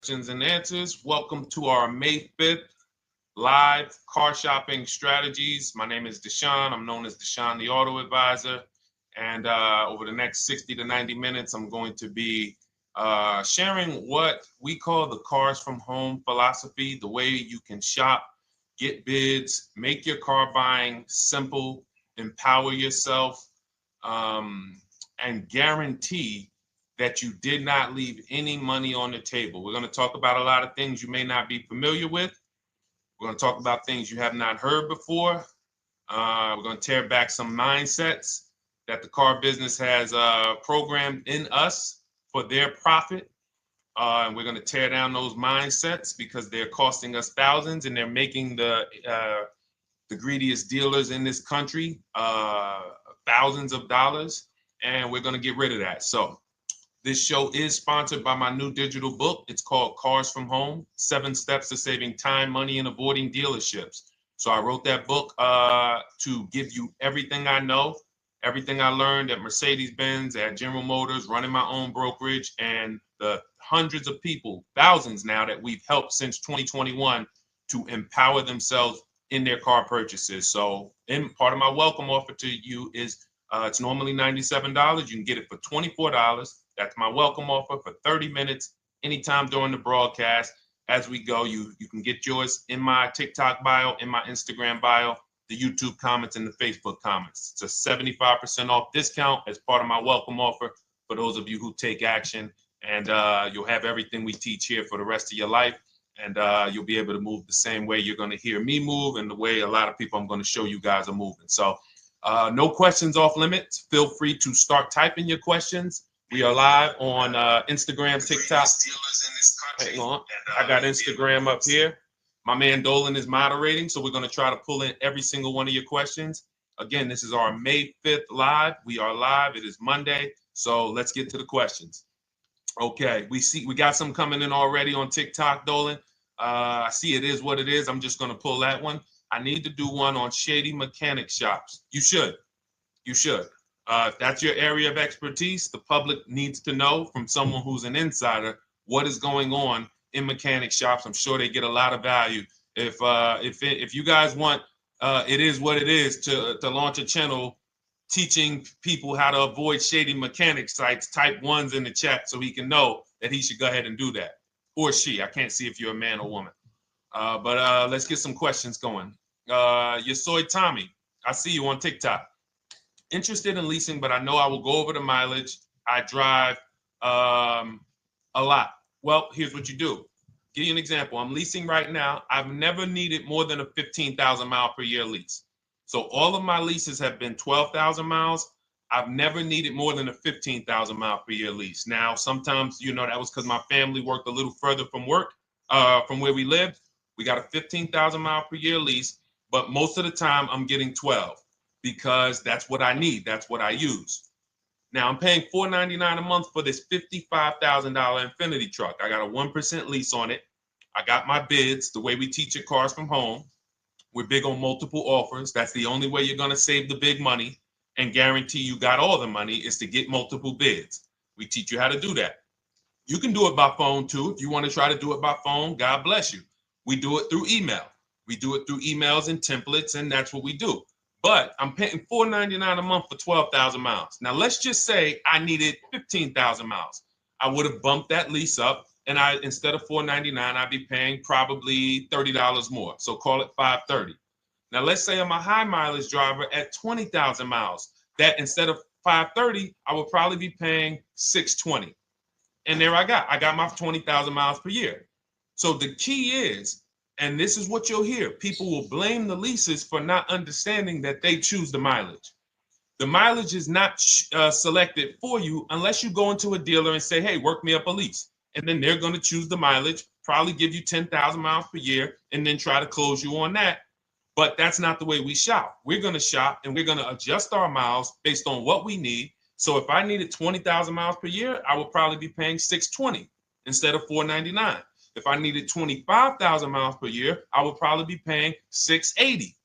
questions and answers. Welcome to our May 5th live car shopping strategies. My name is Deshone. I'm known as Deshone the Auto Advisor. And over the next 60 to 90 minutes, I'm going to be sharing what we call the cars from home philosophy, the way you can shop, get bids, make your car buying simple, empower yourself, and guarantee that you did not leave any money on the table. We're going to talk about a lot of things you may not be familiar with. We're going to talk about things you have not heard before. We're going to tear back some mindsets that the car business has programmed in us for their profit. And we're going to tear down those mindsets because they're costing us thousands and they're making the greediest dealers in this country thousands of dollars. And we're going to get rid of that. So this show is sponsored by my new digital book. It's called Cars from Home, 7 Steps to Saving Time, Money, and Avoiding Dealerships. So I wrote that book to give you everything I know, everything I learned at Mercedes-Benz, at General Motors, running my own brokerage, and the hundreds of people, thousands now, that we've helped since 2021 to empower themselves in their car purchases. So part of my welcome offer to you is it's normally $97. You can get it for $24. That's my welcome offer for 30 minutes, anytime during the broadcast. As we go, you can get yours in my TikTok bio, in my Instagram bio, the YouTube comments, and the Facebook comments. It's a 75% off discount as part of my welcome offer for those of you who take action. And you'll have everything we teach here for the rest of your life. And you'll be able to move the same way you're going to hear me move and the way a lot of people I'm going to show you guys are moving. So no questions off limits. Feel free to start typing your questions. We are live on Instagram, TikTok. Hang on. I got Instagram up here. My man Dolan is moderating, so we're going to try to pull in every single one of your questions. Again, this is our May 5th live. We are live. It is Monday, so let's get to the questions. Okay, we got some coming in already on TikTok, Dolan. I see it is what it is. I'm just going to pull that one. I need to do one on shady mechanic shops. You should. If that's your area of expertise, the public needs to know from someone who's an insider what is going on in mechanic shops. I'm sure they get a lot of value. If you guys want, it is what it is to launch a channel teaching people how to avoid shady mechanic sites, type ones in the chat so he can know that he should go ahead and do that. Or she. I can't see if you're a man or woman. But let's get some questions going. Yasoy Tommy, I see you on TikTok. Interested in leasing, but I know I will go over the mileage. I drive a lot. Well, here's what you do. Give you an example. I'm leasing right now. I've never needed more than a 15,000 mile per year lease. So all of my leases have been 12,000 miles. I've never needed more than a 15,000 mile per year lease. Now, sometimes, that was because my family worked a little further from where we lived. We got a 15,000 mile per year lease, but most of the time I'm getting 12 because that's what I need. That's what I use. Now I'm paying $499 a month for this $55,000 Infinity truck. I got a 1% lease on it. I got my bids, the way we teach at Cars from Home. We're big on multiple offers. That's the only way you're going to save the big money and guarantee you got all the money is to get multiple bids. We teach you how to do that. You can do it by phone too. If you want to try to do it by phone, God bless you. We do it through email. We do it through emails and templates, and that's what we do. But I'm paying $499 a month for 12,000 miles. Now, let's just say I needed 15,000 miles. I would have bumped that lease up, and instead of $499, I'd be paying probably $30 more. So call it $530. Now, let's say I'm a high mileage driver at 20,000 miles. That instead of $530, I would probably be paying $620. And there I got my 20,000 miles per year. So the key is, and this is what you'll hear, people will blame the leases for not understanding that they choose the mileage. The mileage is not selected for you unless you go into a dealer and say, hey, work me up a lease. And then they're going to choose the mileage, probably give you 10,000 miles per year, and then try to close you on that. But that's not the way we shop. We're going to shop and we're going to adjust our miles based on what we need. So if I needed 20,000 miles per year, I would probably be paying $620 instead of $499. If I needed 25,000 miles per year, I would probably be paying $680.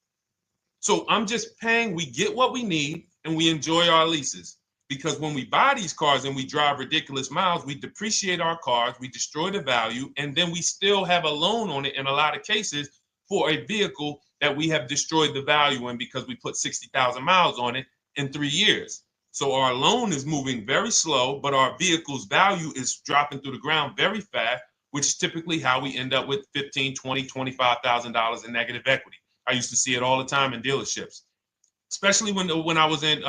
So I'm just paying, we get what we need and we enjoy our leases. because when we buy these cars and we drive ridiculous miles, we depreciate our cars, we destroy the value, and then we still have a loan on it in a lot of cases for a vehicle that we have destroyed the value in because we put 60,000 miles on it in 3 years. So our loan is moving very slow, but our vehicle's value is dropping through the ground very fast, which is typically how we end up with $15,000, $20,000, $25,000 in negative equity. I used to see it all the time in dealerships, especially when I was in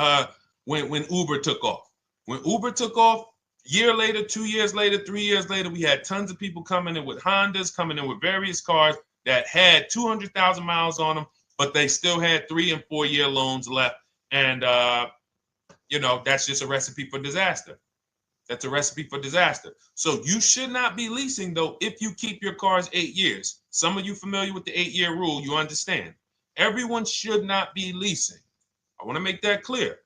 when Uber took off. When Uber took off, year later, 2 years later, 3 years later, we had tons of people coming in with Hondas, coming in with various cars that had 200,000 miles on them, but they still had 3 and 4 year loans left. And, that's just a recipe for disaster. That's a recipe for disaster. So you should not be leasing, though, if you keep your cars 8 years. Some of you familiar with the 8-year rule, you understand. Everyone should not be leasing. I want to make that clear.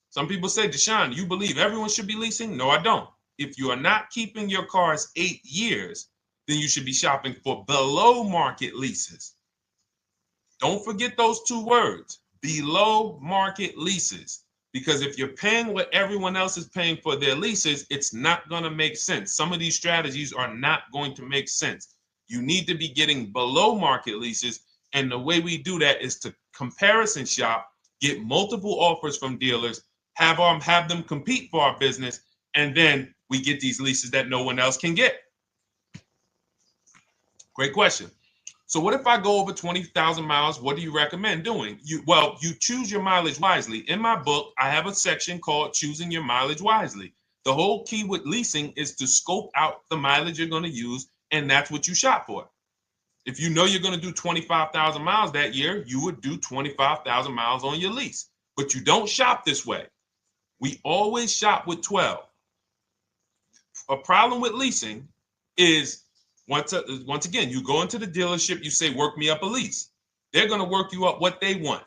Some people say, Deshone, you believe everyone should be leasing? No, I don't. If you are not keeping your cars 8 years, then you should be shopping for below market leases. Don't forget those 2 words, below market leases. Because if you're paying what everyone else is paying for their leases, it's not going to make sense. Some of these strategies are not going to make sense. You need to be getting below market leases. And the way we do that is to comparison shop, get multiple offers from dealers, have them compete for our business, and then we get these leases that no one else can get. Great question. So what if I go over 20,000 miles? What do you recommend doing? You choose your mileage wisely. In my book, I have a section called Choosing Your Mileage Wisely. The whole key with leasing is to scope out the mileage you're going to use, and that's what you shop for. If you know you're going to do 25,000 miles that year, you would do 25,000 miles on your lease. But you don't shop this way. We always shop with 12. A problem with leasing is once again, you go into the dealership, you say, work me up a lease. They're going to work you up what they want.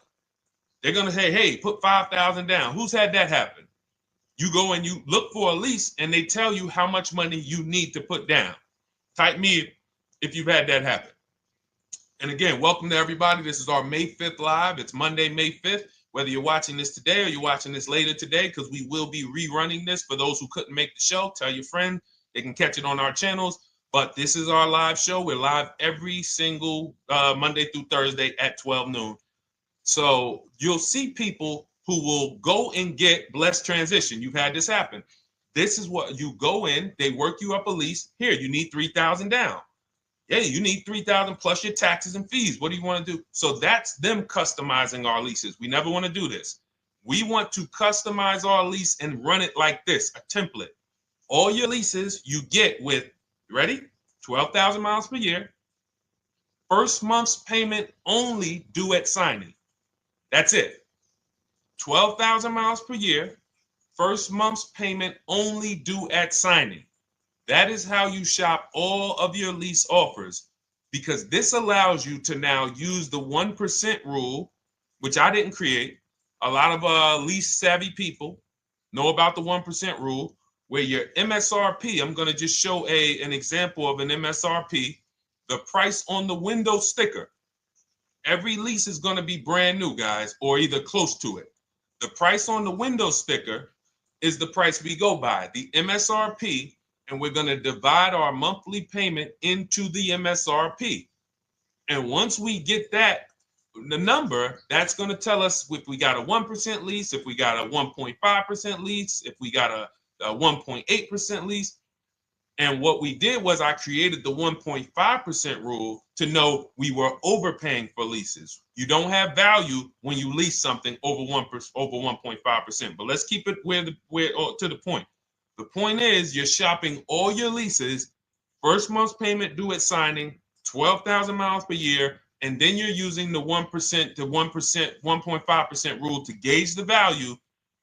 They're going to say, hey, put 5,000 down. Who's had that happen? You go and you look for a lease and they tell you how much money you need to put down. Type me if you've had that happen. And again, welcome to everybody. This is our May 5th live. It's Monday, May 5th. Whether you're watching this today or you're watching this later today, because we will be rerunning this for those who couldn't make the show. Tell your friend they can catch it on our channels. But this is our live show. We're live every single Monday through Thursday at 12 noon. So you'll see people who will go and get blessed transition. You've had this happen. This is what you go in. They work you up a lease. Here, you need 3,000 down. Yeah, you need 3,000 plus your taxes and fees. What do you want to do? So that's them customizing our leases. We never want to do this. We want to customize our lease and run it like this, a template. All your leases you get with, ready? 12,000 miles per year. First month's payment only due at signing. That's it. 12,000 miles per year. First month's payment only due at signing. That is how you shop all of your lease offers, because this allows you to now use the 1% rule, which I didn't create. A lot of lease savvy people know about the 1% rule, where your MSRP, I'm going to just show an example of an MSRP, the price on the window sticker. Every lease is going to be brand new, guys, or either close to it. The price on the window sticker is the price we go by, the MSRP, and we're going to divide our monthly payment into the MSRP. And once we get that, the number, that's going to tell us if we got a 1% lease, if we got a 1.5% lease, if we got a 1.8% lease. And what we did was I created the 1.5% rule to know we were overpaying for leases. You don't have value when you lease something over 1.5%. But let's keep it to the point. The point is you're shopping all your leases, first month's payment due at signing, 12,000 miles per year, and then you're using the 1% to 1.5% rule to gauge the value.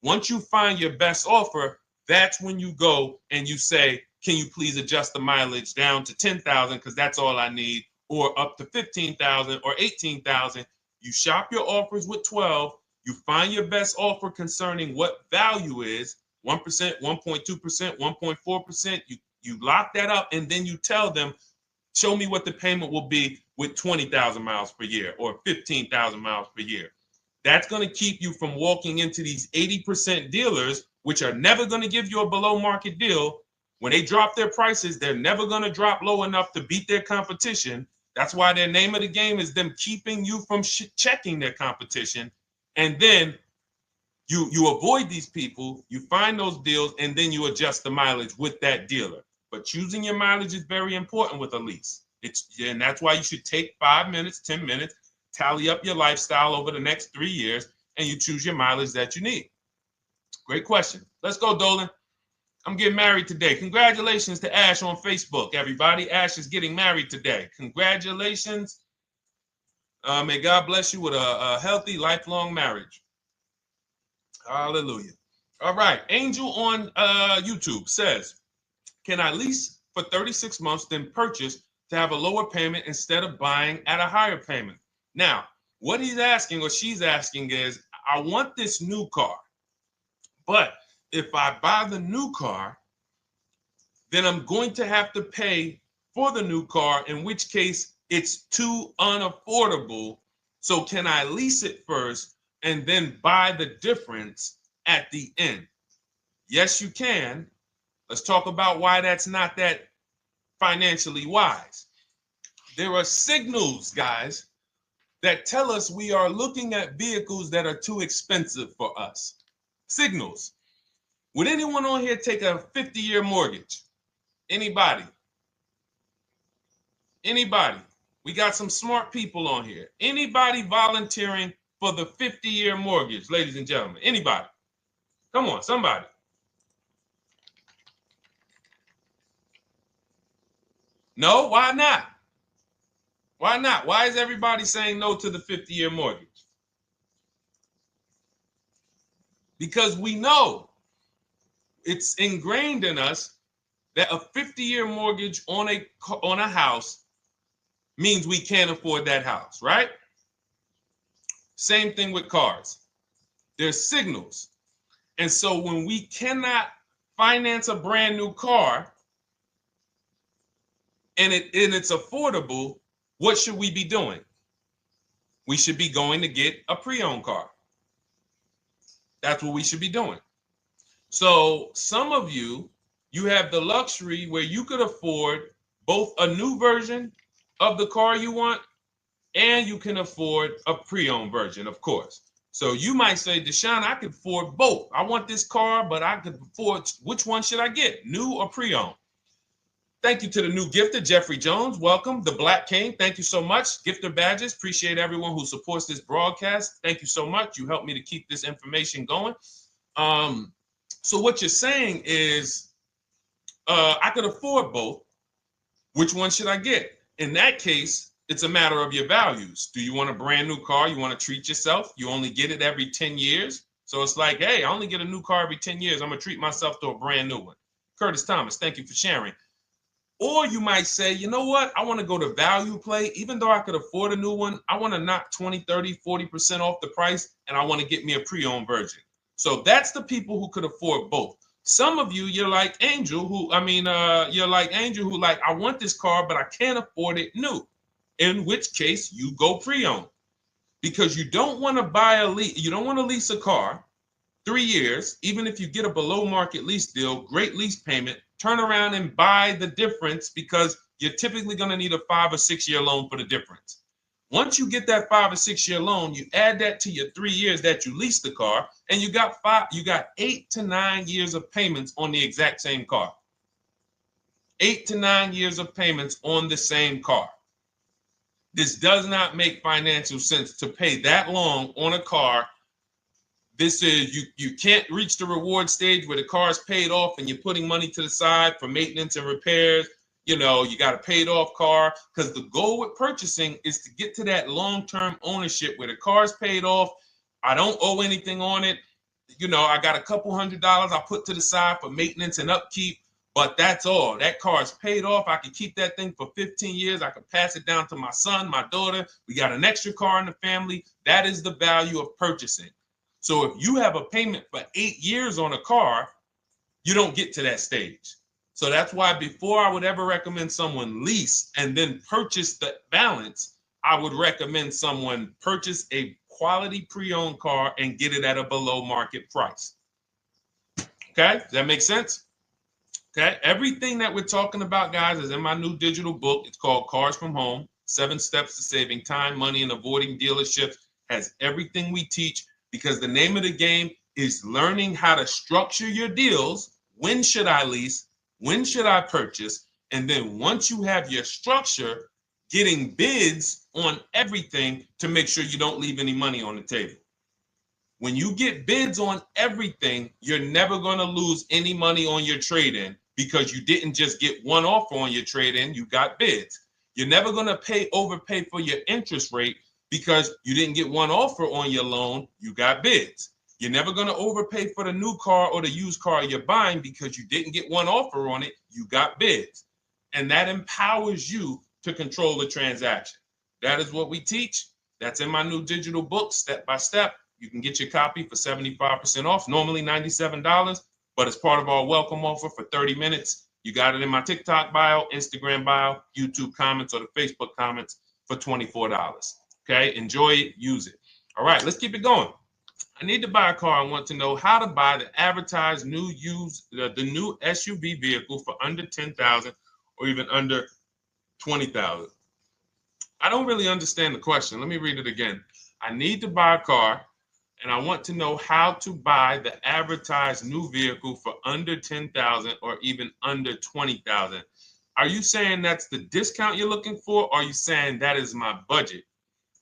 Once you find your best offer, that's when you go and you say, can you please adjust the mileage down to 10,000 because that's all I need, or up to 15,000 or 18,000. You shop your offers with 12. You find your best offer concerning what value is, 1%, 1.2%, 1.4%. You lock that up, and then you tell them, show me what the payment will be with 20,000 miles per year or 15,000 miles per year. That's going to keep you from walking into these 80% dealers which are never going to give you a below market deal. When they drop their prices, they're never going to drop low enough to beat their competition. That's why their name of the game is them keeping you from checking their competition. And then you avoid these people, you find those deals, and then you adjust the mileage with that dealer. But choosing your mileage is very important with a lease. And that's why you should take 5 minutes, 10 minutes, tally up your lifestyle over the next 3 years, and you choose your mileage that you need. Great question. Let's go, Dolan. I'm getting married today. Congratulations to Ash on Facebook, everybody. Ash is getting married today. Congratulations. May God bless you with a healthy, lifelong marriage. Hallelujah. All right. Angel on YouTube says, can I lease for 36 months, then purchase to have a lower payment instead of buying at a higher payment? Now, what he's asking or she's asking is, I want this new car, but if I buy the new car, then I'm going to have to pay for the new car, in which case it's too unaffordable. So can I lease it first and then buy the difference at the end? Yes, you can. Let's talk about why that's not that financially wise. There are signals, guys, that tell us we are looking at vehicles that are too expensive for us. Signals. Would anyone on here take a 50-year mortgage? Anybody? Anybody? We got some smart people on here. Anybody volunteering for the 50-year mortgage, ladies and gentlemen? Anybody? Come on, somebody. No, why not? Why not? Why is everybody saying no to the 50-year mortgage? Because we know it's ingrained in us that a 50-year mortgage on a house means we can't afford that house, right? Same thing with cars. There's signals. And so when we cannot finance a brand new car and it's affordable, what should we be doing? We should be going to get a pre-owned car. That's what we should be doing. So some of you have the luxury where you could afford both a new version of the car you want, and you can afford a pre-owned version, of course. So you might say, Deshone, I could afford both. I want this car, but I could afford, which one should I get, new or pre-owned? Thank you to the new gifter, Jeffrey Jones. Welcome. The Black King. Thank you so much. Gifter badges. Appreciate everyone who supports this broadcast. Thank you so much. You helped me to keep this information going. So what you're saying is, I could afford both. Which one should I get? In that case, it's a matter of your values. Do you want a brand new car? You want to treat yourself? You only get it every 10 years. So it's like, hey, I only get a new car every 10 years. I'm going to treat myself to a brand new one. Curtis Thomas, thank you for sharing. Or you might say, you know what? I want to go to value play. Even though I could afford a new one, I want to knock 20, 30, 40% off the price, and I want to get me a pre-owned version. So that's the people who could afford both. Some of you, you're like Angel, who like, I want this car, but I can't afford it new. In which case you go pre-owned, because you don't want to you don't want to lease a car 3 years, even if you get a below market lease deal, great lease payment, turn around and buy the difference, because you're typically going to need a 5 or 6 year loan for the difference. Once you get that 5 or 6 year loan, you add that to your 3 years that you leased the car, and you got 8 to 9 years of payments on the exact same car. 8 to 9 years of payments on the same car. This does not make financial sense to pay that long on a car. This is, you can't reach the reward stage where the car is paid off and you're putting money to the side for maintenance and repairs. You know, you got a paid off car, because the goal with purchasing is to get to that long-term ownership where the car is paid off. I don't owe anything on it. You know, I got a couple $100 I put to the side for maintenance and upkeep, but that's all. That car is paid off. I can keep that thing for 15 years. I can pass it down to my son, my daughter. We got an extra car in the family. That is the value of purchasing. So if you have a payment for 8 years on a car, you don't get to that stage. So that's why before I would ever recommend someone lease and then purchase the balance, I would recommend someone purchase a quality pre-owned car and get it at a below market price. Okay, does that make sense? Okay, everything that we're talking about, guys, is in my new digital book. It's called Cars from Home, 7 Steps to Saving Time, Money, and Avoiding Dealerships. Has everything we teach, because the name of the game is learning how to structure your deals. When should I lease? When should I purchase? And then once you have your structure, getting bids on everything to make sure you don't leave any money on the table. When you get bids on everything, you're never going to lose any money on your trade-in, because you didn't just get one offer on your trade-in, you got bids. You're never going to overpay for your interest rate, because you didn't get one offer on your loan, you got bids. You're never going to overpay for the new car or the used car you're buying, because you didn't get one offer on it, you got bids. And that empowers you to control the transaction. That is what we teach. That's in my new digital book, step by step. You can get your copy for 75% off, normally $97, but it's part of our welcome offer for 30 minutes. You got it in my TikTok bio, Instagram bio, YouTube comments, or the Facebook comments for $24. Okay, enjoy it, use it. All right, let's keep it going. I need to buy a car. I want to know how to buy the advertised new the new SUV vehicle for under $10,000 or even under $20,000. I don't really understand the question. Let me read it again. I need to buy a car, and I want to know how to buy the advertised new vehicle for under $10,000 or even under $20,000. Are you saying that's the discount you're looking for, or are you saying that is my budget?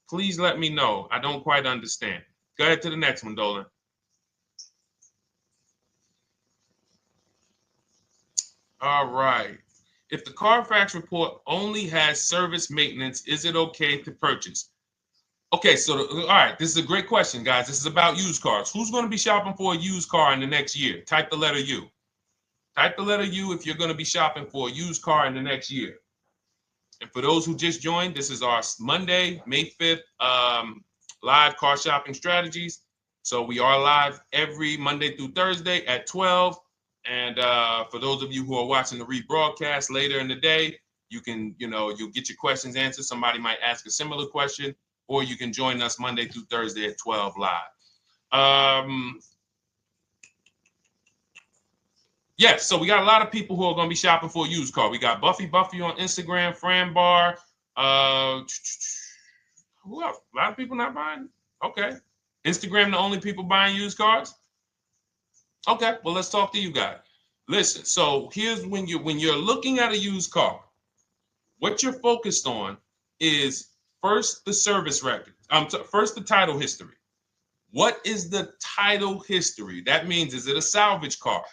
Please let me know. I don't quite understand. Go ahead to the next one, Dolan. All right. If the Carfax report only has service maintenance, is it okay to purchase? Okay, so all right, this is a great question, guys. This is about used cars. Who's going to be shopping for a used car in the next year? Type the letter U. Type the letter U if you're going to be shopping for a used car in the next year. And for those who just joined, this is our Monday, May 5th, live car shopping strategies. So we are live every Monday through Thursday at 12. And for those of you who are watching the rebroadcast later in the day, you can, you'll get your questions answered. Somebody might ask a similar question, or you can join us Monday through Thursday at 12 live. Yes, so we got a lot of people who are going to be shopping for a used car. We got Buffy on Instagram, Fran Bar. Who else? A lot of people not buying? Okay. Instagram, the only people buying used cars? Okay, well, let's talk to you guys. Listen, so here's when you're looking at a used car, what you're focused on is first the service record. First the title history. What is the title history? That means, is it a salvage car?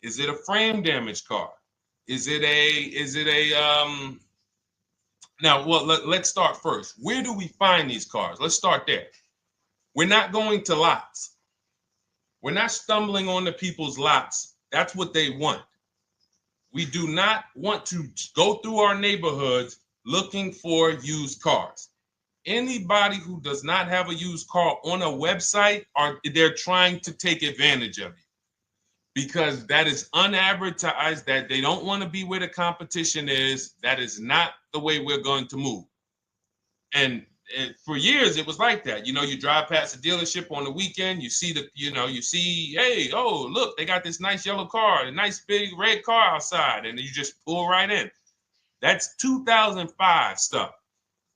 Is it a frame damage car? Is it a now, well, let's start first. Where do we find these cars? Let's start there. We're not going to lots. We're not stumbling onto people's lots. That's what they want. We do not want to go through our neighborhoods looking for used cars. Anybody who does not have a used car on a website, they're trying to take advantage of you, because that is unadvertised, that they don't want to be where the competition is. That is not the way we're going to move. And for years, it was like that. You drive past a dealership on the weekend, you see hey, oh, look, they got this nice yellow car, a nice big red car outside, and you just pull right in. That's 2005 stuff.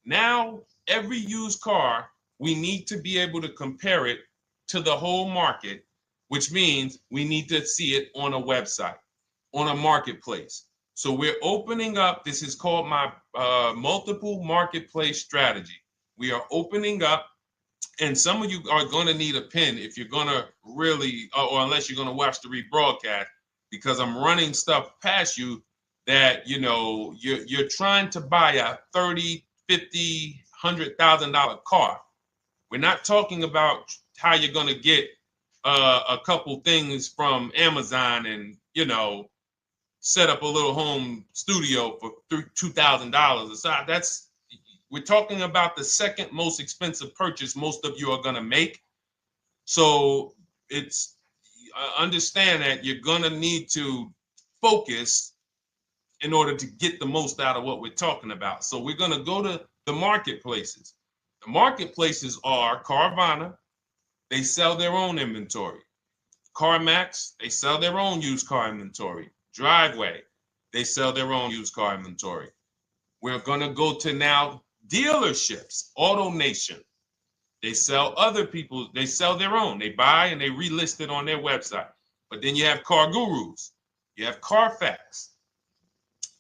Now, every used car, we need to be able to compare it to the whole market, which means we need to see it on a website, on a marketplace. So we're opening up, this is called my multiple marketplace strategy. We are opening up, and some of you are going to need a pen if you're going to really, or unless you're going to watch the rebroadcast, because I'm running stuff past you that, you're trying to buy a $30,000, $50,000, $100,000 car. We're not talking about how you're going to get a couple things from Amazon and, set up a little home studio for $2,000. We're talking about the second most expensive purchase most of you are going to make. So it's understand that you're going to need to focus in order to get the most out of what we're talking about. So we're going to go to the marketplaces. The marketplaces are Carvana. They sell their own inventory. CarMax, they sell their own used car inventory. Driveway, they sell their own used car inventory. We're going to go to now dealerships. AutoNation, they sell other people's, they sell their own. They buy and they relist it on their website. But then you have Car Gurus, you have Carfax,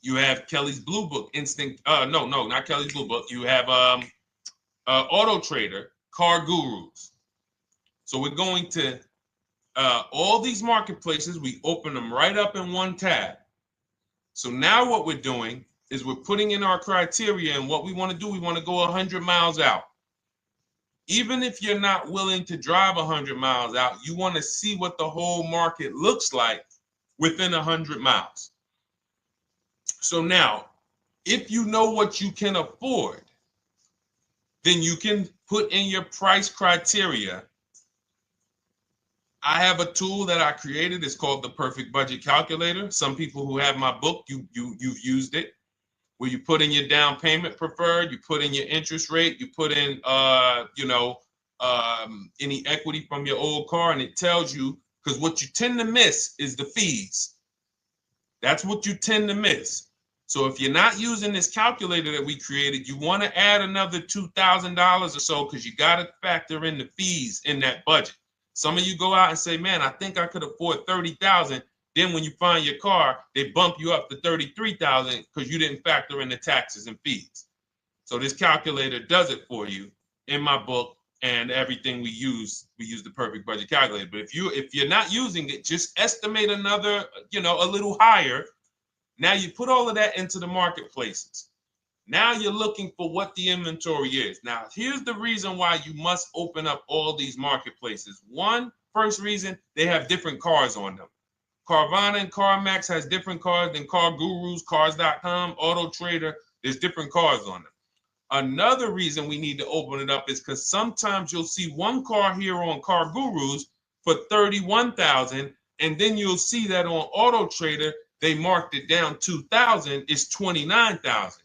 you have Kelly's Blue Book, no, not Kelly's Blue Book. You have Auto Trader, Car Gurus. So we're going to all these marketplaces, we open them right up in one tab. So now what we're doing is we're putting in our criteria, and what we want to do, we want to go 100 miles out. Even if you're not willing to drive 100 miles out, you want to see what the whole market looks like within 100 miles. So now, if you know what you can afford, then you can put in your price criteria. I have a tool that I created. It's called the Perfect Budget Calculator. Some people who have my book, you've used it, where you put in your down payment preferred, you put in your interest rate, you put in any equity from your old car, and it tells you, because what you tend to miss is the fees. That's what you tend to miss. So if you're not using this calculator that we created, you want to add another $2,000 or so, because you got to factor in the fees in that budget. Some of you go out and say, man, I think I could afford $30,000. Then when you find your car, they bump you up to $33,000 because you didn't factor in the taxes and fees. So this calculator does it for you in my book, and everything we use the Perfect Budget Calculator. But if you're not using it, just estimate another, a little higher. Now you put all of that into the marketplaces. Now you're looking for what the inventory is. Now, here's the reason why you must open up all these marketplaces. First reason, they have different cars on them. Carvana and CarMax has different cars than Car Gurus, Cars.com, Auto Trader. There's different cars on them. Another reason we need to open it up is because sometimes you'll see one car here on Car Gurus for $31,000, and then you'll see that on Auto Trader they marked it down $2,000. It's $29,000.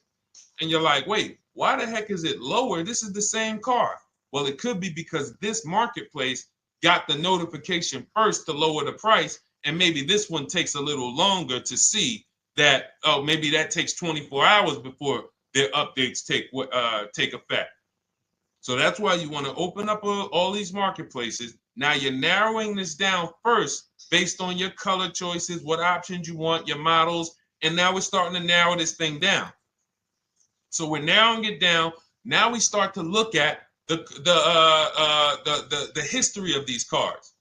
And you're like, wait, why the heck is it lower? This is the same car. Well, it could be because this marketplace got the notification first to lower the price, and maybe this one takes a little longer to see that, oh, maybe that takes 24 hours before their updates take effect. So that's why you want to open up all these marketplaces. Now you're narrowing this down first based on your color choices, what options you want, your models, and now we're starting to narrow this thing down. So we're narrowing it down. Now we start to look at the history of these cars.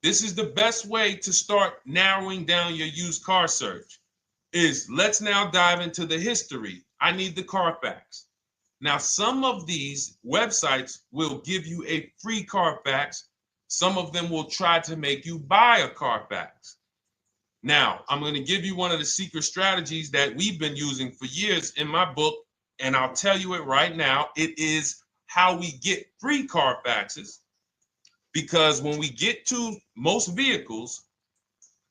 This is the best way to start narrowing down your used car search. Let's now dive into the history. I need the Carfax. Now, some of these websites will give you a free Carfax. Some of them will try to make you buy a Carfax. Now, I'm going to give you one of the secret strategies that we've been using for years in my book, and I'll tell you it right now. It is how we get free Carfaxes, because when we get to most vehicles,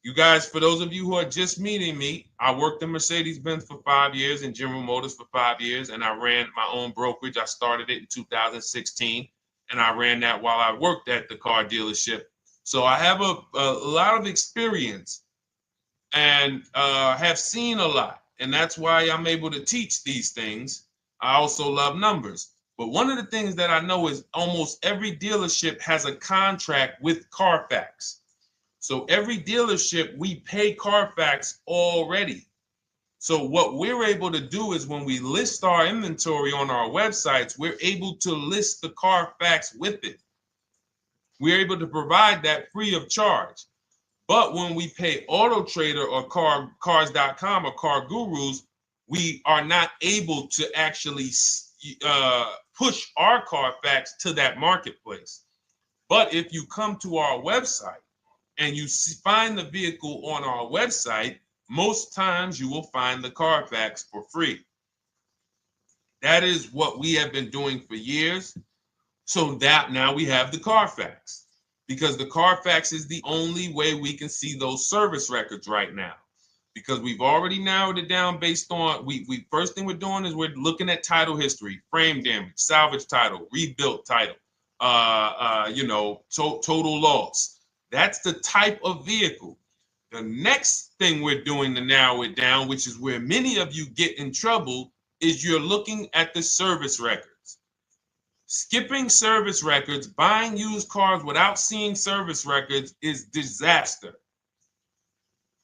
you guys, for those of you who are just meeting me, I worked in Mercedes-Benz for 5 years and General Motors for 5 years, and I ran my own brokerage. I started it in 2016, and I ran that while I worked at the car dealership. So I have a lot of experience and have seen a lot, and that's why I'm able to teach these things. I also love numbers. But one of the things that I know is almost every dealership has a contract with Carfax. So every dealership, we pay Carfax already. So what we're able to do is when we list our inventory on our websites, we're able to list the Carfax with it. We're able to provide that free of charge. But when we pay Auto Trader or Cars.com or Car Gurus, we are not able to actually push our Carfax to that marketplace. But if you come to our website and you find the vehicle on our website, most times you will find the Carfax for free. That is what we have been doing for years. So that now we have the Carfax, because the Carfax is the only way we can see those service records right now, because we've already narrowed it down based on, first thing we're doing is we're looking at title history, frame damage, salvage title, rebuilt title, total loss. That's the type of vehicle. The next thing we're doing to narrow it down, which is where many of you get in trouble, is you're looking at the service records. Skipping service records, buying used cars without seeing service records is disaster.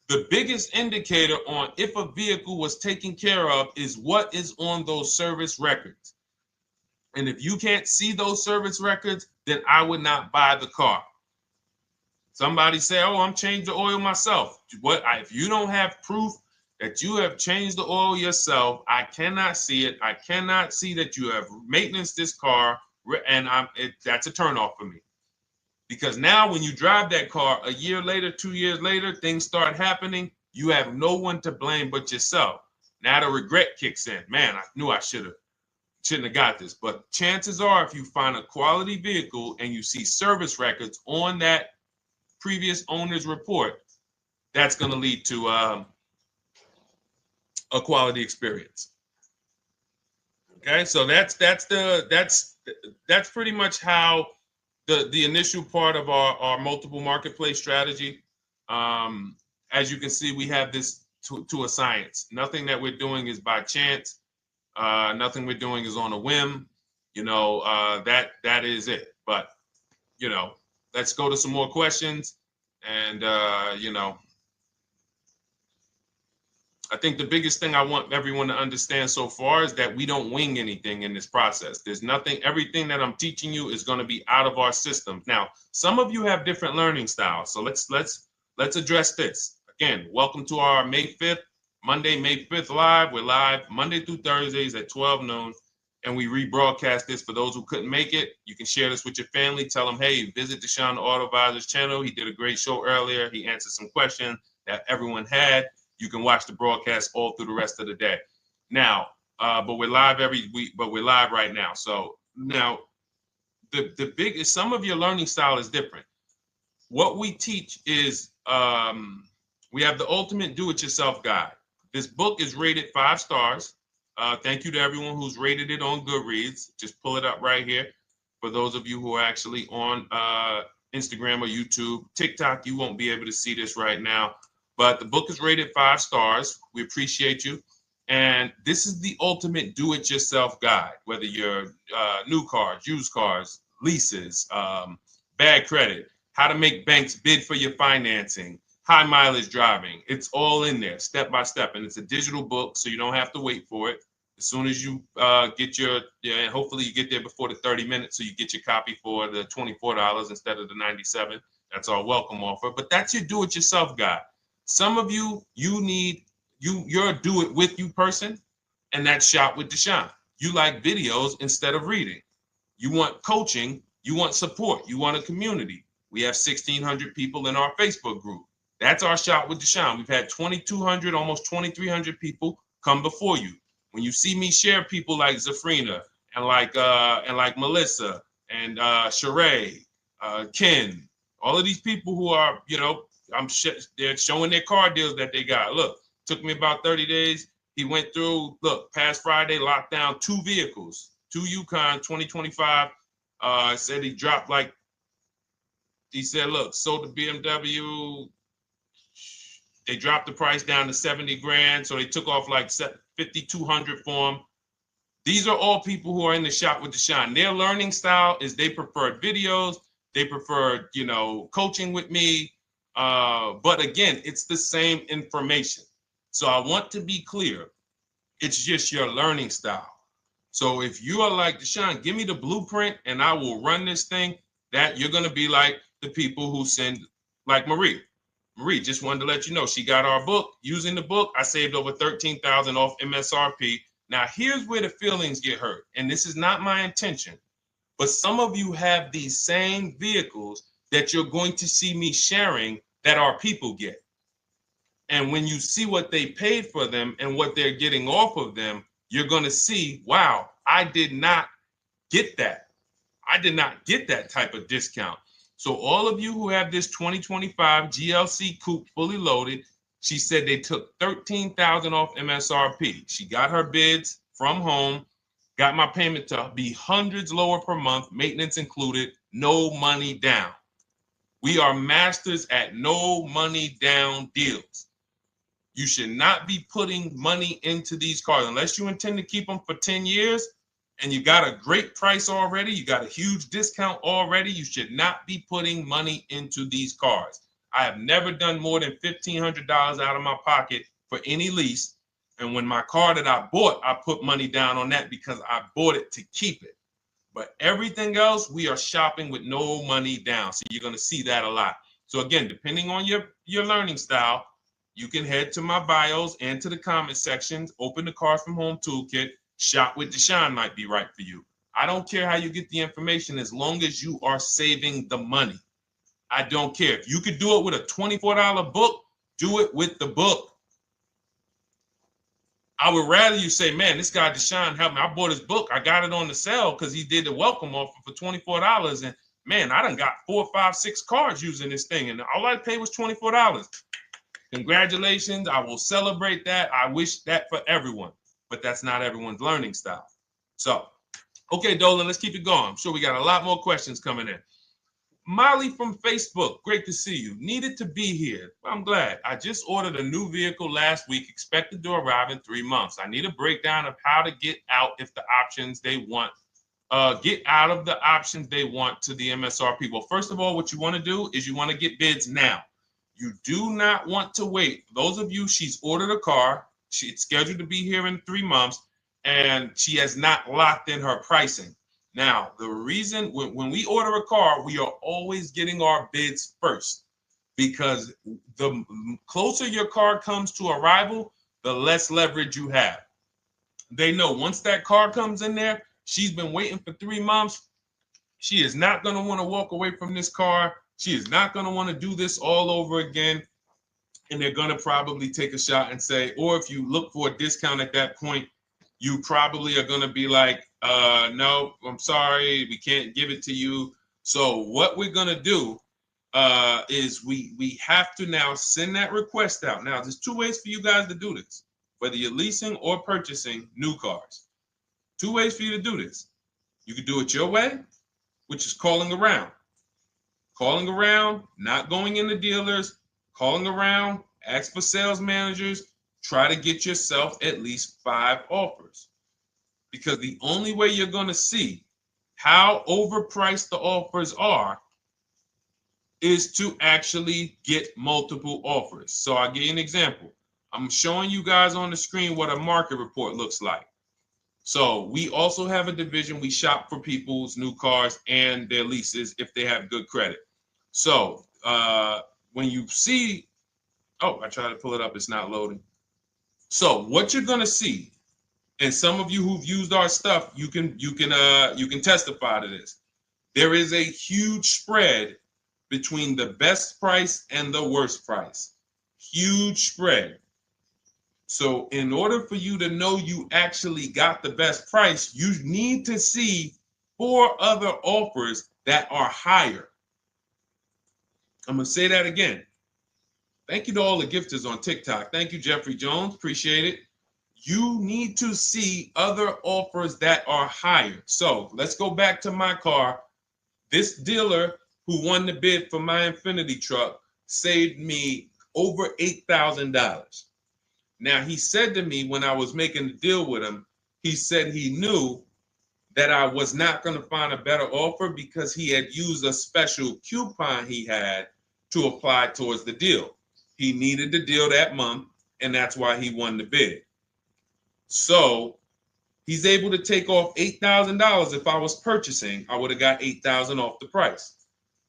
The biggest indicator on if a vehicle was taken care of is what is on those service records. And if you can't see those service records, then I would not buy the car. Somebody say, oh, I'm changing the oil myself. If you don't have proof that you have changed the oil yourself, I cannot see it. I cannot see that you have maintenance this car, and that's a turnoff for me. Because now when you drive that car a year later, 2 years later, things start happening. You have no one to blame but yourself. Now the regret kicks in. Man, I knew I shouldn't have got this. But chances are, if you find a quality vehicle and you see service records on that previous owner's report, that's going to lead to a quality experience. Okay, so that's pretty much how the initial part of our multiple marketplace strategy. As you can see, we have this to a science. Nothing that we're doing is by chance. Nothing we're doing is on a whim. That is it. But let's go to some more questions. And I think the biggest thing I want everyone to understand so far is that we don't wing anything in this process. There's nothing, everything that I'm teaching you is going to be out of our systems. Now, some of you have different learning styles. So let's address this. Again, welcome to our May 5th, Monday, May 5th live. We're live Monday through Thursdays at 12 noon. And we rebroadcast this for those who couldn't make it. You can share this with your family. Tell them, hey, visit Deshone the Auto Advisor's channel. He did a great show earlier. He answered some questions that everyone had. You can watch the broadcast all through the rest of the day. Now, but we're live every week, but we're live right now. So now the biggest, some of your learning style is different. What we teach is we have the ultimate do-it-yourself guide. This book is rated 5 stars. Thank you to everyone who's rated it on Goodreads. Just pull it up right here. For those of you who are actually on Instagram or YouTube, TikTok, you won't be able to see this right now. But the book is rated 5 stars. We appreciate you. And this is the ultimate do-it-yourself guide, whether you're new cars, used cars, leases, bad credit, how to make banks bid for your financing, high mileage driving. It's all in there, step by step. And it's a digital book, so you don't have to wait for it. As soon as you get and hopefully you get there before the 30 minutes, so you get your copy for the $24 instead of the $97. That's our welcome offer. But that's your do-it-yourself guide. Some of you, you're a do-it-with-you person, and that's Shop with Deshone. You like videos instead of reading. You want coaching. You want support. You want a community. We have 1,600 people in our Facebook group. That's our Shop with Deshone. We've had 2,200, almost 2,300 people come before you. When you see me share people like Zafrina and like Melissa and Sheree, Ken, all of these people who are, they're showing their car deals that they got. Look, took me about 30 days. He went through, past Friday, locked down 2 vehicles, 2 Yukon 2025. Said he dropped sold the BMW. They dropped the price down to 70 grand. So they took off like 5,200 for him. These are all people who are in the Shop with Deshone. Their learning style is they prefer videos. They prefer, coaching with me. But again, it's the same information. So I want to be clear. It's just your learning style. So if you are like Deshone, give me the blueprint and I will run this thing. That you're going to be like the people who send, like Marie. Marie just wanted to let you know she got our book. Using the book, I saved over $13,000 off MSRP. Now, here's where the feelings get hurt. And this is not my intention. But some of you have these same vehicles that you're going to see me sharing that our people get. And when you see what they paid for them and what they're getting off of them, you're going to see, wow, I did not get that. I did not get that type of discount. So all of you who have this 2025 GLC coupe fully loaded, she said they took $13,000 off MSRP. She got her bids from home, got my payment to be hundreds lower per month, maintenance included, no money down. We are masters at no money down deals. You should not be putting money into these cars unless you intend to keep them for 10 years and you got a great price already. You got a huge discount already. You should not be putting money into these cars. I have never done more than $1,500 out of my pocket for any lease. And when my car that I bought, I put money down on that because I bought it to keep it. But everything else, we are shopping with no money down. So you're going to see that a lot. So again, depending on your learning style, you can head to my bios and to the comment sections, open the Cars from Home Toolkit, Shop with Deshone might be right for you. I don't care how you get the information as long as you are saving the money. I don't care. If you could do it with a $24 book, do it with the book. I would rather you say, man, this guy Deshone helped me. I bought his book. I got it on the sale because he did the welcome offer for $24. And man, I done got 4, 5, 6 cars using this thing. And all I paid was $24. Congratulations. I will celebrate that. I wish that for everyone, but that's not everyone's learning style. So, okay, Dolan, let's keep it going. I'm sure we got a lot more questions coming in. Molly from Facebook, great to see you. Needed to be here. Well, I'm glad. I just ordered a new vehicle last week, expected to arrive in 3 months. I need a breakdown of how to get out if the options they want, get out of the options they want to the MSRP. Well, first of all, what you want to do is you want to get bids now. You do not want to wait. Those of you, she's ordered a car. She's scheduled to be here in 3 months, and she has not locked in her pricing. Now, the reason when we order a car, we are always getting our bids first because the closer your car comes to arrival, the less leverage you have. They know once that car comes in there, she's been waiting for 3 months. She is not going to want to walk away from this car. She is not going to want to do this all over again. And they're going to probably take a shot and say, or if you look for a discount at that point, you probably are going to be like, no, I'm sorry, we can't give it to you. So what we're going to do is we have to now send that request out. Now, there's 2 ways for you guys to do this, whether you're leasing or purchasing new cars. 2 ways for you to do this. You can do it your way, which is calling around. Calling around, not going into dealers, calling around, ask for sales managers, try to get yourself at least 5 offers. Because the only way you're going to see how overpriced the offers are is to actually get multiple offers. So I'll give you an example. I'm showing you guys on the screen what a market report looks like. So we also have a division. We shop for people's new cars and their leases if they have good credit. So when you see, oh, I tried to pull it up. It's not loading. So what you're going to see, and some of you who've used our stuff, you can testify to this. There is a huge spread between the best price and the worst price. Huge spread. So in order for you to know you actually got the best price, you need to see 4 other offers that are higher. I'm going to say that again. Thank you to all the gifters on TikTok. Thank you, Jeffrey Jones. Appreciate it. You need to see other offers that are higher. So let's go back to my car. This dealer who won the bid for my Infinity truck saved me over $8,000. Now, he said to me when I was making the deal with him, he said he knew that I was not going to find a better offer because he had used a special coupon he had to apply towards the deal. He needed the deal that month, and that's why he won the bid. So he's able to take off $8,000. If I was purchasing, I would have got $8,000 off the price.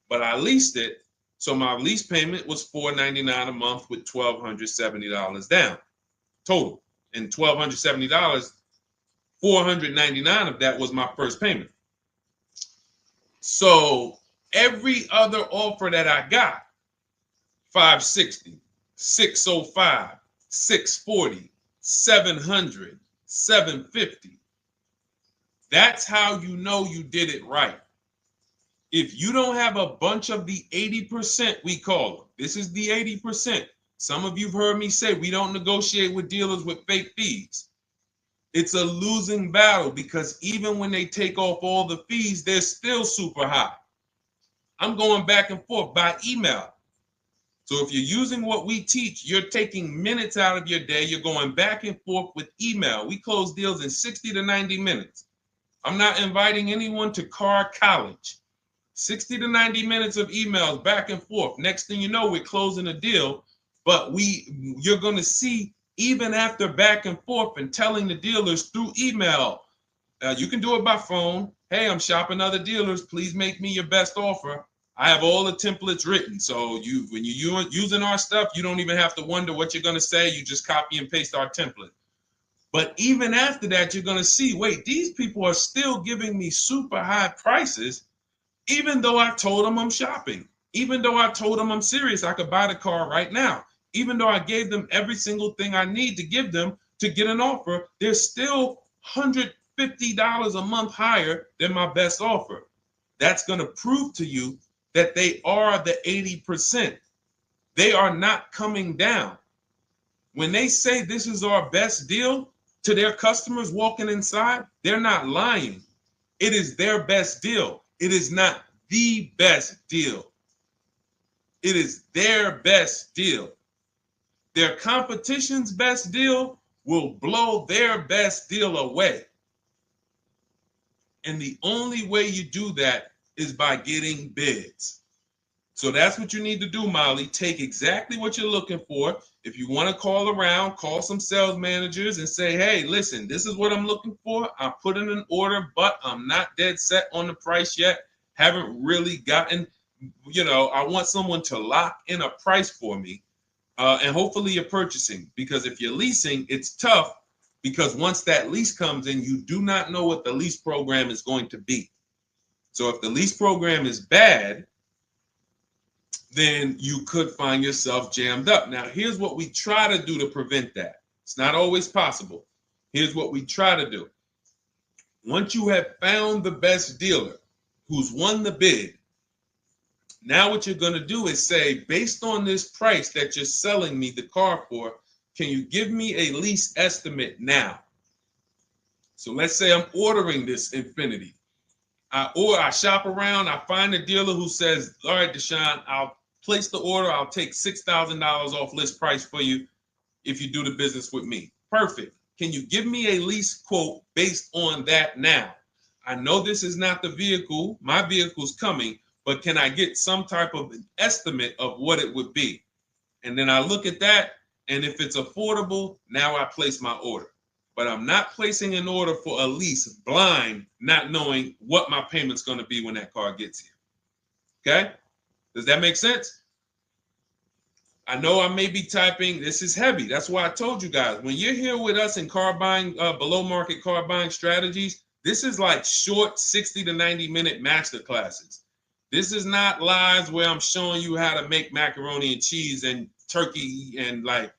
But I leased it, so my lease payment was $499 a month with $1,270 down total. And $1,270, $499 of that was my first payment. So every other offer that I got, $560, $605, $640, $700, $750. That's how you know you did it right. If you don't have a bunch of the 80%, we call them. This is the 80%. Some of you have heard me say we don't negotiate with dealers with fake fees. It's a losing battle because even when they take off all the fees, they're still super high. I'm going back and forth by email. So if you're using what we teach, you're taking minutes out of your day. You're going back and forth with email. We close deals in 60 to 90 minutes. I'm not inviting anyone to car college. 60 to 90 minutes of emails back and forth. Next thing you know, we're closing a deal. But you're going to see, even after back and forth and telling the dealers through email, you can do it by phone. Hey, I'm shopping other dealers. Please make me your best offer. I have all the templates written. So when you're using our stuff, you don't even have to wonder what you're going to say. You just copy and paste our template. But even after that, you're going to see, wait, these people are still giving me super high prices, even though I told them I'm shopping, even though I told them I'm serious, I could buy the car right now, even though I gave them every single thing I need to give them to get an offer, they're still $150 a month higher than my best offer. That's going to prove to you that they are the 80%. They are not coming down. When they say this is our best deal to their customers walking inside, they're not lying. It is their best deal. It is not the best deal. It is their best deal. Their competition's best deal will blow their best deal away. And the only way you do that is by getting bids. So that's what you need to do, Molly. Take exactly what you're looking for. If you want to call around, call some sales managers and say, hey, listen, this is what I'm looking for. I put in an order, but I'm not dead set on the price yet. Haven't really gotten, I want someone to lock in a price for me. And hopefully you're purchasing, because if you're leasing, it's tough, because once that lease comes in, you do not know what the lease program is going to be. So if the lease program is bad, then you could find yourself jammed up. Now, here's what we try to do to prevent that. It's not always possible. Here's what we try to do. Once you have found the best dealer who's won the bid, now what you're going to do is say, based on this price that you're selling me the car for, can you give me a lease estimate now? So let's say I'm ordering this Infiniti. I shop around, I find a dealer who says, all right, Deshone, I'll place the order. I'll take $6,000 off list price for you if you do the business with me. Perfect. Can you give me a lease quote based on that now? I know this is not the vehicle. My vehicle's coming, but can I get some type of an estimate of what it would be? And then I look at that, and if it's affordable, now I place my order. But I'm not placing an order for a lease blind, not knowing what my payment's going to be when that car gets here. Okay? Does that make sense? I know I may be typing, this is heavy. That's why I told you guys, when you're here with us in car buying, below market car buying strategies, this is like short 60 to 90 minute master classes. This is not lives where I'm showing you how to make macaroni and cheese and turkey and like,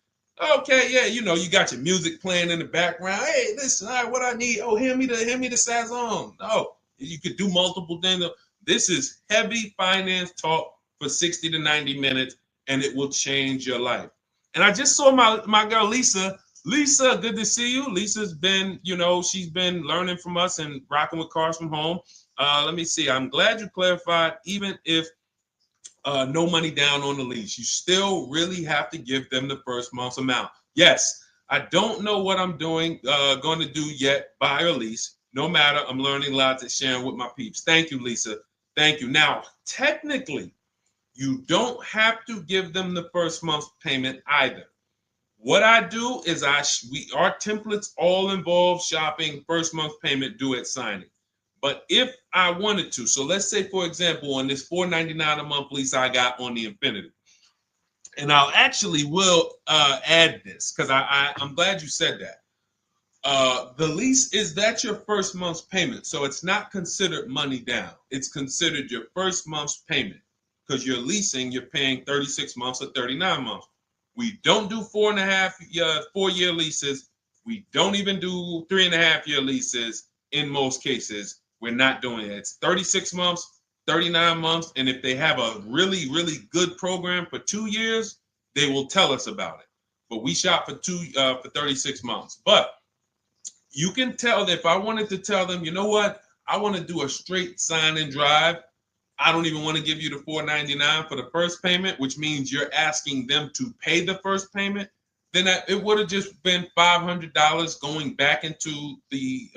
okay, yeah, you got your music playing in the background. Hey, listen, all right, what I need? Oh, hand me the Sazon. No, you could do multiple things. This is heavy finance talk for 60 to 90 minutes, and it will change your life. And I just saw my girl, Lisa. Lisa, good to see you. Lisa's been, she's been learning from us and rocking with Cars from Home. Let me see. I'm glad you clarified, even if no money down on the lease, you still really have to give them the first month's amount. Yes, I don't know what I'm going to do yet, buy or lease. No matter, I'm learning lots and sharing with my peeps. Thank you, Lisa. Thank you. Now, technically, you don't have to give them the first month's payment either. What I do is our templates all involve shopping, first month payment due at signing. But if I wanted to, so let's say, for example, on this $499 a month lease I got on the Infiniti, and I'll actually will add this because I'm glad you said that. The lease that's your first month's payment, so it's not considered money down. It's considered your first month's payment because you're leasing, you're paying 36 months or 39 months. We don't do 4-year leases. We don't even do 3.5-year leases in most cases. We're not doing it. It's 36 months, 39 months. And if they have a really, really good program for 2 years, they will tell us about it. But we shop for 36 months. But you can tell that if I wanted to tell them, you know what, I want to do a straight sign and drive. I don't even want to give you the $499 for the first payment, which means you're asking them to pay the first payment, then it would have just been $500 going back into the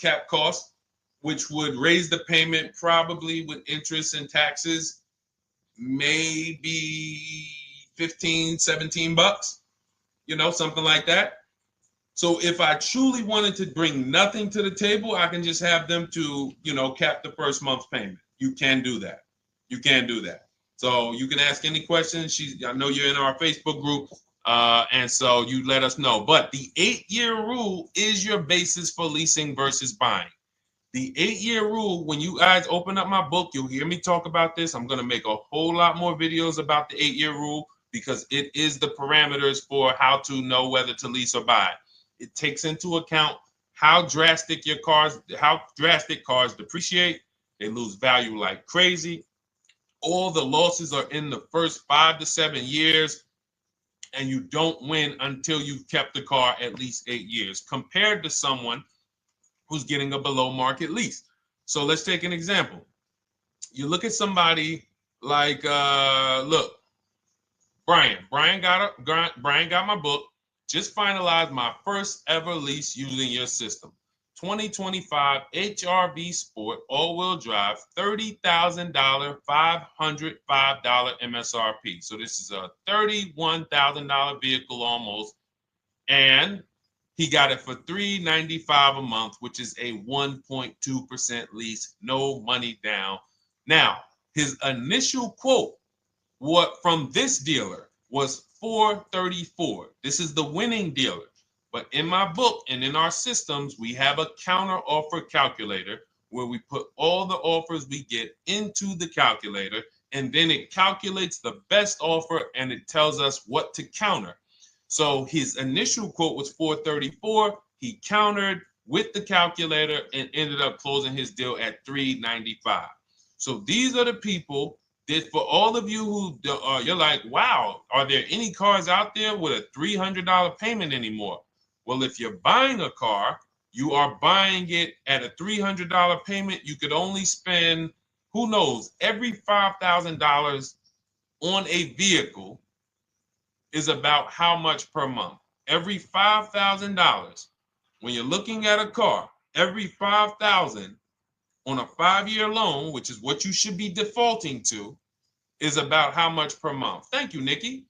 cap cost, which would raise the payment probably with interest and taxes, maybe 15, 17 bucks, something like that. So if I truly wanted to bring nothing to the table, I can just have them to, cap the first month's payment. You can do that. You can do that. So you can ask any questions. I know you're in our Facebook group, and so you let us know. But the 8-year rule is your basis for leasing versus buying. The 8-year rule, when you guys open up my book, you'll hear me talk about this. I'm going to make a whole lot more videos about the 8-year rule because it is the parameters for how to know whether to lease or buy. It takes into account how drastic cars depreciate. They lose value like crazy. All the losses are in the first 5 to 7 years, and you don't win until you've kept the car at least 8 years, compared to someone who's getting a below market lease. So let's take an example. You look at somebody like, Brian. Brian got my book. Just finalized my first ever lease using your system. 2025 HRV Sport all-wheel drive, $30,000, $505 MSRP. So this is a $31,000 vehicle almost, and he got it for $395 a month, which is a 1.2% lease, no money down. Now, his initial quote from this dealer was $434. This is the winning dealer. But in my book and in our systems, we have a counter offer calculator where we put all the offers we get into the calculator, and then it calculates the best offer and it tells us what to counter. So his initial quote was $434. He countered with the calculator and ended up closing his deal at $395. So these are the people that, for all of you who you're like, wow, are there any cars out there with a $300 payment anymore? Well, if you're buying a car, you are buying it at a $300 payment. You could only spend, who knows, every $5,000 on a vehicle is about how much per month. Every $5,000, when you're looking at a car, every $5,000 on a 5-year loan, which is what you should be defaulting to, is about how much per month. Thank you, Nikki.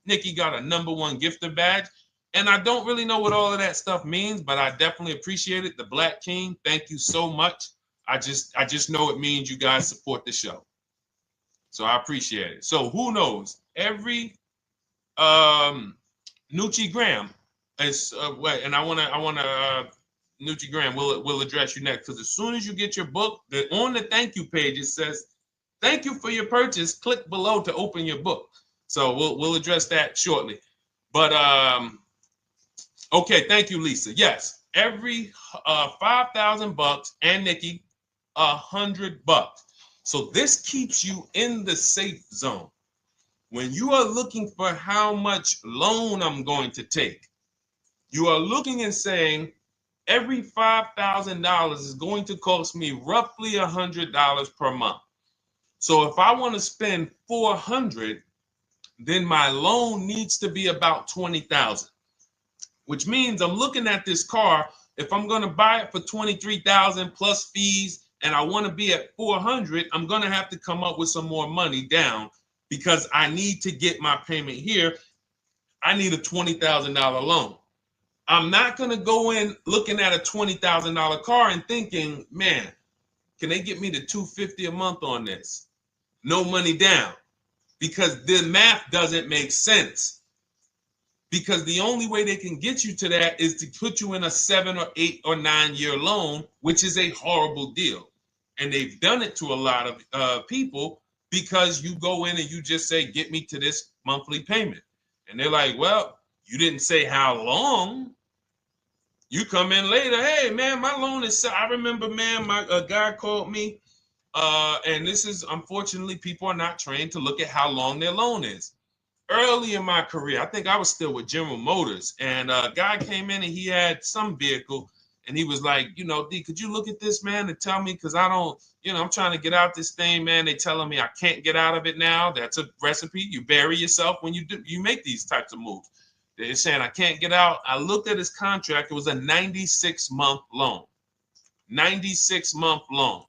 Nikki got a #1 gifter badge. And I don't really know what all of that stuff means, but I definitely appreciate it. The Black King, thank you so much. I just know it means you guys support the show. So I appreciate it. So who knows? Every Nucci Graham is and I wanna Nucci Graham will address you next, because as soon as you get your book, on the thank you page it says, "Thank you for your purchase. Click below to open your book." So we'll address that shortly. But okay, thank you, Lisa. Yes, every $5,000, and Nikki, $100. So this keeps you in the safe zone. When you are looking for how much loan I'm going to take, you are looking and saying, every $5,000 is going to cost me roughly $100 per month. So if I want to spend $400, then my loan needs to be about $20,000, which means I'm looking at this car. If I'm going to buy it for $23,000 plus fees, and I want to be at $400, I'm going to have to come up with some more money down, because I need to get my payment here. I need a $20,000 loan. I'm not going to go in looking at a $20,000 car and thinking, man, can they get me to $250 a month on this? No money down, because the math doesn't make sense. Because the only way they can get you to that is to put you in a 7 or 8 or 9 year loan, which is a horrible deal. And they've done it to a lot of people, because you go in and you just say, get me to this monthly payment. And they're like, well, you didn't say how long. You come in later, hey, man, my loan is, I remember, man, a guy called me, and this is, unfortunately, people are not trained to look at how long their loan is. Early in my career, I think I was still with General Motors, and a guy came in and he had some vehicle, And he was like, you know, D, could you look at this, man, and tell me, because I don't, you know, I'm trying to get out this thing, man. They telling me I can't get out of it now. That's a recipe. You bury yourself when you make these types of moves. They're saying I can't get out. I looked at his contract. It was a 96-month loan. 96-month loan.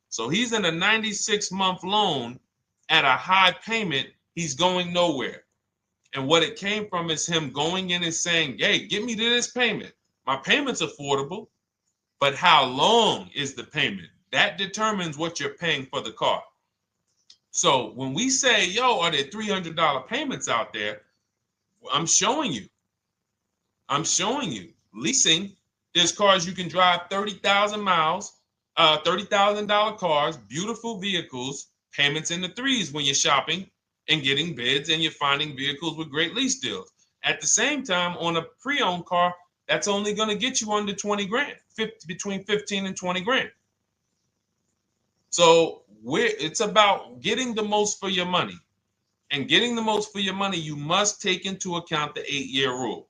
So he's in a 96-month loan at a high payment. He's going nowhere. And what it came from is him going in and saying, hey, get me to this payment. My payment's affordable, but how long is the payment? That determines what you're paying for the car. So when we say, yo, are there $300 payments out there? I'm showing you. Leasing, there's cars you can drive 30,000 miles, $30,000 cars, beautiful vehicles, payments in the threes when you're shopping and getting bids, and you're finding vehicles with great lease deals. At the same time, on a pre-owned car, that's only going to get you under 20 grand, between 15 and 20 grand. So it's about getting the most for your money. And getting the most for your money, you must take into account the 8-year rule.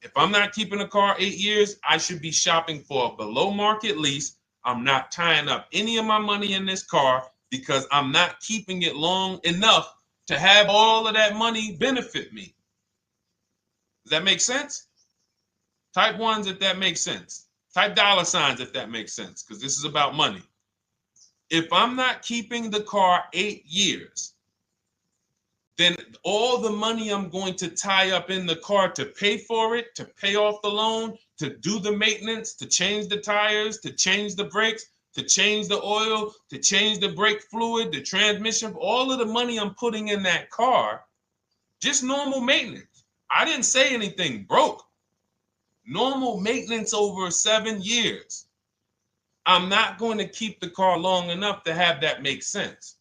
If I'm not keeping a car 8 years, I should be shopping for a below market lease. I'm not tying up any of my money in this car because I'm not keeping it long enough to have all of that money benefit me. Does that make sense? Type ones if that makes sense. Type dollar signs if that makes sense, because this is about money. If I'm not keeping the car 8 years, then all the money I'm going to tie up in the car to pay for it, to pay off the loan, to do the maintenance, to change the tires, to change the brakes, to change the oil, to change the brake fluid, the transmission, all of the money I'm putting in that car, just normal maintenance. I didn't say anything broke. Normal maintenance over 7 years. I'm not going to keep the car long enough to have that make sense.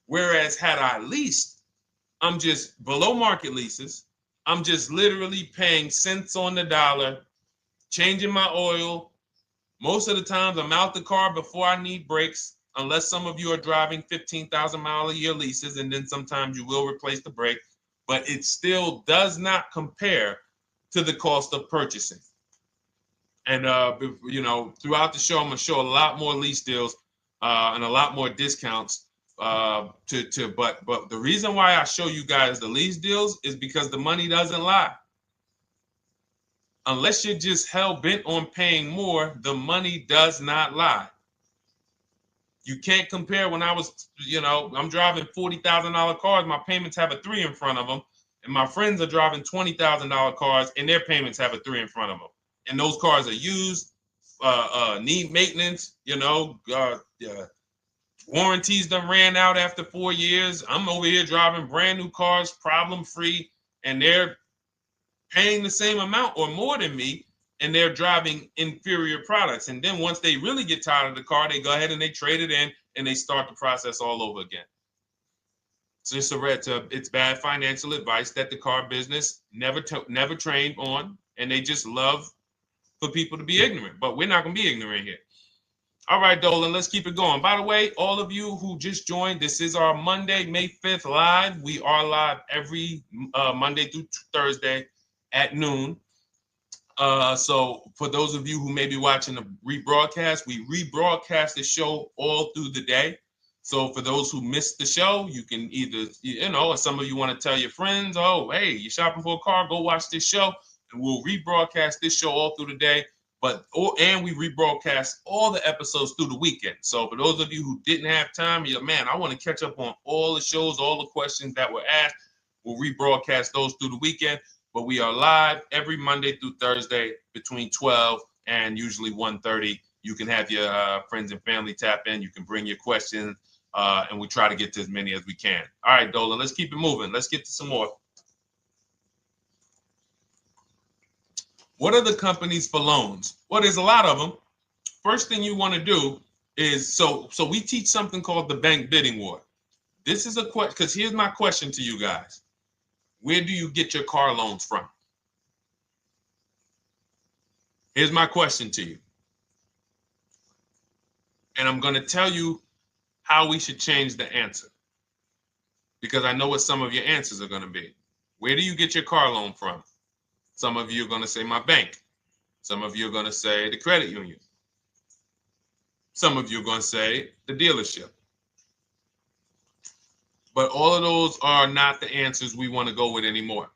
Whereas had I leased, I'm just below market leases. I'm just literally paying cents on the dollar, changing my oil. Most of the times I'm out the car before I need brakes, unless some of you are driving 15,000 mile a year leases, and then sometimes you will replace the brake, but it still does not compare to the cost of purchasing. And you know, throughout the show, I'm gonna show a lot more lease deals and a lot more discounts. But the reason why I show you guys the lease deals is because the money doesn't lie. Unless you're just hell bent on paying more, the money does not lie. You can't compare when I was, you know, I'm driving $40,000 cars, my payments have a 3 in front of them, and my friends are driving $20,000 cars and their payments have a 3 in front of them. And those cars are used, need maintenance, you know, warranties done ran out after 4 years. I'm over here driving brand new cars, problem free, and they're paying the same amount or more than me, and they're driving inferior products. And then once they really get tired of the car, they go ahead and they trade it in and they start the process all over again. So it's bad financial advice that the car business never trained on, and they just love for people to be ignorant. But we're not going to be ignorant here. All right, Dolan, let's keep it going. By the way, all of you who just joined, this is our Monday, May 5th live. We are live every Monday through Thursday at noon. So for those of you who may be watching the rebroadcast, we rebroadcast the show all through the day. So for those who missed the show, you can either, you know, or some of you want to tell your friends, oh, hey, you're shopping for a car, go watch this show. And we'll rebroadcast this show all through the day. And we rebroadcast all the episodes through the weekend. So for those of you who didn't have time, you're like, man, I want to catch up on all the shows, all the questions that were asked. We'll rebroadcast those through the weekend. But we are live every Monday through Thursday between 12 and usually 1:30. You can have your friends and family tap in. You can bring your questions, and we try to get to as many as we can. All right, Dolan, let's keep it moving. Let's get to some more. What are the companies for loans? Well, there's a lot of them. First thing you want to do is, so we teach something called the bank bidding war. This is a question, because here's my question to you guys. Where do you get your car loans from? Here's my question to you. And I'm going to tell you how we should change the answer, because I know what some of your answers are going to be. Where do you get your car loan from? Some of you are going to say my bank. Some of you are going to say the credit union. Some of you are going to say the dealership. But all of those are not the answers we want to go with anymore.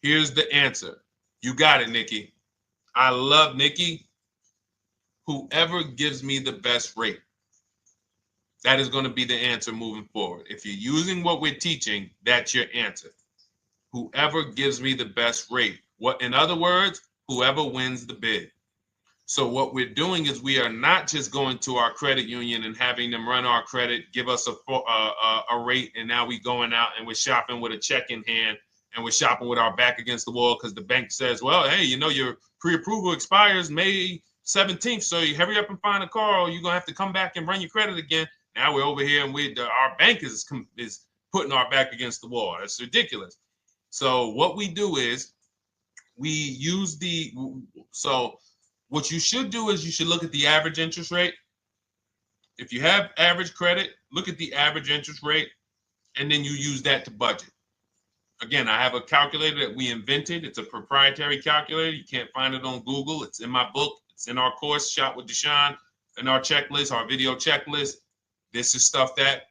Here's the answer. You got it, Nikki. I love Nikki. Whoever gives me the best rate. That is going to be the answer moving forward. If you're using what we're teaching, that's your answer. Whoever gives me the best rate. What, in other words, whoever wins the bid. So what we're doing is we are not just going to our credit union and having them run our credit, give us a rate, and now we going out and we're shopping with a check in hand and we're shopping with our back against the wall because the bank says, well, hey, you know, your pre-approval expires May 17th, so you hurry up and find a car or you're going to have to come back and run your credit again. Now we're over here and our bank is putting our back against the wall. That's ridiculous. So what we do is we use what you should do is you should look at the average interest rate. If you have average credit, look at the average interest rate, and then you use that to budget. Again, I have a calculator that we invented. It's a proprietary calculator. You can't find it on Google. It's in my book. It's in our course, Shop with Deshone, in our checklist, our video checklist. This is stuff that,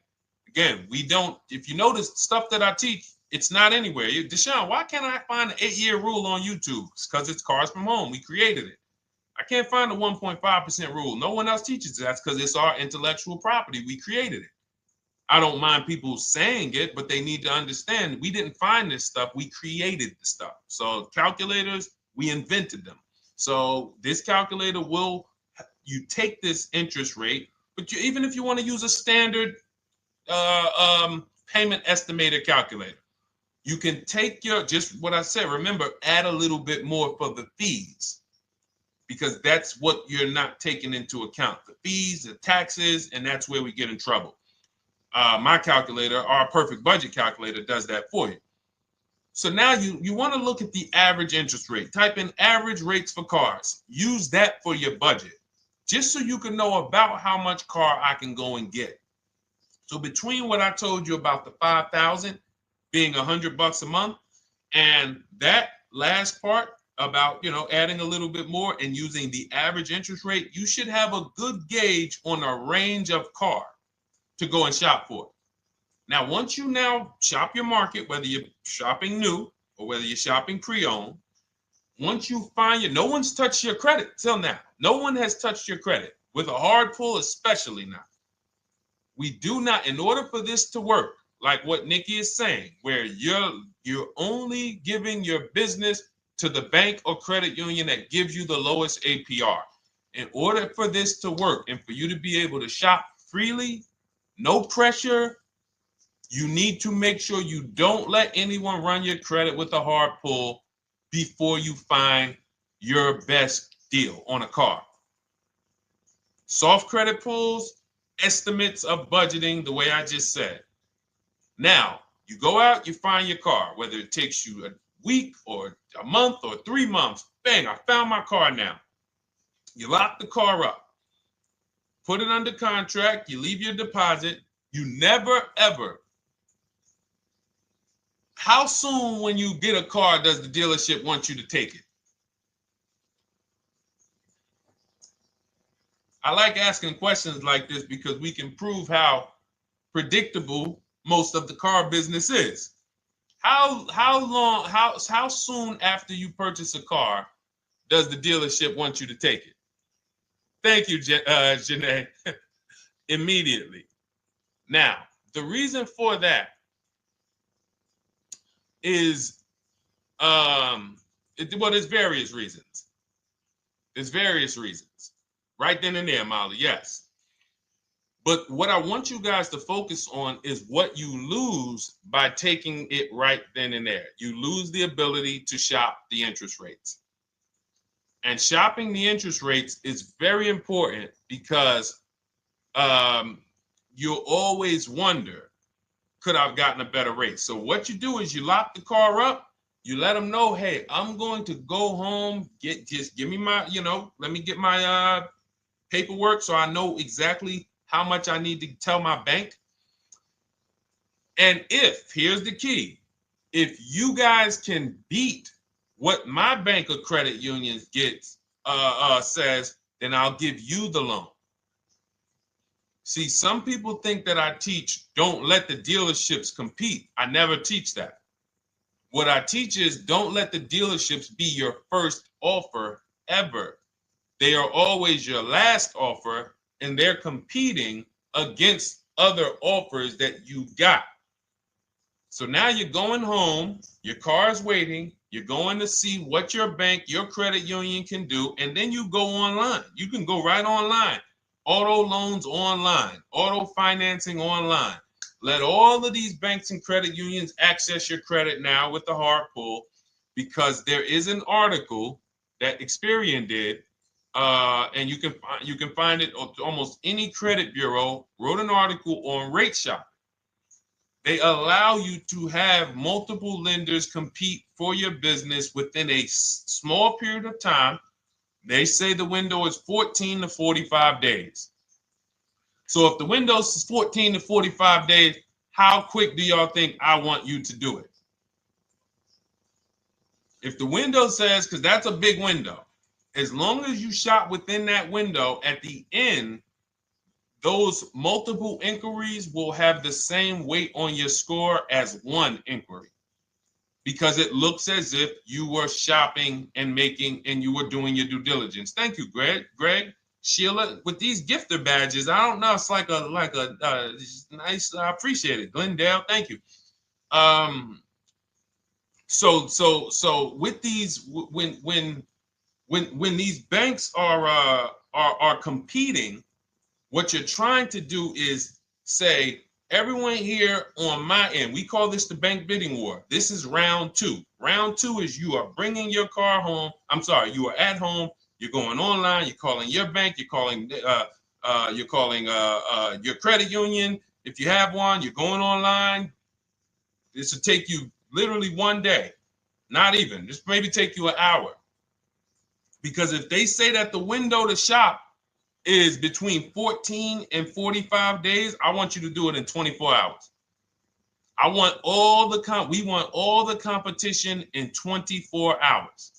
again, we don't, if you notice stuff that I teach, it's not anywhere. Deshone, why can't I find an 8-year rule on YouTube? It's because it's Cars from Home. We created it. I can't find the 1.5% rule. No one else teaches that because it's our intellectual property. We created it. I don't mind people saying it, but they need to understand we didn't find this stuff. We created the stuff. So calculators, we invented them. So this calculator you take this interest rate, but even if you want to use a standard payment estimator calculator, you can take just what I said. Remember, add a little bit more for the fees, because that's what you're not taking into account. The fees, the taxes, and that's where we get in trouble. My calculator, our perfect budget calculator, does that for you. So now you want to look at the average interest rate. Type in average rates for cars. Use that for your budget, just so you can know about how much car I can go and get. So between what I told you about the 5,000 being $100 a month, and that last part about, adding a little bit more and using the average interest rate, you should have a good gauge on a range of car to go and shop for. Now, once you now shop your market, whether you're shopping new or whether you're shopping pre-owned, once you find no one's touched your credit till now. No one has touched your credit with a hard pull, especially not. We do not, in order for this to work, like what Nikki is saying, where you're only giving your business to the bank or credit union that gives you the lowest APR. In order for this to work and for you to be able to shop freely, no pressure, you need to make sure you don't let anyone run your credit with a hard pull before you find your best deal on a car. Soft credit pulls, estimates of budgeting, the way I just said. Now, you go out, you find your car, whether it takes you a week or a month or 3 months. Bang, I found my car now. You lock the car up, put it under contract, you leave your deposit. You never, ever. How soon when you get a car does the dealership want you to take it? I like asking questions like this because we can prove how predictable most of the car business is. How soon after you purchase a car does the dealership want you to take it? Thank you, Janae. Immediately. Now, the reason for that is, there's various reasons. There's various reasons. Right then and there, Molly, yes. But what I want you guys to focus on is what you lose by taking it right then and there. You lose the ability to shop the interest rates. And shopping the interest rates is very important because you'll always wonder, could I have gotten a better rate? So what you do is you lock the car up, you let them know, hey, I'm going to go home, just give me my, let me get my paperwork so I know exactly how much I need to tell my bank. And here's the key, if you guys can beat what my bank or credit union gets says, then I'll give you the loan. See, some people think that I teach don't let the dealerships compete. I never teach that. What I teach is don't let the dealerships be your first offer ever. They are always your last offer, and they're competing against other offers that you got. So now you're going home, your car's waiting, you're going to see what your bank, your credit union can do, and then you go online. You can go right online. Auto loans online, auto financing online. Let all of these banks and credit unions access your credit now with the hard pull, because there is an article that Experian did, and you can find it on almost any credit bureau, wrote an article on rate shopping. They allow you to have multiple lenders compete for your business within a small period of time. They say the window is 14 to 45 days. So if the window is 14 to 45 days, how quick do y'all think I want you to do it? If the window says, because that's a big window, as long as you shop within that window, at the end, those multiple inquiries will have the same weight on your score as one inquiry, because it looks as if you were shopping and you were doing your due diligence. Thank you, Greg, Sheila, with these gifter badges. I don't know. It's like a nice. I appreciate it, Glendale. Thank you. So with these, when these banks are competing, what you're trying to do is say, everyone here on my end, we call this the bank bidding war. This is round two. Round two is you are bringing your car home. I'm sorry, you are at home. You're going online. You're calling your bank. You're calling your credit union. If you have one, you're going online. This will take you literally one day, not even. This maybe take you an hour. Because if they say that the window to shop is between 14 and 45 days, I want you to do it in 24 hours. We want all the competition in 24 hours.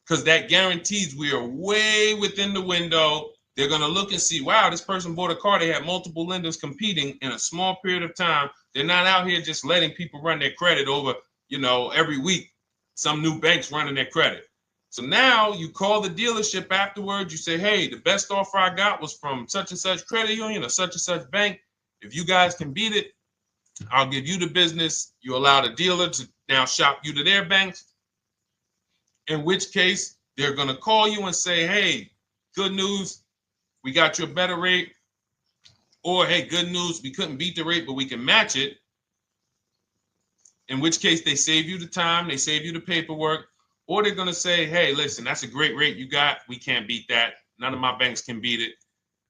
Because that guarantees we are way within the window. They're going to look and see, wow, this person bought a car. They had multiple lenders competing in a small period of time. They're not out here just letting people run their credit over, every week. Some new banks running their credit. So now you call the dealership afterwards. You say, hey, the best offer I got was from such and such credit union or such and such bank. If you guys can beat it, I'll give you the business. You allow the dealer to now shop you to their banks. In which case, they're going to call you and say, hey, good news, we got you a better rate. Or, hey, good news, we couldn't beat the rate, but we can match it. In which case, they save you the time, they save you the paperwork. Or they're going to say, hey, listen, that's a great rate you got. We can't beat that. None of my banks can beat it.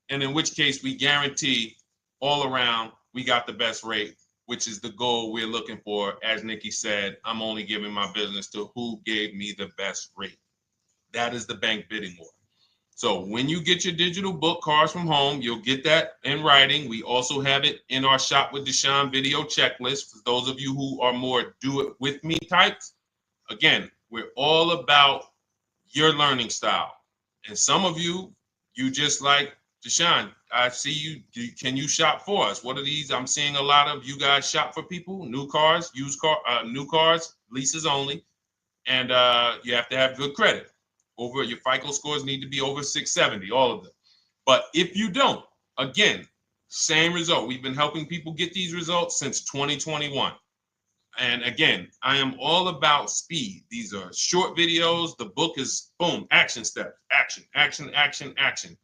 And in which case, we guarantee all around we got the best rate, which is the goal we're looking for. As Nikki said, I'm only giving my business to who gave me the best rate. That is the bank bidding war. So when you get your digital book, Cars from Home, you'll get that in writing. We also have it in our Shop with Deshone video checklist for those of you who are more do-it-with-me types. Again, we're all about your learning style. And some of you just like, Deshone, I see you. Can you shop for us? What are these? I'm seeing a lot of you guys shop for people, new cars, new cars, leases only. And you have to have good credit. Your FICO scores need to be over 670, all of them. But if you don't, again, same result. We've been helping people get these results since 2021. And again, I am all about speed. These are short videos. The book is boom, action steps, action, action, action, action.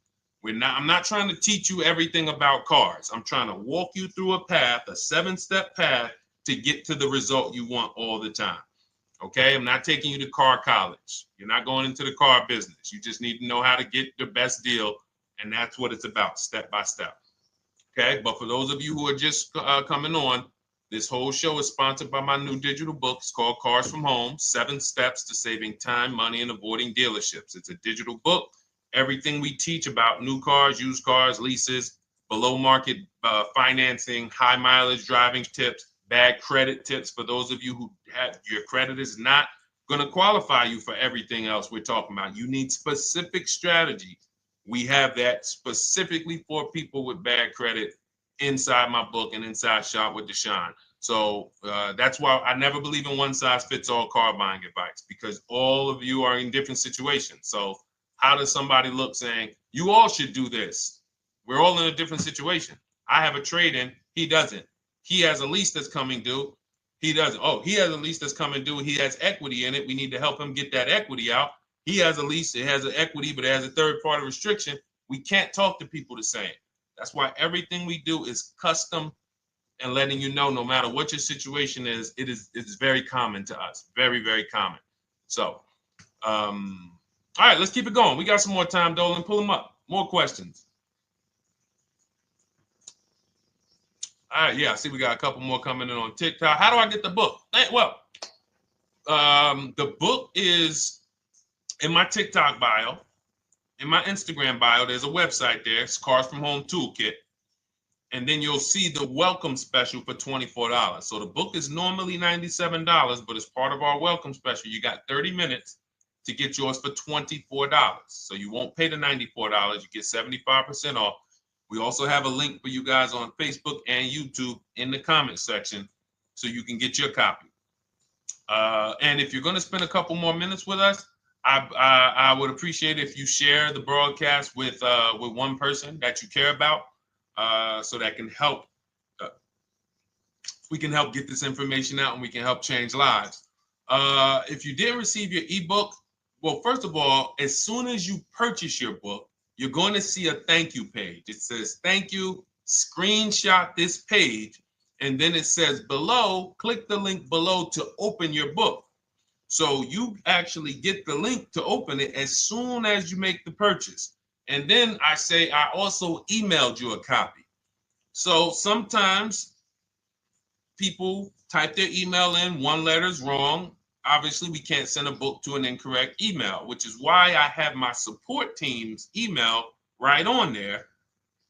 I'm not trying to teach you everything about cars. I'm trying to walk you through a path, a 7-step path to get to the result you want all the time. Okay, I'm not taking you to car college. You're not going into the car business. You just need to know how to get the best deal. And that's what it's about, step by step. Okay, but for those of you who are just coming on, this whole show is sponsored by my new digital book. It's called Cars from Home, 7 Steps to Saving Time, Money, and Avoiding Dealerships. It's a digital book. Everything we teach about new cars, used cars, leases, below market financing, high mileage driving tips, bad credit tips for those of you who have your credit is not going to qualify you for everything else we're talking about. You need specific strategy. We have that specifically for people with bad credit inside my book and inside Shop with Deshone. So that's why I never believe in one size fits all car buying advice, because all of you are in different situations. So how does somebody look saying, you all should do this? We're all in a different situation. I have a trade-in, he doesn't. He has a lease that's coming due, he doesn't. Oh, he has a lease that's coming due, he has equity in it, we need to help him get that equity out. He has a lease, it has an equity, but it has a third-party restriction. We can't talk to people the same. That's why everything we do is custom and letting you know, no matter what your situation is, it's very common to us. Very, very common. So, all right, let's keep it going. We got some more time, Dolan. Pull them up. More questions. All right, yeah, I see we got a couple more coming in on TikTok. How do I get the book? Well, the book is in my TikTok bio. In my Instagram bio, there's a website there. It's Cars from Home Toolkit. And then you'll see the welcome special for $24. So the book is normally $97, but as part of our welcome special, you got 30 minutes to get yours for $24. So you won't pay the $94. You get 75% off. We also have a link for you guys on Facebook and YouTube in the comment section so you can get your copy. And if you're going to spend a couple more minutes with us, I would appreciate if you share the broadcast with one person that you care about. So that can help, we can help get this information out and we can help change lives. If you didn't receive your ebook, well, first of all, as soon as you purchase your book, you're going to see a thank you page. It says, thank you, screenshot this page. And then it says below, click the link below to open your book. So you actually get the link to open it as soon as you make the purchase. And then I say, I also emailed you a copy. So sometimes people type their email in, one letter's wrong. Obviously, we can't send a book to an incorrect email, which is why I have my support team's email right on there.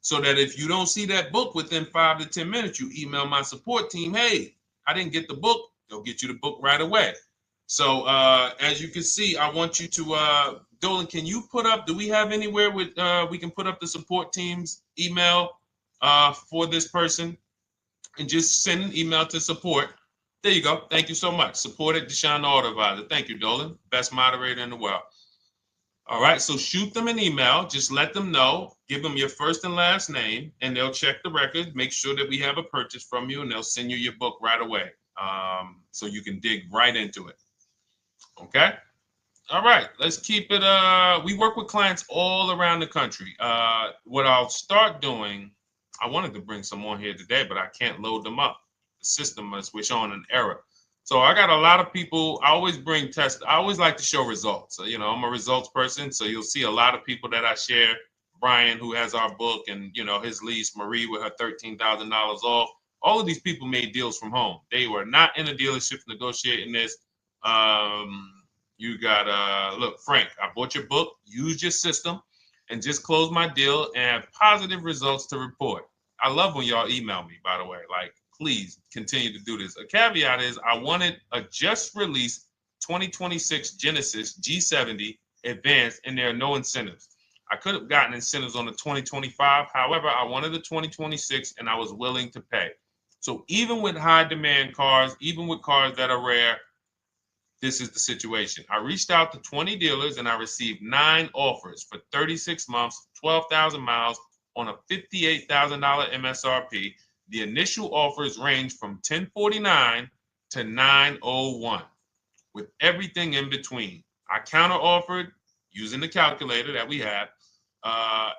So that if you don't see that book within 5 to 10 minutes, you email my support team, hey, I didn't get the book. They'll get you the book right away. So as you can see, I want you to, Dolan, can you put up, do we have anywhere with, we can put up the support team's email for this person? And just send an email to support. There you go. Thank you so much. Support at Deshone the Auto Advisor. Thank you, Dolan. Best moderator in the world. All right, so shoot them an email. Just let them know. Give them your first and last name, and they'll check the record, make sure that we have a purchase from you, and they'll send you your book right away so you can dig right into it. Okay? All right, let's keep it. We work with clients all around the country. What I'll start doing, I wanted to bring some on here today, but I can't load them up. The system is showing an error. So I got a lot of people. I always bring tests. I always like to show results. So, you know, I'm a results person. So you'll see a lot of people that I share. Brian, who has our book, and, you know, his lease, Marie with her $13,000 off. All of these people made deals from home. They were not in a dealership negotiating this. You got, look, Frank, I bought your book, used your system, and just closed my deal and have positive results to report. I love when y'all email me, by the way. Like, please continue to do this. A caveat is I wanted a just released 2026 Genesis G70 Advanced, and there are no incentives. I could have gotten incentives on the 2025. However, I wanted the 2026, and I was willing to pay. So even with high demand cars, even with cars that are rare, this is the situation. I reached out to 20 dealers and I received 9 offers for 36 months, 12,000 miles on a $58,000 MSRP. The initial offers range from $1049 to $901 with everything in between. I counter offered using the calculator that we have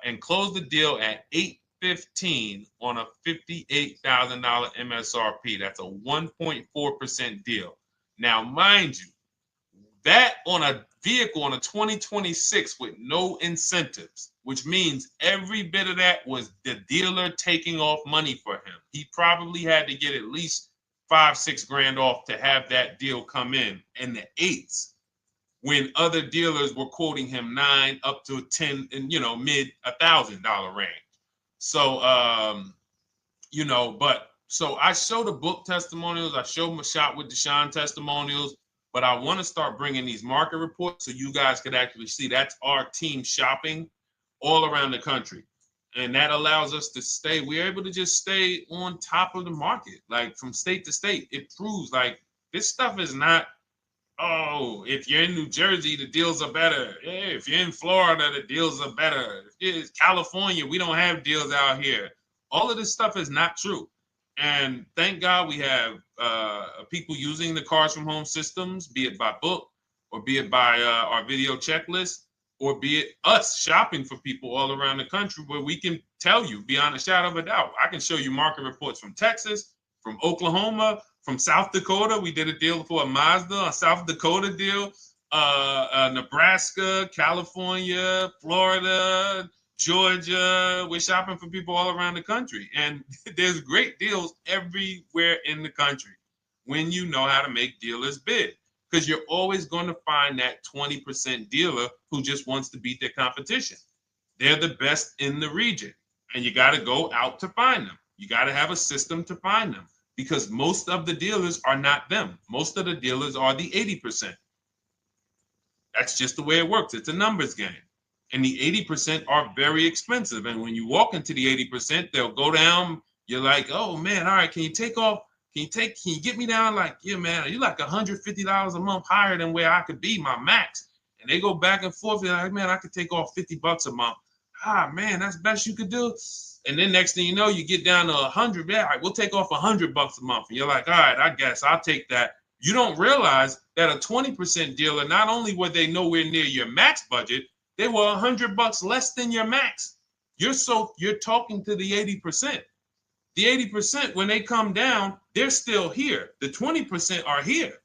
and closed the deal at $815 on a $58,000 MSRP. That's a 1.4% deal. Now, mind you, that on a vehicle on a 2026 with no incentives, which means every bit of that was the dealer taking off money for him. He probably had to get at least $5-6 grand off to have that deal come in the 8s, when other dealers were quoting him 9 up to 10 and, you know, mid $1,000 range. So, you know, but so I show the book testimonials. I show my Shop with Deshone testimonials. But I want to start bringing these market reports so you guys could actually see that's our team shopping all around the country. And that allows us to stay, we're able to just stay on top of the market, like from state to state. It proves like this stuff is not, oh, if you're in New Jersey, the deals are better. Hey, if you're in Florida, the deals are better. If it's California, we don't have deals out here. All of this stuff is not true. And thank God we have people using the Cars from Home systems, be it by book or be it by our video checklist, or be it us shopping for people all around the country where we can tell you beyond a shadow of a doubt. I can show you market reports from Texas, from Oklahoma, from South Dakota. We did a deal for a Mazda, a South Dakota deal, Nebraska, California, Florida, Georgia. We're shopping for people all around the country. And there's great deals everywhere in the country when you know how to make dealers bid. Because you're always going to find that 20% dealer who just wants to beat their competition. They're the best in the region. And you got to go out to find them. You got to have a system to find them. Because most of the dealers are not them. Most of the dealers are the 80%. That's just the way it works. It's a numbers game. And the 80% are very expensive. And when you walk into the 80%, they'll go down. You're like, oh man, all right, can you take off? Can you get me down? Like, yeah, man, you're like $150 a month higher than where I could be, my max. And they go back and forth. They're like, man, I could take off $50 a month. Ah, man, that's the best you could do. And then next thing you know, you get down to 100. Yeah, all right, we'll take off $100 a month. And you're like, all right, I guess I'll take that. You don't realize that a 20% dealer, not only were they nowhere near your max budget, they were $100 less than your max. You're talking to the 80%. The 80%, when they come down, they're still here. The 20% are here.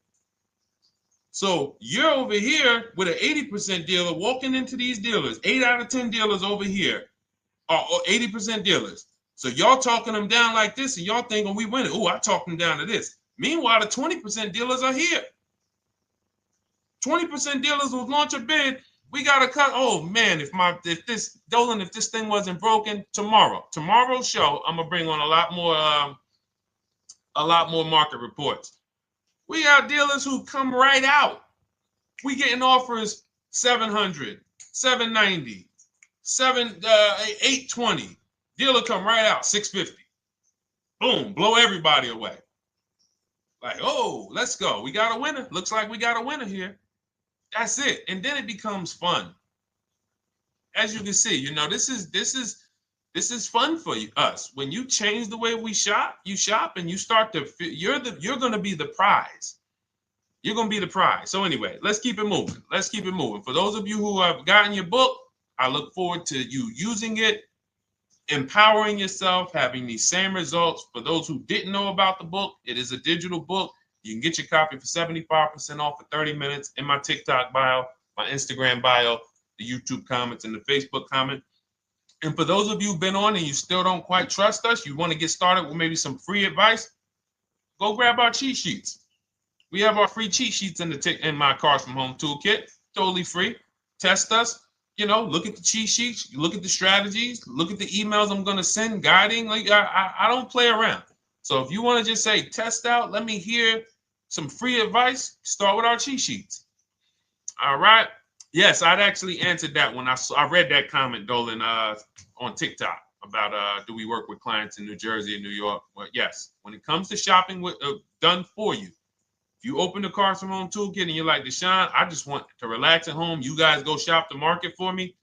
So you're over here with an 80% dealer walking into these dealers. 8 out of 10 dealers over here are 80% dealers. So y'all talking them down like this, and y'all thinking we winning. Oh, I talked them down to this. Meanwhile, the 20% dealers are here. 20% dealers will launch a bid. We gotta cut. Oh man, if this thing wasn't broken, tomorrow's show, I'm gonna bring on a lot more market reports. We got dealers who come right out. We getting offers 700, 790, 820. Dealer come right out 650. Boom, blow everybody away. Like, oh, let's go. We got a winner. Looks like we got a winner here. That's it. And then it becomes fun. As you can see, this is fun for us. When you change the way we shop, you shop and you start to you're going to be the prize. You're going to be the prize. So anyway, let's keep it moving. For those of you who have gotten your book, I look forward to you using it, empowering yourself, having these same results. For those who didn't know about the book, it is a digital book. You can get your copy for 75% off for 30 minutes in my TikTok bio, my Instagram bio, the YouTube comments, and the Facebook comment. And for those of you who've been on and you still don't quite trust us, you want to get started with maybe some free advice, go grab our cheat sheets. We have our free cheat sheets in my Cars from Home toolkit, totally free. Test us. Look at the cheat sheets, look at the strategies, look at the emails I'm going to send, guiding. Like I don't play around. So if you want to just say, test out, let me hear some free advice, start with our cheat sheets. All right. Yes, I'd actually answered that when I read that comment, Dolan, on TikTok about do we work with clients in New Jersey and New York? Well, yes. When it comes to shopping done for you, if you open the Cars from Home toolkit and you're like, Deshone, I just want to relax at home. You guys go shop the market for me.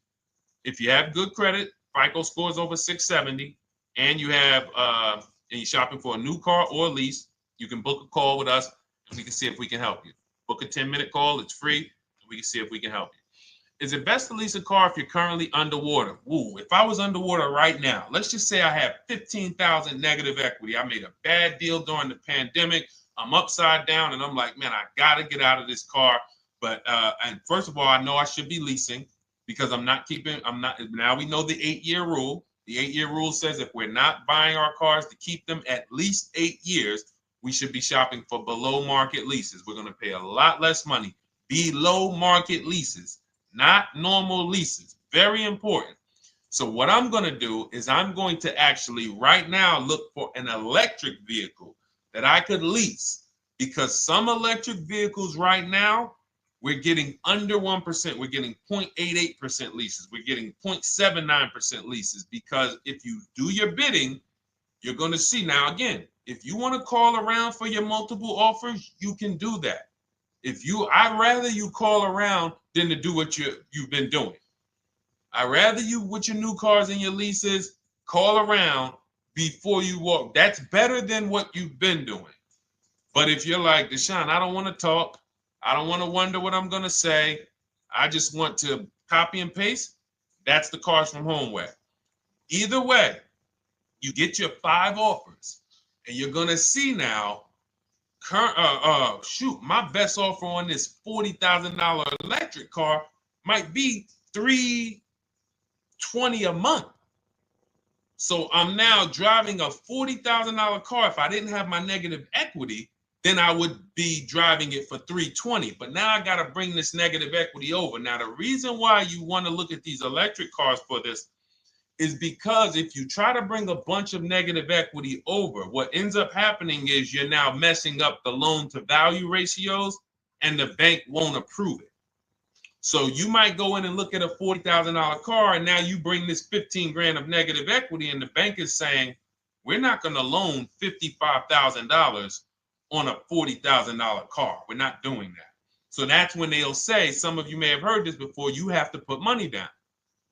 If you have good credit, FICO scores over 670, and you have and you're shopping for a new car or a lease, you can book a call with us and we can see if we can help you. Book a 10-minute call. It's free. And we can see if we can help you. Is it best to lease a car if you're currently underwater? Ooh, if I was underwater right now, let's just say I have 15,000 negative equity. I made a bad deal during the pandemic. I'm upside down and I'm like, man, I got to get out of this car. But and first of all, I know I should be leasing because now we know the 8-year rule. The 8-year rule says if we're not buying our cars to keep them at least 8 years, we should be shopping for below market leases. We're going to pay a lot less money. Below market leases, not normal leases. Very important. So what I'm going to do is I'm going to actually right now look for an electric vehicle that I could lease because some electric vehicles right now, we're getting under 1%. We're getting 0.88% leases. We're getting 0.79% leases, because if you do your bidding, you're going to see. Now, again, if you want to call around for your multiple offers, you can do that. I'd rather you call around than to do what you've been doing. I'd rather you, with your new cars and your leases, call around before you walk. That's better than what you've been doing. But if you're like, Deshone, I don't want to talk. I don't want to wonder what I'm going to say. I just want to copy and paste. That's the Cars from Home way. Either way, you get your 5 offers, and you're going to see now, my best offer on this $40,000 electric car might be $320 a month. So I'm now driving a $40,000 car. If I didn't have my negative equity, then I would be driving it for $320. But now I got to bring this negative equity over. Now, the reason why you want to look at these electric cars for this is because if you try to bring a bunch of negative equity over, what ends up happening is you're now messing up the loan to value ratios, and the bank won't approve it. So you might go in and look at a $40,000 car, and now you bring this 15 grand of negative equity, and the bank is saying, we're not going to loan $55,000 on a $40,000 car. We're not doing that. So that's when they'll say, some of you may have heard this before, you have to put money down.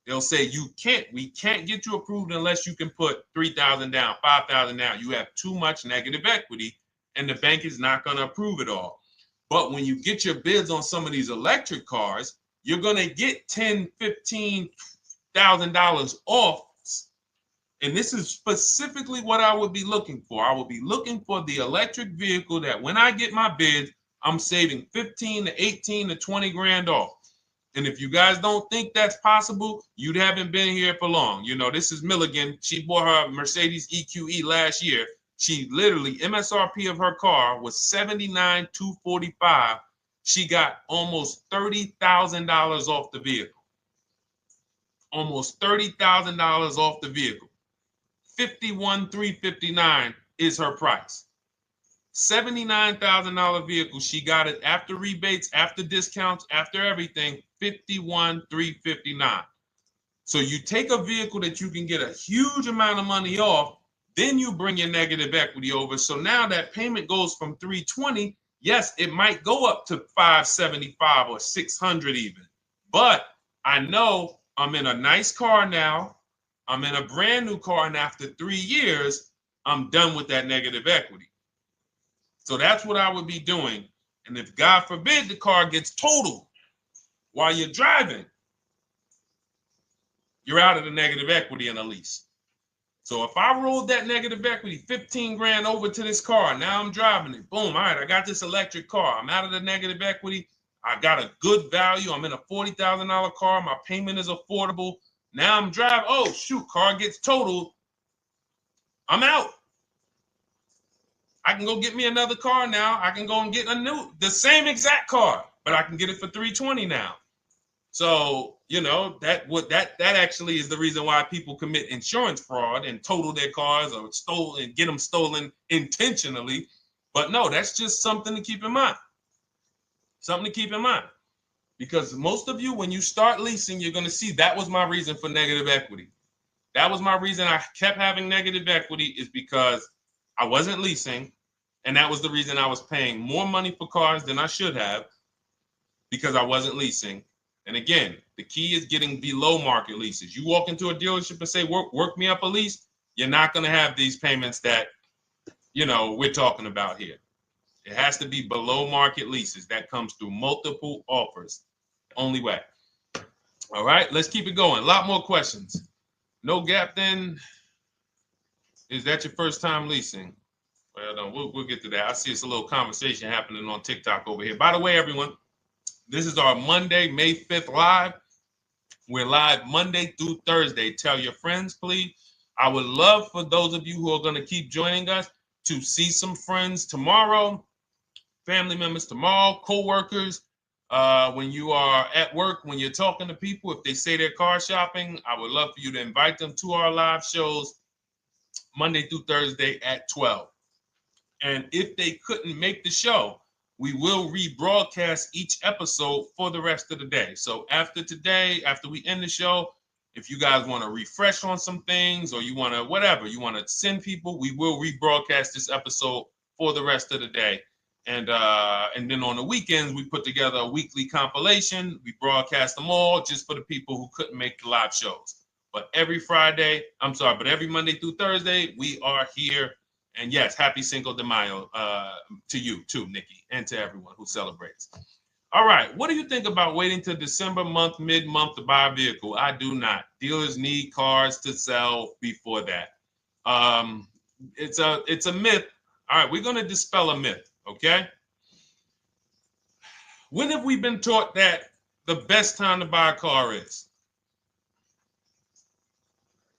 They'll say, we can't get you approved unless you can put $3,000 down, $5,000 down. You have too much negative equity, and the bank is not going to approve it all. But when you get your bids on some of these electric cars, you're going to get $10,000, $15,000 off. And this is specifically what I would be looking for. I would be looking for the electric vehicle that when I get my bids, I'm saving 15 to 18 to 20 grand off. And if you guys don't think that's possible, you haven't been here for long. You know, this is Milligan. She bought her Mercedes EQE last year. She literally, MSRP of her car was $79,245. She got almost $30,000 off the vehicle. Almost $30,000 off the vehicle. $51,359 is her price. $79,000 vehicle. She got it after rebates, after discounts, after everything. $51,359. So you take a vehicle that you can get a huge amount of money off, then you bring your negative equity over. So now that payment goes from $320. Yes, it might go up to $575 or $600 even. But I know I'm in a nice car now. I'm in a brand new car, and after 3 years, I'm done with that negative equity. So that's what I would be doing. And if God forbid the car gets totaled while you're driving, you're out of the negative equity in a lease. So if I rolled that negative equity, 15 grand over to this car, now I'm driving it. Boom. All right, I got this electric car. I'm out of the negative equity. I got a good value. I'm in a $40,000 car. My payment is affordable. Now I'm driving. Oh, shoot, car gets totaled. I'm out. I can go get me another car now. I can go and get the same exact car, but I can get it for $320 now. So, you know, that actually is the reason why people commit insurance fraud and total their cars or get them stolen intentionally. But no, that's just something to keep in mind. Something to keep in mind. Because most of you, when you start leasing, you're going to see that was my reason for negative equity. That was my reason I kept having negative equity, is because I wasn't leasing. And that was the reason I was paying more money for cars than I should have, because I wasn't leasing. And again, the key is getting below market leases. You walk into a dealership and say, work me up a lease, you're not going to have these payments that, you know, we're talking about here. It has to be below market leases. That comes through multiple offers. Only way. All right, let's keep it going. A lot more questions. No gap then. Is that your first time leasing? Well, no, we'll get to that. I see it's a little conversation happening on TikTok over here. By the way, everyone, this is our Monday, May 5th live. We're live Monday through Thursday. Tell your friends, please. I would love for those of you who are going to keep joining us to see some friends tomorrow, family members tomorrow, co-workers. When you are at work, when you're talking to people, if they say they're car shopping, I would love for you to invite them to our live shows Monday through Thursday at 12. And if they couldn't make the show, we will rebroadcast each episode for the rest of the day. So after today, after we end the show, if you guys want to refresh on some things or you want to whatever, you want to send people, we will rebroadcast this episode for the rest of the day. And then on the weekends, we put together a weekly compilation. We broadcast them all just for the people who couldn't make the live shows. But every Monday through Thursday, we are here. And yes, happy Cinco de Mayo to you too, Nikki, and to everyone who celebrates. All right, what do you think about waiting till December month, mid-month to buy a vehicle? I do not. Dealers need cars to sell before that. It's a myth. All right, we're going to dispel a myth, okay? When have we been taught that the best time to buy a car is?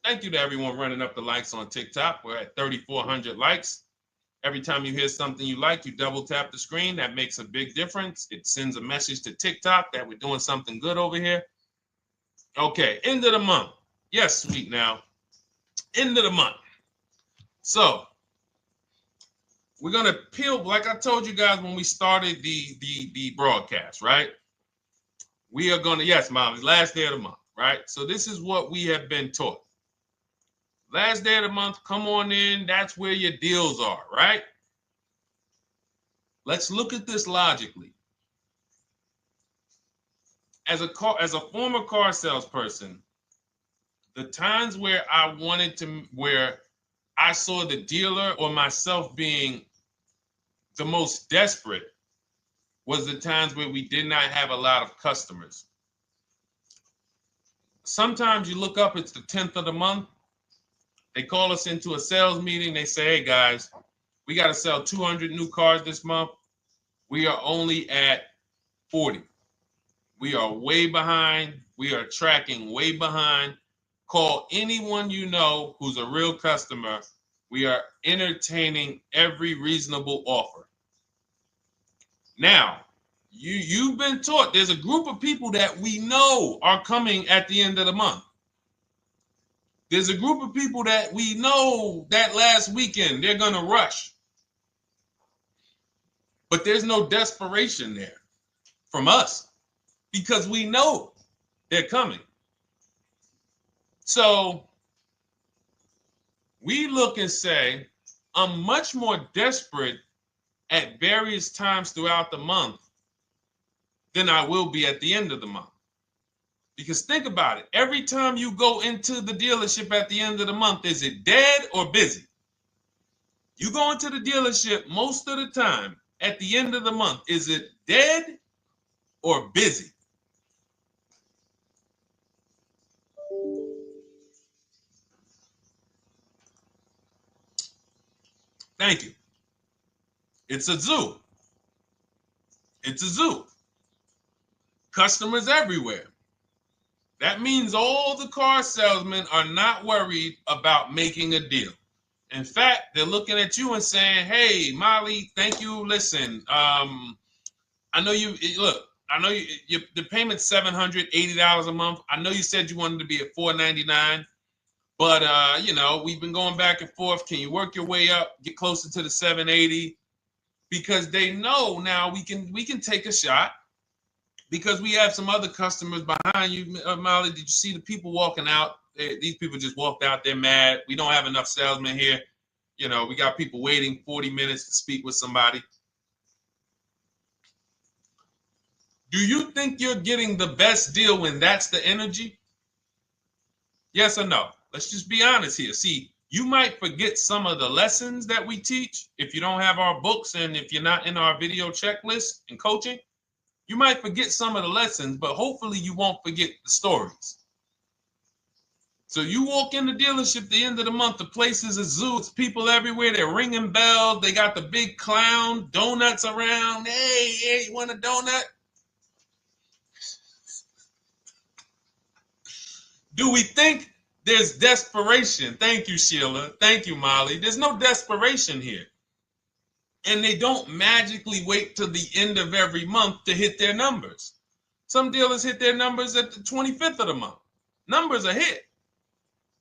Thank you to everyone running up the likes on TikTok. We're at 3,400 likes. Every time you hear something you like, you double tap the screen. That makes a big difference. It sends a message to TikTok that we're doing something good over here. Okay, end of the month. Yes, sweet now. End of the month. So we're gonna peel, like I told you guys when we started the broadcast, right? We are gonna, yes, Molly, last day of the month, right? So this is what we have been taught. Last day of the month, come on in. That's where your deals are, right? Let's look at this logically. As a former car salesperson, the times where where I saw the dealer or myself being the most desperate was the times where we did not have a lot of customers. Sometimes you look up, it's the 10th of the month. They call us into a sales meeting. They say, hey, guys, we got to sell 200 new cars this month. We are only at 40. We are way behind. We are tracking way behind. Call anyone you know who's a real customer. We are entertaining every reasonable offer. Now, you've been taught there's a group of people that we know are coming at the end of the month. There's a group of people that we know that last weekend they're going to rush. But there's no desperation there from us because we know they're coming. So we look and say, I'm much more desperate at various times throughout the month than I will be at the end of the month. Because think about it. Every time you go into the dealership at the end of the month, is it dead or busy? You go into the dealership most of the time at the end of the month, is it dead or busy? Thank you. It's a zoo. It's a zoo. Customers everywhere. That means all the car salesmen are not worried about making a deal. In fact, they're looking at you and saying, hey, Molly, thank you. Listen, I know you, look, I know the payment's $780 a month. I know you said you wanted to be at $499, but, we've been going back and forth. Can you work your way up, get closer to the $780? Because they know now we can take a shot. Because we have some other customers behind you, Molly. Did you see the people walking out? These people just walked out. They're mad. We don't have enough salesmen here. We got people waiting 40 minutes to speak with somebody. Do you think you're getting the best deal when that's the energy? Yes or no? Let's just be honest here. See, you might forget some of the lessons that we teach if you don't have our books and if you're not in our video checklist and coaching. You might forget some of the lessons, but hopefully you won't forget the stories. So you walk in the dealership at the end of the month, the place is a zoo. It's people everywhere. They're ringing bells. They got the big clown, donuts around. Hey, you want a donut? Do we think there's desperation? Thank you, Sheila. Thank you, Molly. There's no desperation here. And they don't magically wait till the end of every month to hit their numbers. Some dealers hit their numbers at the 25th of the month. Numbers are hit.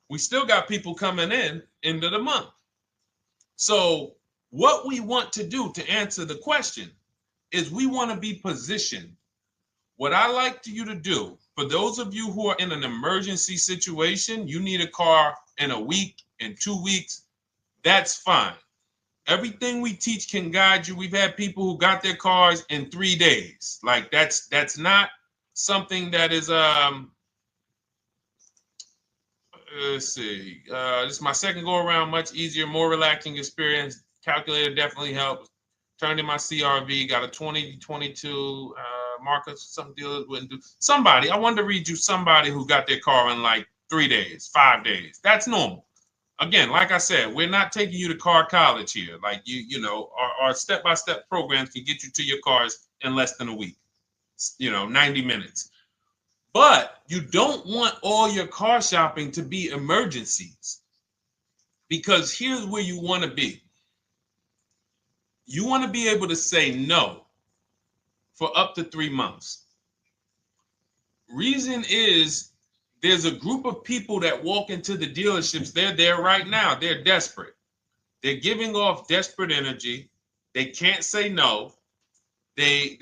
We still got people coming in end of the month. So What we want to do to answer the question is we want to be positioned. What I like you to do, for those of you who are in an emergency situation, you need a car in a week, in 2 weeks, that's fine. Everything we teach can guide you. We've had people who got their cars in 3 days. Like that's not something that is let's see. This is my second go around, much easier, more relaxing experience. Calculator definitely helps. Turned in my CRV, got a 2022 Marcus, some dealers wouldn't do. Somebody, I wanted to read you somebody who got their car in like 3 days, 5 days. That's normal. Again, like I said, we're not taking you to car college here. Like you know, our step-by-step programs can get you to your cars in less than a week, 90 minutes. But you don't want all your car shopping to be emergencies, because here's where you want to be. You want to be able to say no for up to 3 months. Reason is, there's a group of people that walk into the dealerships. They're there right now. They're desperate. They're giving off desperate energy. They can't say no. They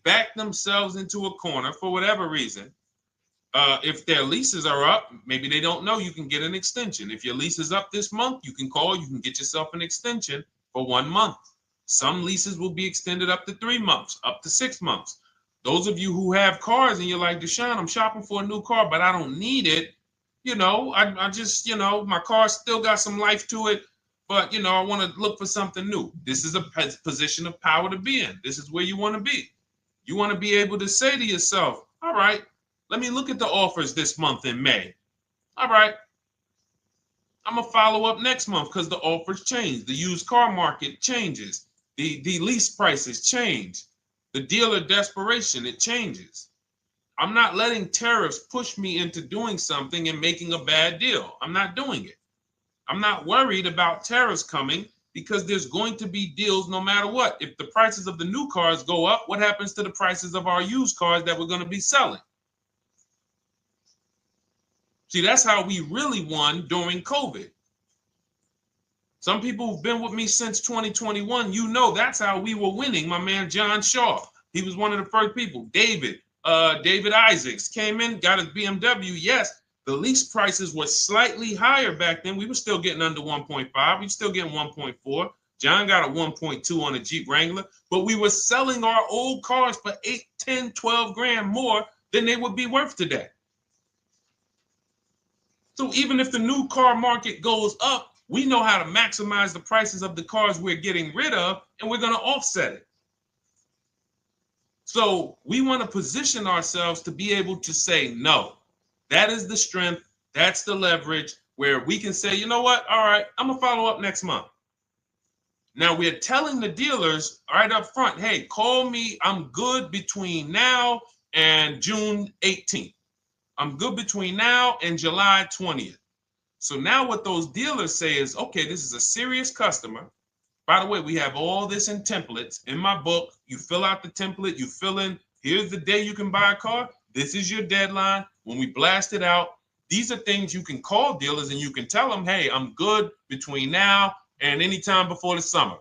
back themselves into a corner for whatever reason. If their leases are up, maybe they don't know you can get an extension. If your lease is up this month, you can call. You can get yourself an extension for 1 month. Some leases will be extended up to 3 months, up to 6 months. Those of you who have cars and you're like, Deshone, I'm shopping for a new car, but I don't need it. I just, my car still got some life to it, but, I want to look for something new. This is a position of power to be in. This is where you want to be. You want to be able to say to yourself, all right, let me look at the offers this month in May. All right, I'm going to follow up next month because the offers change. The used car market changes. The lease prices change. The dealer desperation, it changes. I'm not letting tariffs push me into doing something and making a bad deal. I'm not doing it. I'm not worried about tariffs coming, because there's going to be deals no matter what. If the prices of the new cars go up, what happens to the prices of our used cars that we're going to be selling? See, that's how we really won during COVID. Some people who've been with me since 2021, that's how we were winning. My man John Shaw, he was one of the first people. David Isaacs came in, got his BMW. Yes, the lease prices were slightly higher back then. We were still getting under 1.5. We were still getting 1.4. John got a 1.2 on a Jeep Wrangler, but we were selling our old cars for 8, 10, 12 grand more than they would be worth today. So even if the new car market goes up, we know how to maximize the prices of the cars we're getting rid of, and we're going to offset it. So we want to position ourselves to be able to say no. That is the strength. That's the leverage where we can say, you know what? All right, I'm going to follow up next month. Now we're telling the dealers right up front, hey, call me. I'm good between now and June 18th. I'm good between now and July 20th. So now what those dealers say is, okay, this is a serious customer. By the way, we have all this in templates in my book. You fill out the template, you fill in, here's the day you can buy a car. This is your deadline. When we blast it out, these are things you can call dealers and you can tell them, hey, I'm good between now and anytime before the summer.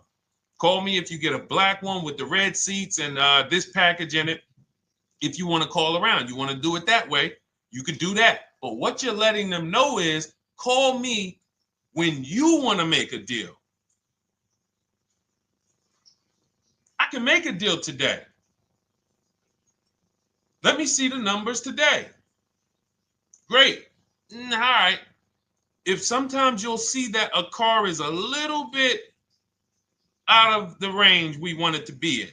Call me if you get a black one with the red seats and this package in it. If you want to call around, you want to do it that way, you could do that. But what you're letting them know is, call me when you want to make a deal. I can make a deal today. Let me see the numbers today. Great. All right. If sometimes you'll see that a car is a little bit out of the range we want it to be in,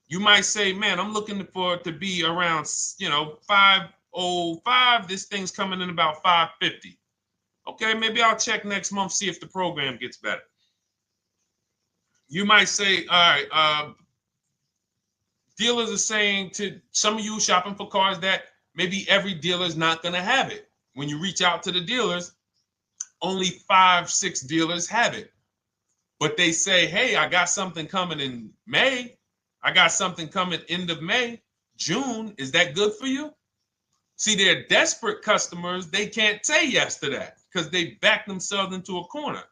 you might say, man, I'm looking for it to be around, 505. This thing's coming in about 550. Okay, maybe I'll check next month, see if the program gets better. You might say, all right, dealers are saying to some of you shopping for cars that maybe every dealer is not going to have it. When you reach out to the dealers, only 5, 6 dealers have it. But they say, hey, I got something coming in May. I got something coming end of May, June. Is that good for you? See, they're desperate customers. They can't say yes to that because they back themselves into a corner.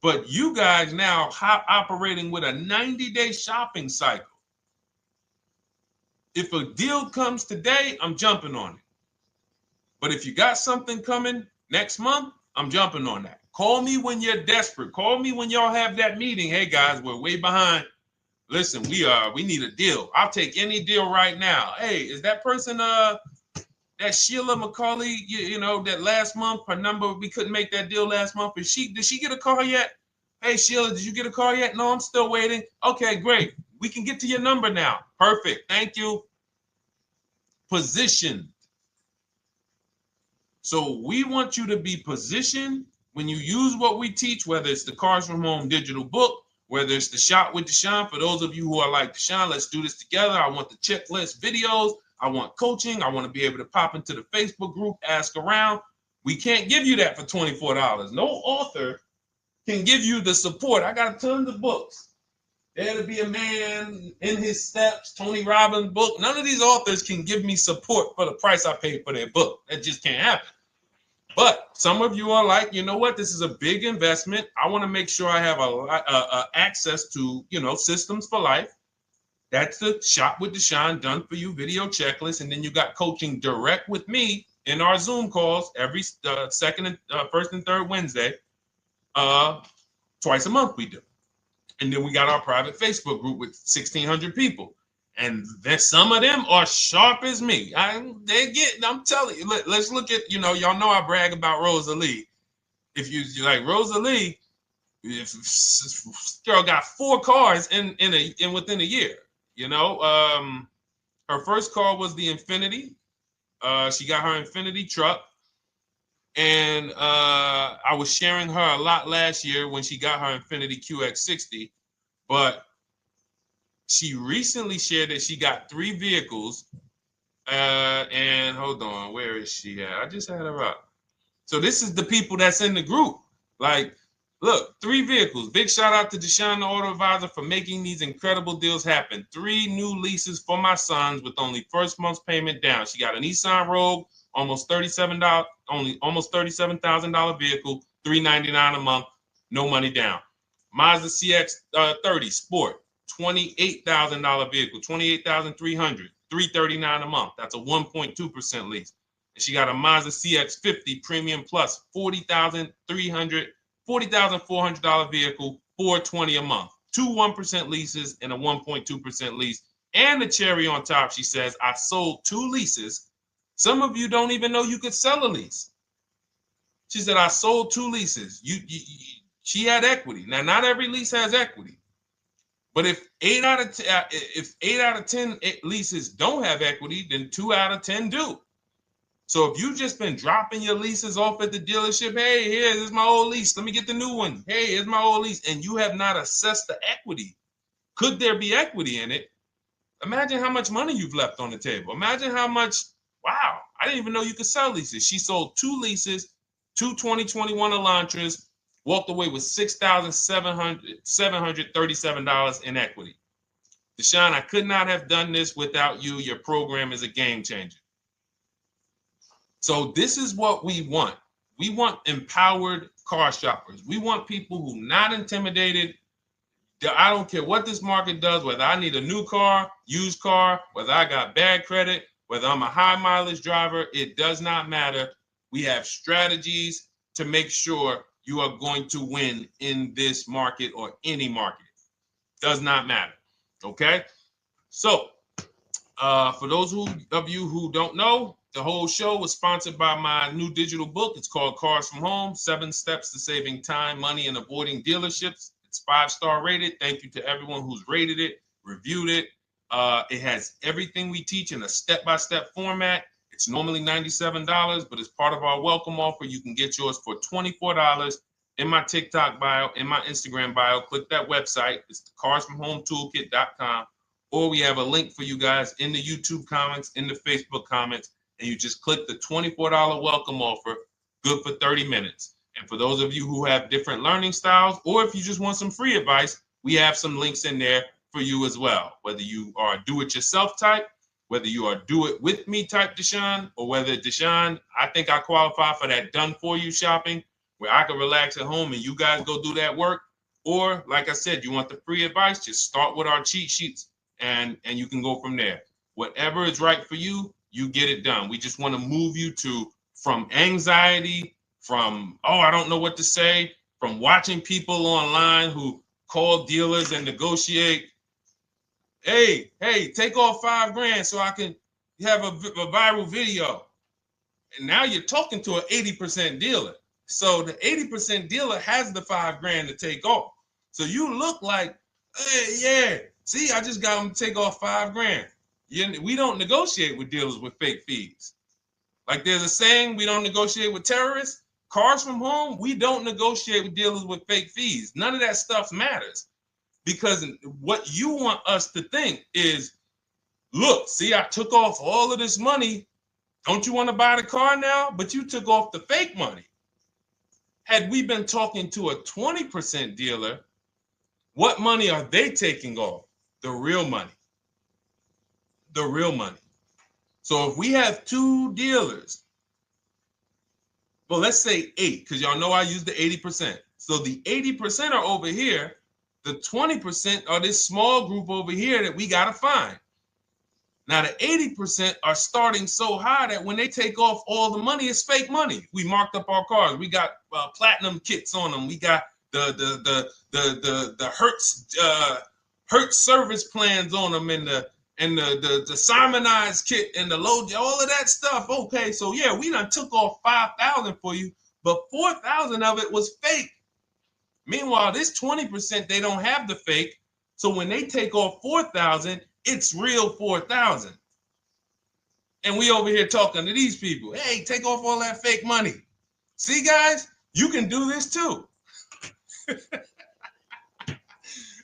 But you guys now operating with a 90-day shopping cycle. If a deal comes today, I'm jumping on it. But if you got something coming next month, I'm jumping on that. Call me when you're desperate. Call me when y'all have that meeting. Hey guys, we're way behind. Listen, we need a deal. I'll take any deal right now. Hey, is that person that Sheila McCauley, you know, that last month, her number, we couldn't make that deal last month. Did she get a call yet? Hey Sheila, did you get a call yet? No, I'm still waiting. Okay, great. We can get to your number now. Perfect. Thank you. Positioned. So we want you to be positioned when you use what we teach, whether it's the Cars from Home digital book, whether it's the Shop with Deshone. For those of you who are like, Deshone, let's do this together. I want the checklist videos. I want coaching. I want to be able to pop into the Facebook group, ask around. We can't give you that for $24. No author can give you the support. I got tons of books. There to Be a Man, In His Steps, Tony Robbins' book. None of these authors can give me support for the price I paid for their book. That just can't happen. But some of you are like, you know what? This is a big investment. I want to make sure I have access to, you know, systems for life. That's the Shop with Deshone done for you video checklist. And then you got coaching direct with me in our Zoom calls every first and third Wednesday. Twice a month we do. And then we got our private Facebook group with 1,600 people. And then some of them are sharp as me. I'm telling you, let's look at, you know, y'all know I brag about Rosalie. If you like Rosalie, if girl got 4 cars in within a year, you know. Her first car was the Infinity. She got her Infinity truck. And I was sharing her a lot last year when she got her Infinity QX60, but she recently shared that she got 3 vehicles. And hold on, where is she at? I just had her up. So this is the people that's in the group. Like, look, 3 vehicles. Big shout out to Deshone the Auto Advisor for making these incredible deals happen. 3 new leases for my sons with only first month's payment down. She got a Nissan Rogue, almost $37,000 vehicle, $399 a month, no money down. Mazda CX-30 Sport, $28,000 vehicle, $28,300, $339 a month. That's a 1.2% lease. And she got a Mazda CX-50 Premium Plus, $40,400 vehicle, $420 a month. 2 1% leases and a 1.2% lease. And the cherry on top, she says, I sold 2 leases. Some of you don't even know you could sell a lease. She said, I sold 2 leases. She had equity. Now, not every lease has equity. But if 8 out of 10 leases don't have equity, then 2 out of 10 do. So if you've just been dropping your leases off at the dealership, hey, here's my old lease. Let me get the new one. Hey, here's my old lease. And you have not assessed the equity. Could there be equity in it? Imagine how much money you've left on the table. Imagine how much, wow, I didn't even know you could sell leases. She sold 2 leases, 2 2021 Elantras, walked away with $6,737 in equity. Deshone, I could not have done this without you. Your program is a game changer. So this is what we want. We want empowered car shoppers. We want people who are not intimidated. I don't care what this market does, whether I need a new car, used car, whether I got bad credit, whether I'm a high mileage driver, it does not matter. We have strategies to make sure you are going to win in this market or any market. Does not matter. Okay? So, for those of you who don't know, the whole show was sponsored by my new digital book. It's called Cars from Home, 7 Steps to Saving Time, Money, and Avoiding Dealerships. It's 5-star rated. Thank you to everyone who's rated it, reviewed it. It has everything we teach in a step-by-step format. It's normally $97, but as part of our welcome offer, you can get yours for $24 in my TikTok bio, in my Instagram bio. Click that website. It's the carsfromhometoolkit.com. Or we have a link for you guys in the YouTube comments, in the Facebook comments, and you just click the $24 welcome offer, good for 30 minutes. And for those of you who have different learning styles, or if you just want some free advice, we have some links in there for you as well. Whether you are a do-it-yourself type, whether you are do-it-with-me type Deshone, or whether Deshone, I think I qualify for that done-for-you shopping, where I can relax at home and you guys go do that work. Or like I said, you want the free advice, just start with our cheat sheets and you can go from there. Whatever is right for you, you get it done. We just want to move you from anxiety, from, oh, I don't know what to say, from watching people online who call dealers and negotiate. Hey, take off $5,000 so I can have a viral video. And now you're talking to an 80% dealer. So the 80% dealer has the $5,000 to take off. So you look like, hey, yeah, see, I just got them to take off $5,000. We don't negotiate with dealers with fake fees. Like there's a saying, we don't negotiate with terrorists. Cars from home, we don't negotiate with dealers with fake fees. None of that stuff matters. Because what you want us to think is, look, see, I took off all of this money. Don't you want to buy the car now? But you took off the fake money. Had we been talking to a 20% dealer, what money are they taking off? The real money. The real money. So if we have two dealers, well, let's say 8, because y'all know I use the 80%. So the 80% are over here. The 20% are this small group over here that we got to find. Now, the 80% are starting so high that when they take off all the money, it's fake money. We marked up our cars. We got platinum kits on them. We got the Hertz service plans on them, and the Simonized kit and the low, all of that stuff. Okay, so yeah, we done took off 5,000 for you, but 4,000 of it was fake. Meanwhile, this 20%, they don't have the fake. So when they take off 4,000, it's real 4,000. And we over here talking to these people. Hey, take off all that fake money. See, guys, you can do this too.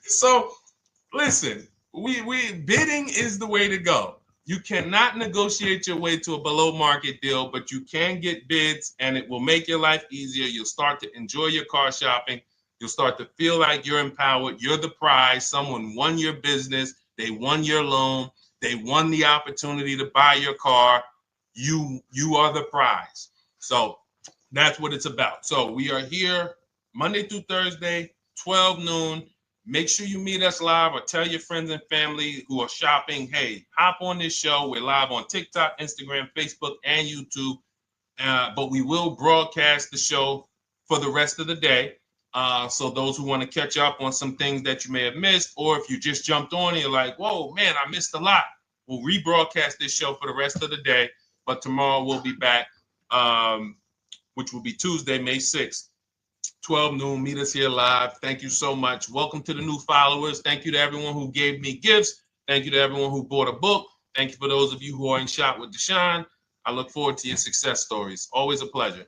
So listen, we bidding is the way to go. You cannot negotiate your way to a below market deal, but you can get bids and it will make your life easier. You'll start to enjoy your car shopping. You'll start to feel like you're empowered. You're the prize. Someone won your business. They won your loan. They won the opportunity to buy your car. You are the prize. So that's what it's about. So we are here Monday through Thursday, 12 noon. Make sure you meet us live or tell your friends and family who are shopping, hey, hop on this show. We're live on TikTok, Instagram, Facebook, and YouTube. But we will broadcast the show for the rest of the day. So those who want to catch up on some things that you may have missed, or if you just jumped on and you're like, whoa, man, I missed a lot. We'll rebroadcast this show for the rest of the day. But tomorrow we'll be back, which will be Tuesday, May 6th, 12 noon. Meet us here live. Thank you so much. Welcome to the new followers. Thank you to everyone who gave me gifts. Thank you to everyone who bought a book. Thank you for those of you who are in Shop with Deshone. I look forward to your success stories. Always a pleasure.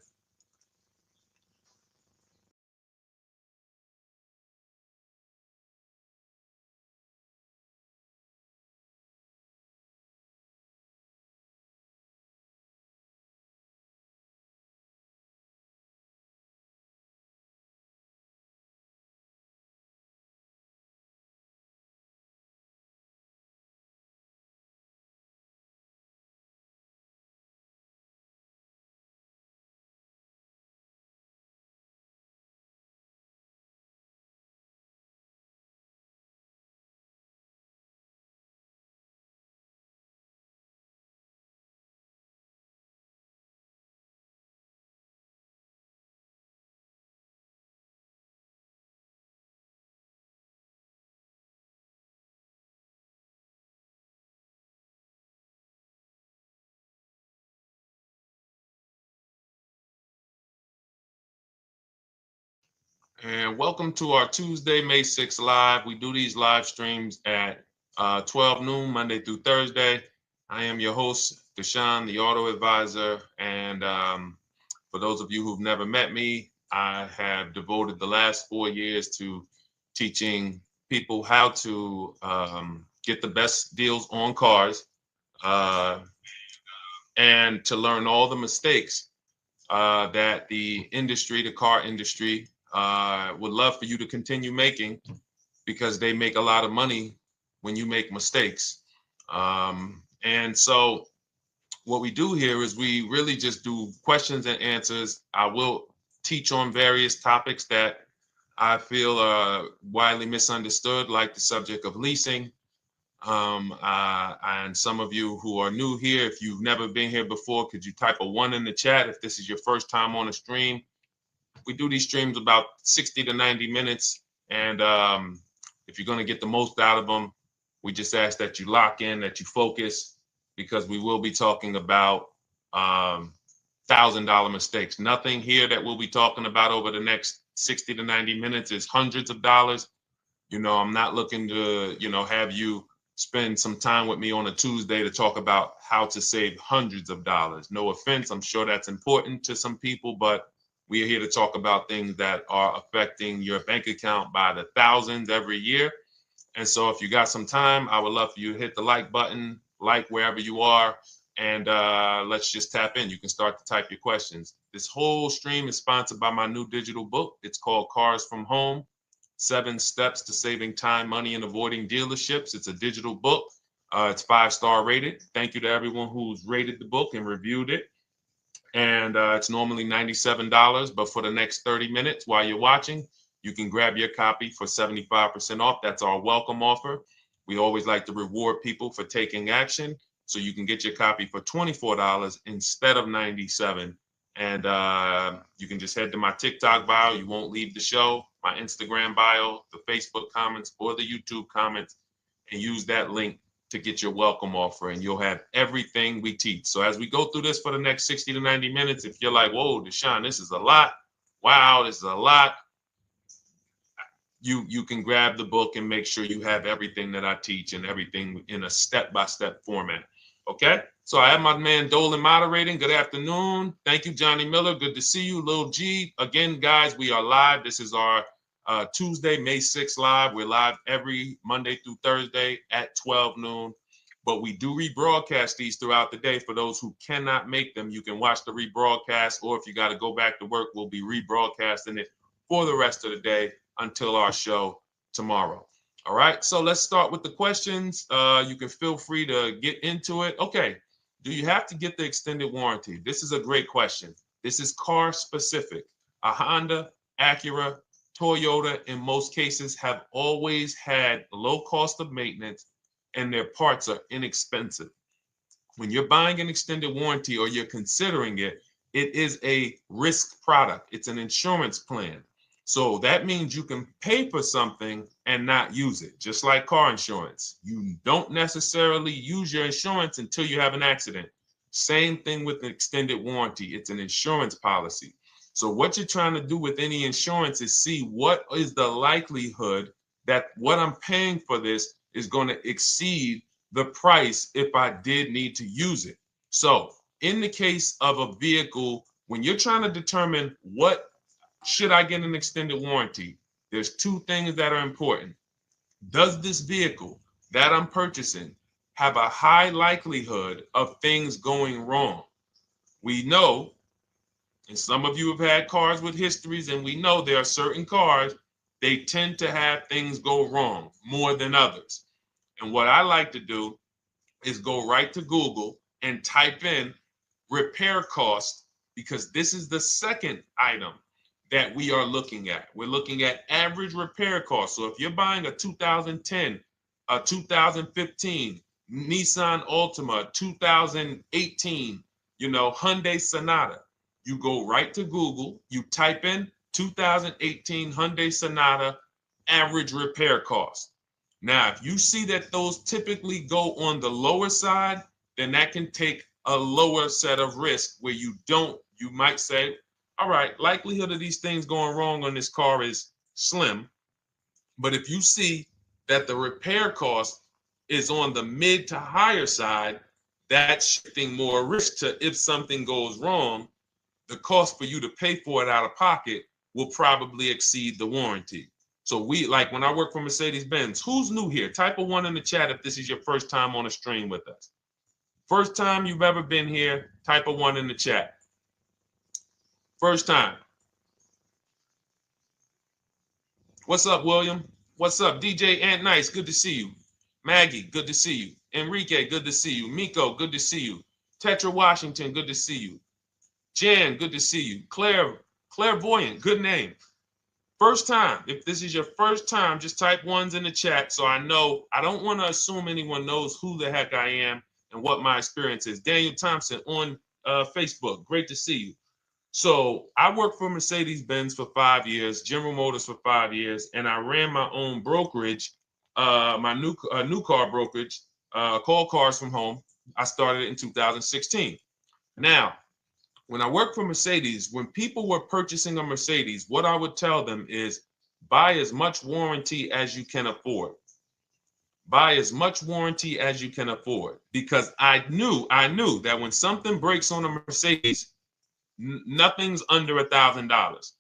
And welcome to our Tuesday, May 6th live. We do these live streams at 12 noon, Monday through Thursday. I am your host, Deshone the Auto Advisor. And for those of you who've never met me, I have devoted the last 4 years to teaching people how to get the best deals on cars and to learn all the mistakes that the industry, the car industry, would love for you to continue making, because they make a lot of money when you make mistakes. And so what we do here is we really just do questions and answers. I will teach on various topics that I feel are widely misunderstood, like the subject of leasing. And some of you who are new here, if you've never been here before, could you type a 1 in the chat if this is your first time on a stream? We do these streams about 60 to 90 minutes. And if you're going to get the most out of them, we just ask that you lock in, that you focus, because we will be talking about $1,000 mistakes. Nothing here that we'll be talking about over the next 60 to 90 minutes is hundreds of dollars. You know, I'm not looking to, have you spend some time with me on a Tuesday to talk about how to save hundreds of dollars. No offense, I'm sure that's important to some people, but we are here to talk about things that are affecting your bank account by the thousands every year. And so if you got some time, I would love for you to hit the like button, like wherever you are, and let's just tap in. You can start to type your questions. This whole stream is sponsored by my new digital book. It's called Cars from Home, 7 Steps to Saving Time, Money, and Avoiding Dealerships. It's a digital book. It's 5-star rated. Thank you to everyone who's rated the book and reviewed it. And it's normally $97, but for the next 30 minutes while you're watching, you can grab your copy for 75% off. That's our welcome offer. We always like to reward people for taking action. So you can get your copy for $24 instead of $97. And you can just head to my TikTok bio. You won't leave the show, my Instagram bio, the Facebook comments, or the YouTube comments, and use that link to get your welcome offer, and you'll have everything we teach. So as we go through this for the next 60 to 90 minutes, if you're like, whoa, Deshone, this is a lot. Wow, this is a lot. You can grab the book and make sure you have everything that I teach and everything in a step-by-step format. Okay? So I have my man Dolan moderating. Good afternoon. Thank you, Johnny Miller. Good to see you, Lil G. Again, guys, we are live. This is our Tuesday, May 6th live. We're live every Monday through Thursday at 12 noon. But we do rebroadcast these throughout the day. For those who cannot make them, you can watch the rebroadcast, or if you got to go back to work, we'll be rebroadcasting it for the rest of the day until our show tomorrow. All right, so let's start with the questions. You can feel free to get into it. Okay, do you have to get the extended warranty? This is a great question. This is car specific. A Honda, Acura, Toyota, in most cases, have always had low cost of maintenance and their parts are inexpensive. When you're buying an extended warranty or you're considering it, it is a risk product. It's an insurance plan. So that means you can pay for something and not use it, just like car insurance. You don't necessarily use your insurance until you have an accident. Same thing with an extended warranty. It's an insurance policy. So what you're trying to do with any insurance is see what is the likelihood that what I'm paying for this is going to exceed the price if I did need to use it. So in the case of a vehicle, when you're trying to determine what should I get an extended warranty, there's 2 things that are important. Does this vehicle that I'm purchasing have a high likelihood of things going wrong? We know, and some of you have had cars with histories, and we know there are certain cars, they tend to have things go wrong more than others. And what I like to do is go right to Google and type in repair cost, because this is the second item that we are looking at. We're looking at average repair cost. So if you're buying a 2010, a 2015 Nissan Altima, 2018, Hyundai Sonata, you go right to Google, you type in 2018 Hyundai Sonata average repair cost. Now, if you see that those typically go on the lower side, then that can take a lower set of risk where you might say, all right, likelihood of these things going wrong on this car is slim. But if you see that the repair cost is on the mid to higher side, that's shifting more risk to if something goes wrong, the cost for you to pay for it out of pocket will probably exceed the warranty. So when I work for Mercedes-Benz, who's new here? Type a 1 in the chat if this is your first time on a stream with us. First time you've ever been here, type a 1 in the chat. First time. What's up, William? What's up, DJ Ant Nice? Good to see you. Maggie, good to see you. Enrique, good to see you. Miko, good to see you. Tetra Washington, good to see you. Jan, good to see you. Claire Clairvoyant, good name. First time, if this is your first time, just type ones in the chat so I know. I don't want to assume anyone knows who the heck I am and what my experience is. Daniel Thompson on Facebook, great to see you. So I worked for Mercedes-Benz for 5 years, General Motors for 5 years, and I ran my own brokerage, my new car brokerage, called Cars from Home. I started it in 2016. Now, when I worked for Mercedes, when people were purchasing a Mercedes, what I would tell them is buy as much warranty as you can afford. Buy as much warranty as you can afford, because I knew that when something breaks on a Mercedes, nothing's under $1,000,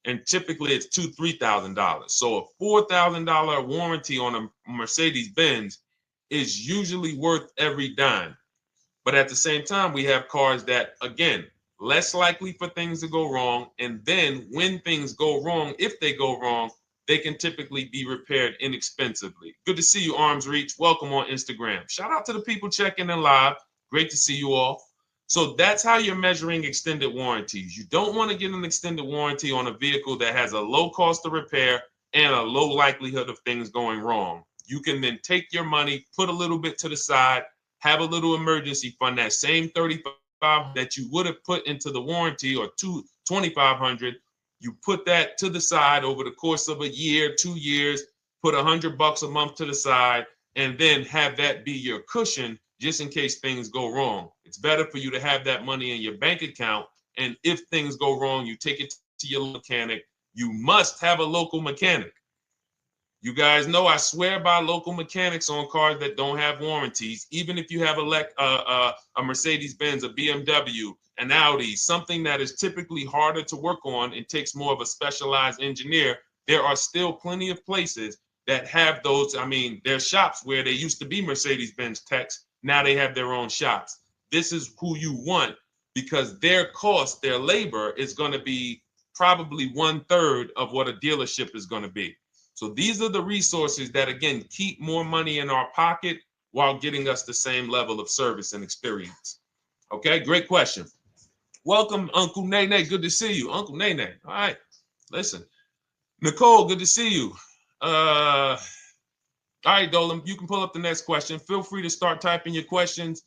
and typically it's $2,000-$3,000. So a $4,000 warranty on a Mercedes Benz is usually worth every dime. But at the same time, we have cars that, again, less likely for things to go wrong. And then when things go wrong, if they go wrong, they can typically be repaired inexpensively. Good to see you, Arms Reach. Welcome on Instagram. Shout out to the people checking in live. Great to see you all. So that's how you're measuring extended warranties. You don't want to get an extended warranty on a vehicle that has a low cost of repair and a low likelihood of things going wrong. You can then take your money, put a little bit to the side, have a little emergency fund, that same $3,500 that you would have put into the warranty, or $2,500, you put that to the side over the course of a year, 2 years, put $100 a month to the side, and then have that be your cushion just in case things go wrong. It's better for you to have that money in your bank account, and if things go wrong, you take it to your mechanic. You must have a local mechanic. You guys know I swear by local mechanics on cars that don't have warranties. Even if you have a Mercedes-Benz, a BMW, an Audi, something that is typically harder to work on and takes more of a specialized engineer, there are still plenty of places that have those. I mean, there's shops where they used to be Mercedes-Benz techs. Now they have their own shops. This is who you want, because their cost, their labor is going to be probably 1/3 of what a dealership is going to be. So these are the resources that, again, keep more money in our pocket while getting us the same level of service and experience. Okay, great question. Welcome, Uncle Nene. Good to see you. Uncle Nene. All right, listen. Nicole, good to see you. All right, Dolan, you can pull up the next question. Feel free to start typing your questions.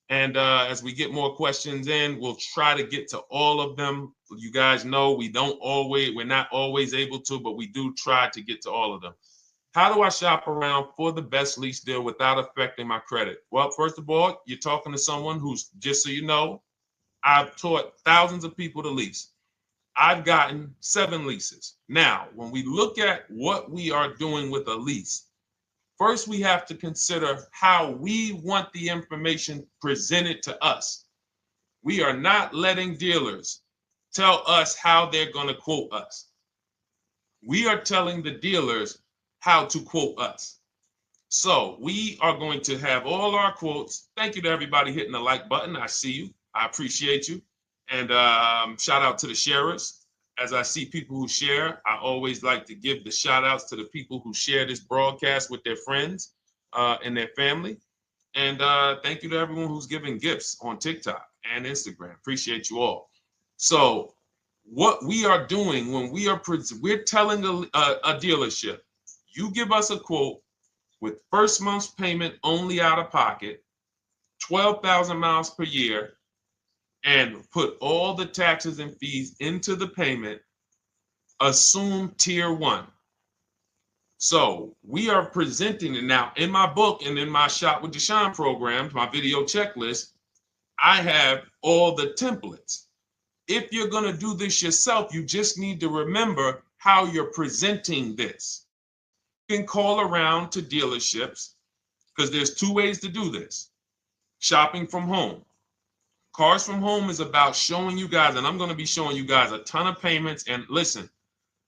And as we get more questions in, we'll try to get to all of them. You guys know we're not always able to, but we do try to get to all of them. How do I shop around for the best lease deal without affecting my credit? Well, first of all, you're talking to someone who's, just so you know, I've taught thousands of people to lease. I've gotten 7 leases. Now, when we look at what we are doing with a lease, first, we have to consider how we want the information presented to us. We are not letting dealers tell us how they're going to quote us. We are telling the dealers how to quote us. So we are going to have all our quotes. Thank you to everybody hitting the like button. I see you. I appreciate you. And shout out to the sharers. As I see people who share, I always like to give the shout outs to the people who share this broadcast with their friends and their family. And thank you to everyone who's giving gifts on TikTok and Instagram. Appreciate you all. So what we are doing when we're telling a dealership, you give us a quote with first month's payment only out of pocket, 12,000 miles per year, and put all the taxes and fees into the payment, assume tier 1. So we are presenting it now in my book and in my Shop with Deshone programs, my video checklist. I have all the templates. If you're going to do this yourself, you just need to remember how you're presenting this. You can call around to dealerships, because there's 2 ways to do this. Shopping from home. Cars from Home is about showing you guys, and I'm going to be showing you guys a ton of payments. And listen,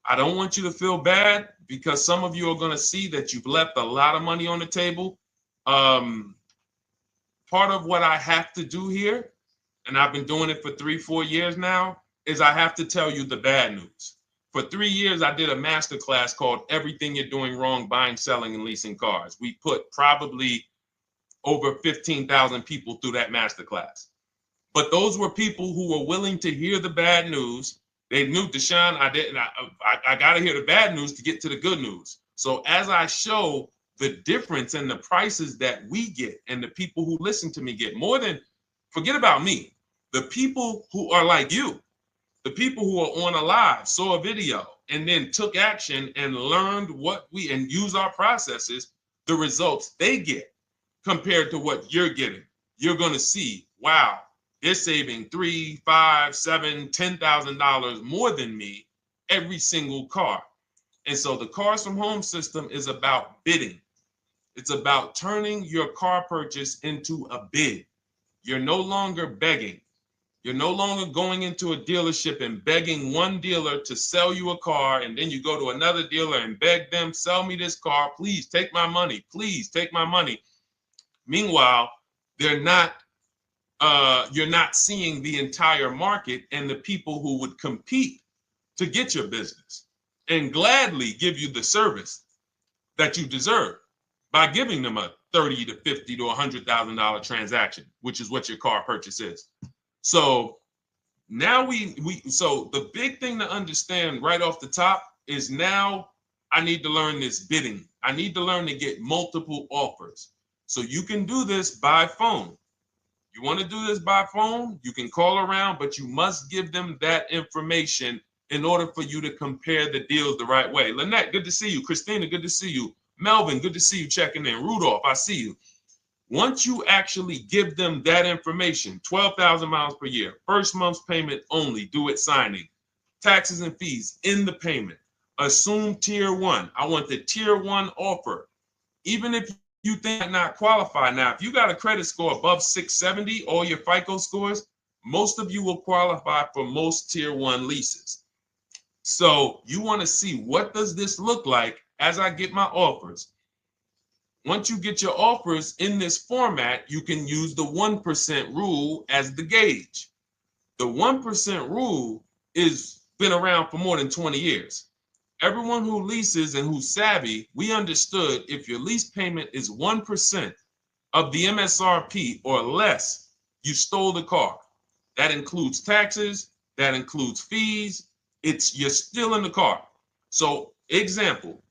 I don't want you to feel bad, because some of you are going to see that you've left a lot of money on the table. Part of what I have to do here, and I've been doing it for 3-4 years now, is I have to tell you the bad news. For 3 years, I did a masterclass called Everything You're Doing Wrong Buying, Selling, and Leasing Cars. We put probably over 15,000 people through that masterclass. But those were people who were willing to hear the bad news They knew, Deshone, I got to hear the bad news to get to the good news. So as I show the difference in the prices that we get and the people who listen to me get, more than, forget about me, the people who are like you, the people who are on a live, saw a video, and then took action and learned and use our processes, the results they get compared to what you're getting. You're going to see, wow, they're saving $3, $5, $7, $10,000 more than me every single car. And so the Cars from Home system is about bidding. It's about turning your car purchase into a bid. You're no longer begging. You're no longer going into a dealership and begging one dealer to sell you a car, and then you go to another dealer and beg them, sell me this car, please take my money, please take my money. Meanwhile, you're not seeing the entire market and the people who would compete to get your business and gladly give you the service that you deserve by giving them a $30 to $50 to $100,000 transaction, which is what your car purchase is. So now so the big thing to understand right off the top is, now I need to learn this bidding. I need to learn to get multiple offers. So you can do this by phone. You want to do this by phone, you can call around, but you must give them that information in order for you to compare the deals the right way. Lynette, good to see you. Christina, good to see you. Melvin, good to see you checking in. Rudolph, I see you. Once you actually give them that information, 12,000 miles per year, first month's payment only, due at signing, taxes and fees in the payment, assume tier one. I want the tier one offer. Even if you think I not qualify. Now, if you got a credit score above 670, all your FICO scores, most of you will qualify for most tier one leases. So you want to see, what does this look like as I get my offers? Once you get your offers in this format, you can use the 1% rule as the gauge. The 1% rule is been around for more than 20 years. Everyone who leases and who's savvy, we understood if your lease payment is 1% of the MSRP or less, you stole the car. That includes taxes, that includes fees. You're still in the car. So example,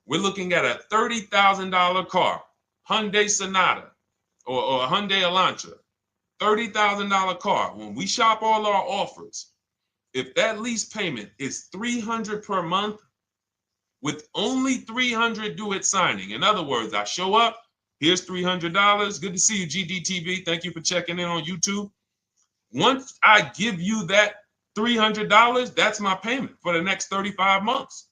we're looking at a $30,000 car, Hyundai Sonata or a Hyundai Elantra, $30,000 car. When we shop all our offers, if that lease payment is $300 per month, with only $300 due at signing. In other words, I show up, here's $300. Good to see you, GDTV. Thank you for checking in on YouTube. Once I give you that $300, that's my payment for the next 35 months.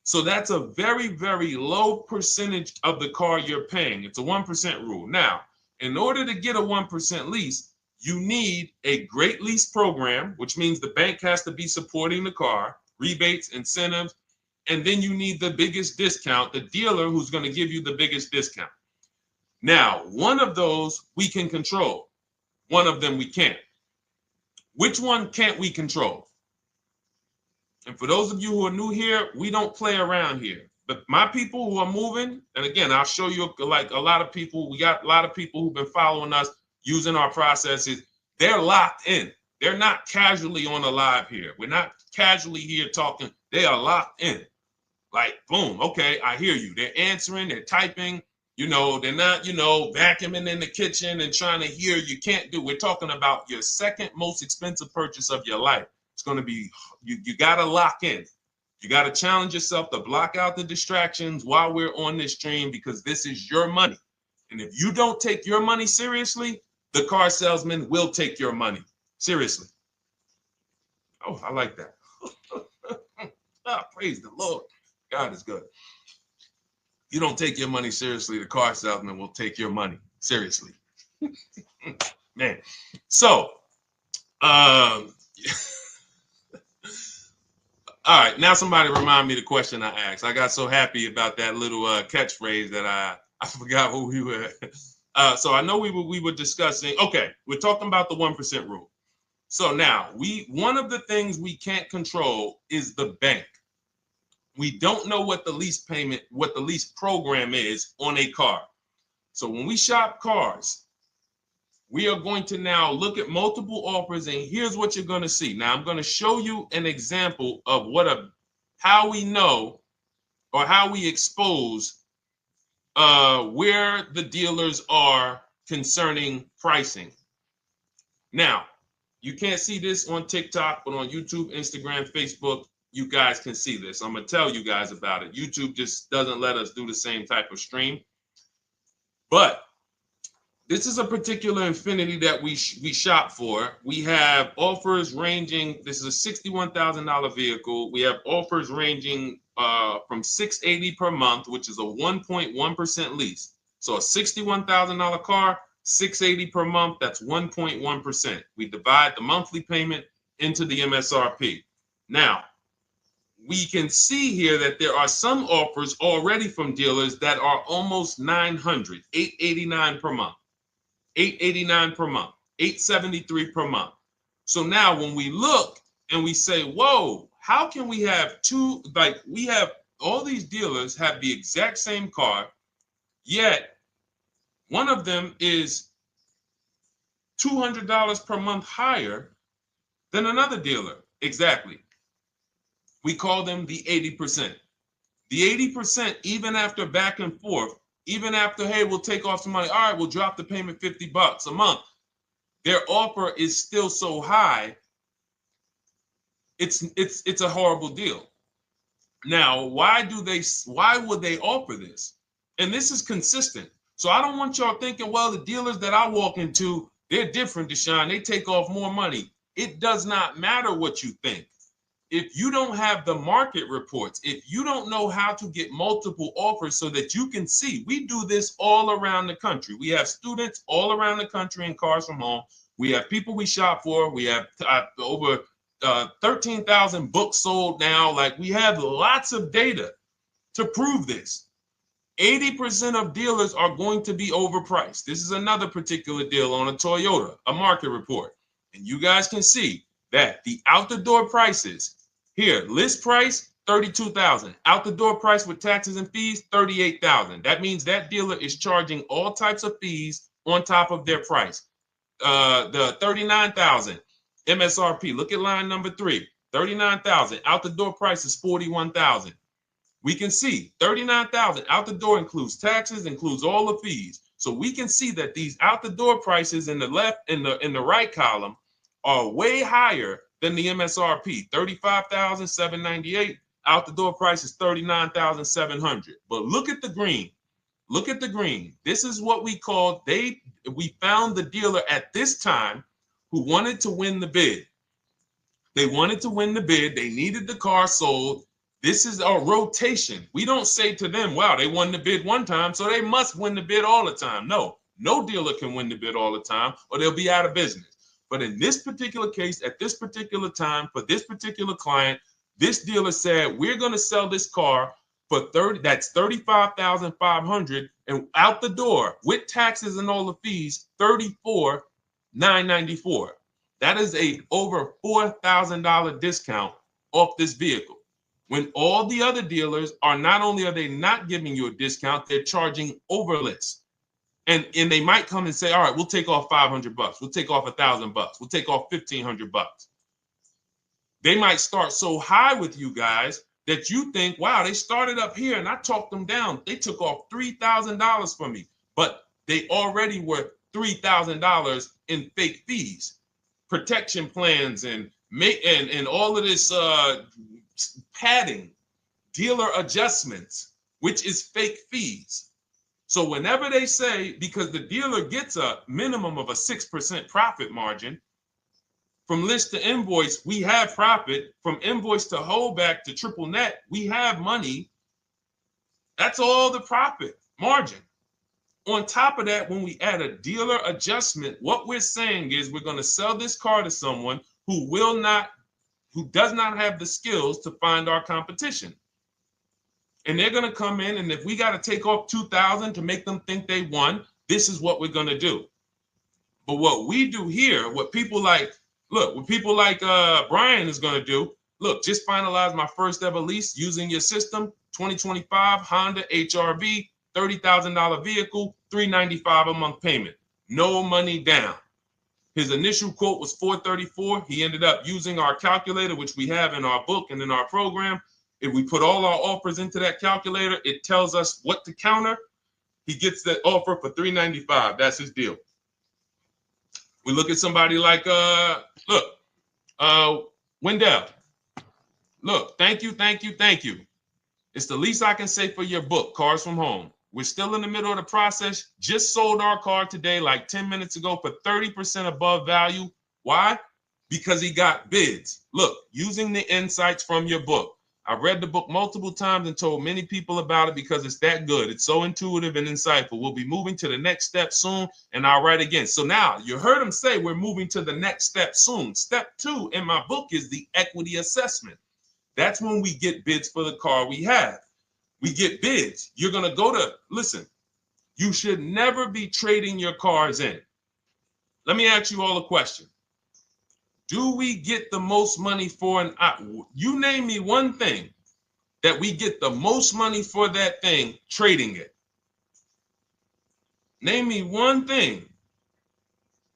So that's a very, very low percentage of the car you're paying. It's a 1% rule. Now, in order to get a 1% lease, you need a great lease program, which means the bank has to be supporting the car, rebates, incentives, and then you need the biggest discount, the dealer who's going to give you the biggest discount. Now, one of those we can control. One of them we can't. Which one can't we control? And for those of you who are new here, we don't play around here. But my people who are moving, and again, I'll show you, like a lot of people, we got a lot of people who've been following us, using our processes. They're locked in. They're not casually on a live here. We're not casually here talking. They are locked in. Like, boom, okay, I hear you. They're answering, they're typing, they're not, vacuuming in the kitchen and trying to hear. You can't do. We're talking about your second most expensive purchase of your life. It's going to be, you got to lock in. You got to challenge yourself to block out the distractions while we're on this stream, because this is your money. And if you don't take your money seriously, the car salesman will take your money seriously. Oh, I like that. Praise the Lord. God is good. You don't take your money seriously, the car salesman will take your money seriously. Man. So, all right, now somebody remind me the question I asked. I got so happy about that little catchphrase that I forgot who we were. So I know we were discussing, okay, we're talking about the 1% rule. So now, one of the things we can't control is the bank. We don't know what the lease payment, what the lease program is on a car. So when we shop cars, we are going to now look at multiple offers, and here's what you're going to see. Now, I'm going to show you an example of how we know or how we expose where the dealers are concerning pricing. Now, you can't see this on TikTok, but on YouTube, Instagram, Facebook, you guys can see this. I'm going to tell you guys about it. YouTube just doesn't let us do the same type of stream. But this is a particular Infiniti that we shop for. We have offers ranging, this is a $61,000 vehicle. We have offers ranging from $680 per month, which is a 1.1% lease. So a $61,000 car, $680 per month, that's 1.1%. We divide the monthly payment into the MSRP. Now, we can see here that there are some offers already from dealers that are almost $900, $889 per month. $889 per month, $873 per month. So now when we look and we say, whoa, how can we have two, like we have all these dealers have the exact same car, yet one of them is $200 per month higher than another dealer. Exactly. We call them the 80%. The 80%, even after back and forth, even after, hey, we'll take off some money. All right, we'll drop the payment $50 a month. Their offer is still so high. It's a horrible deal. Now, why would they offer this? And this is consistent. So I don't want y'all thinking, well, the dealers that I walk into, they're different, Deshone. They take off more money. It does not matter what you think. If you don't have the market reports, if you don't know how to get multiple offers so that you can see, we do this all around the country. We have students all around the country in Cars from Home. We have people we shop for. We have over 13,000 books sold now. Like, we have lots of data to prove this. 80% of dealers are going to be overpriced. This is another particular deal on a Toyota, a market report. And you guys can see that the out-the-door prices here, list price, $32,000. Out the door price with taxes and fees, $38,000. That means that dealer is charging all types of fees on top of their price. The $39,000 MSRP. Look at line number 3. $39,000. Out the door price is $41,000. We can see $39,000 out the door includes taxes, includes all the fees. So we can see that these out the door prices in the left, in the right column, are way higher than the MSRP, $35,798. Out the door price is $39,700. But look at the green. Look at the green. This is what we call, we found the dealer at this time who wanted to win the bid. They wanted to win the bid. They needed the car sold. This is a rotation. We don't say to them, wow, they won the bid one time, so they must win the bid all the time. No dealer can win the bid all the time, or they'll be out of business. But in this particular case, at this particular time, for this particular client, this dealer said, we're going to sell this car for that's $35,500, and out the door with taxes and all the fees, $34,994. That is a over $4,000 discount off this vehicle. When all the other dealers are, not only are they not giving you a discount, they're charging over list. And they might come and say, all right, we'll take off $500. We'll take off $1,000. We'll take off $1,500. They might start so high with you guys that you think, wow, they started up here and I talked them down. They took off $3,000 from me, but they already were $3,000 in fake fees, protection plans, and all of this padding, dealer adjustments, which is fake fees. So whenever they say, because the dealer gets a minimum of a 6% profit margin, from list to invoice, we have profit. From invoice to holdback to triple net, we have money. That's all the profit margin. On top of that, when we add a dealer adjustment, what we're saying is we're going to sell this car to someone who does not have the skills to find our competition. And they're going to come in, and if we got to take off $2,000 to make them think they won, this is what we're going to do. But what we do here, what people like Brian is going to do, look, just finalize my first ever lease using your system, 2025 Honda HRV, $30,000 vehicle, $395 a month payment. no money down. His initial quote was $434. He ended up using our calculator, which we have in our book and in our program. If we put all our offers into that calculator, it tells us what to counter. He gets that offer for $395. That's his deal. We look at somebody like Wendell. Look, thank you. It's the least I can say for your book, Cars from Home. We're still in the middle of the process. Just sold our car today, like 10 minutes ago, for 30% above value. Why? Because he got bids. Look, using the insights from your book. I've read the book multiple times and told many people about it because it's that good. It's so intuitive and insightful. We'll be moving to the next step soon, and I'll write again. So now you heard him say we're moving to the next step soon. Step 2 in my book is the equity assessment. That's when we get bids for the car we have. We get bids. You're going to go to, listen, you should never be trading your cars in. Let me ask you all a question. Do we get the most money for you name me one thing that we get the most money for that thing trading it. Name me one thing.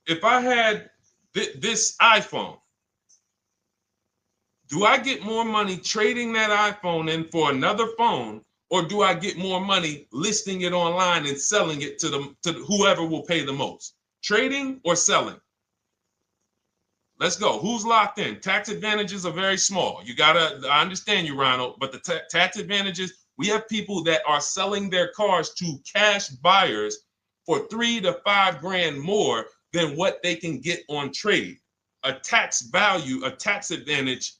If I had this iPhone, do I get more money trading that iPhone in for another phone, or do I get more money listing it online and selling it to whoever will pay the most? Trading or selling? Let's go. Who's locked in? Tax advantages are very small. I understand you, Ronald, but the tax advantages, we have people that are selling their cars to cash buyers for $3 to $5 grand more than what they can get on trade. A tax value, a tax advantage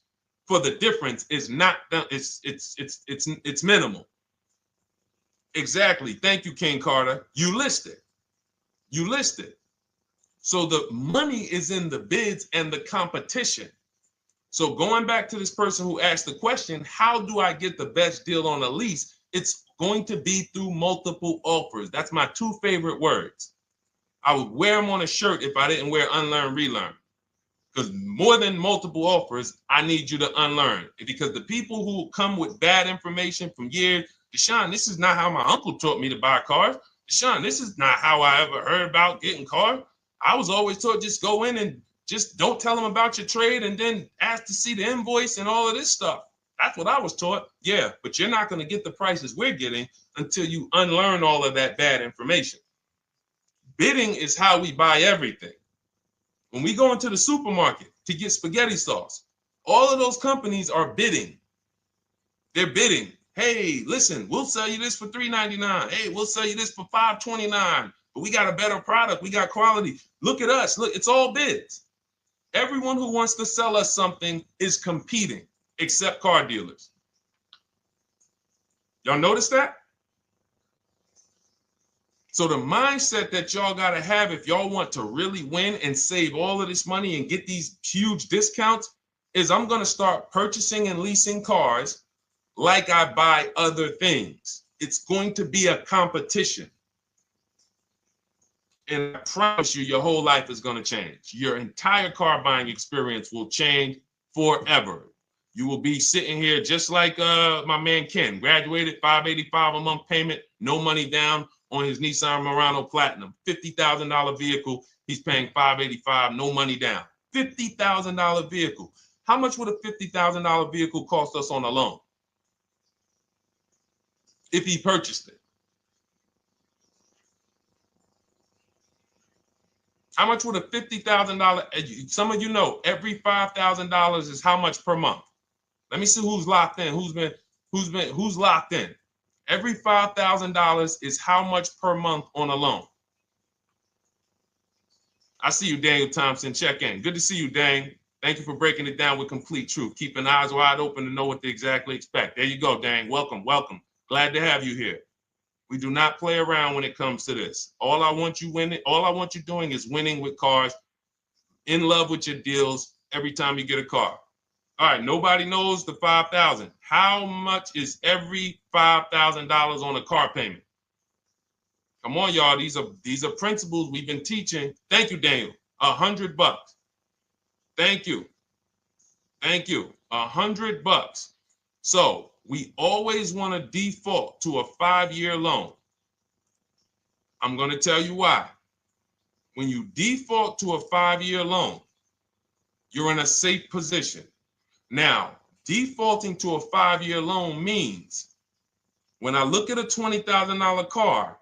for the difference is not, it's minimal. Exactly. Thank you, King Carter. You listed. So the money is in the bids and the competition. So going back to this person who asked the question, how do I get the best deal on a lease? It's going to be through multiple offers. That's my 2 favorite words. I would wear them on a shirt if I didn't wear unlearn, relearn. Because more than multiple offers, I need you to unlearn. Because the people who come with bad information from years, Deshone, this is not how my uncle taught me to buy cars. Deshone, this is not how I ever heard about getting cars. I was always taught just go in and just don't tell them about your trade and then ask to see the invoice and all of this stuff. That's what I was taught. Yeah, but you're not going to get the prices we're getting until you unlearn all of that bad information. Bidding is how we buy everything. When we go into the supermarket to get spaghetti sauce, all of those companies are bidding. They're bidding. Hey, listen, we'll sell you this for $3.99. Hey, we'll sell you this for $5.29. But we got a better product. We got quality. Look at us. Look, it's all bids. Everyone who wants to sell us something is competing, except car dealers. Y'all notice that? So the mindset that y'all got to have if y'all want to really win and save all of this money and get these huge discounts is I'm going to start purchasing and leasing cars like I buy other things. It's going to be a competition. And I promise you, your whole life is going to change. Your entire car buying experience will change forever. You will be sitting here just like my man Ken, graduated, $585 a month payment, no money down on his Nissan Murano Platinum, $50,000 vehicle. He's paying $585, no money down. $50,000 vehicle. How much would a $50,000 vehicle cost us on a loan if he purchased it? How much would a $50,000? Some of you know every $5,000 is how much per month. Let me see who's locked in. Who's locked in? Every $5,000 is how much per month on a loan. I see you, Daniel Thompson. Check in. Good to see you, Dane. Thank you for breaking it down with complete truth. Keeping eyes wide open to know what to exactly expect. There you go, Dane. Welcome. Glad to have you here. We do not play around when it comes to this. All I want you doing is winning with cars, in love with your deals every time you get a car. All right, nobody knows the 5,000. How much is every $5,000 on a car payment? Come on, y'all. These are principles we've been teaching. Thank you, Daniel. $100. Thank you. $100. So we always want to default to a 5-year loan. I'm going to tell you why. when you default to a 5-year loan, you're in a safe position. Now, defaulting to a 5-year loan means when I look at a $20,000 car,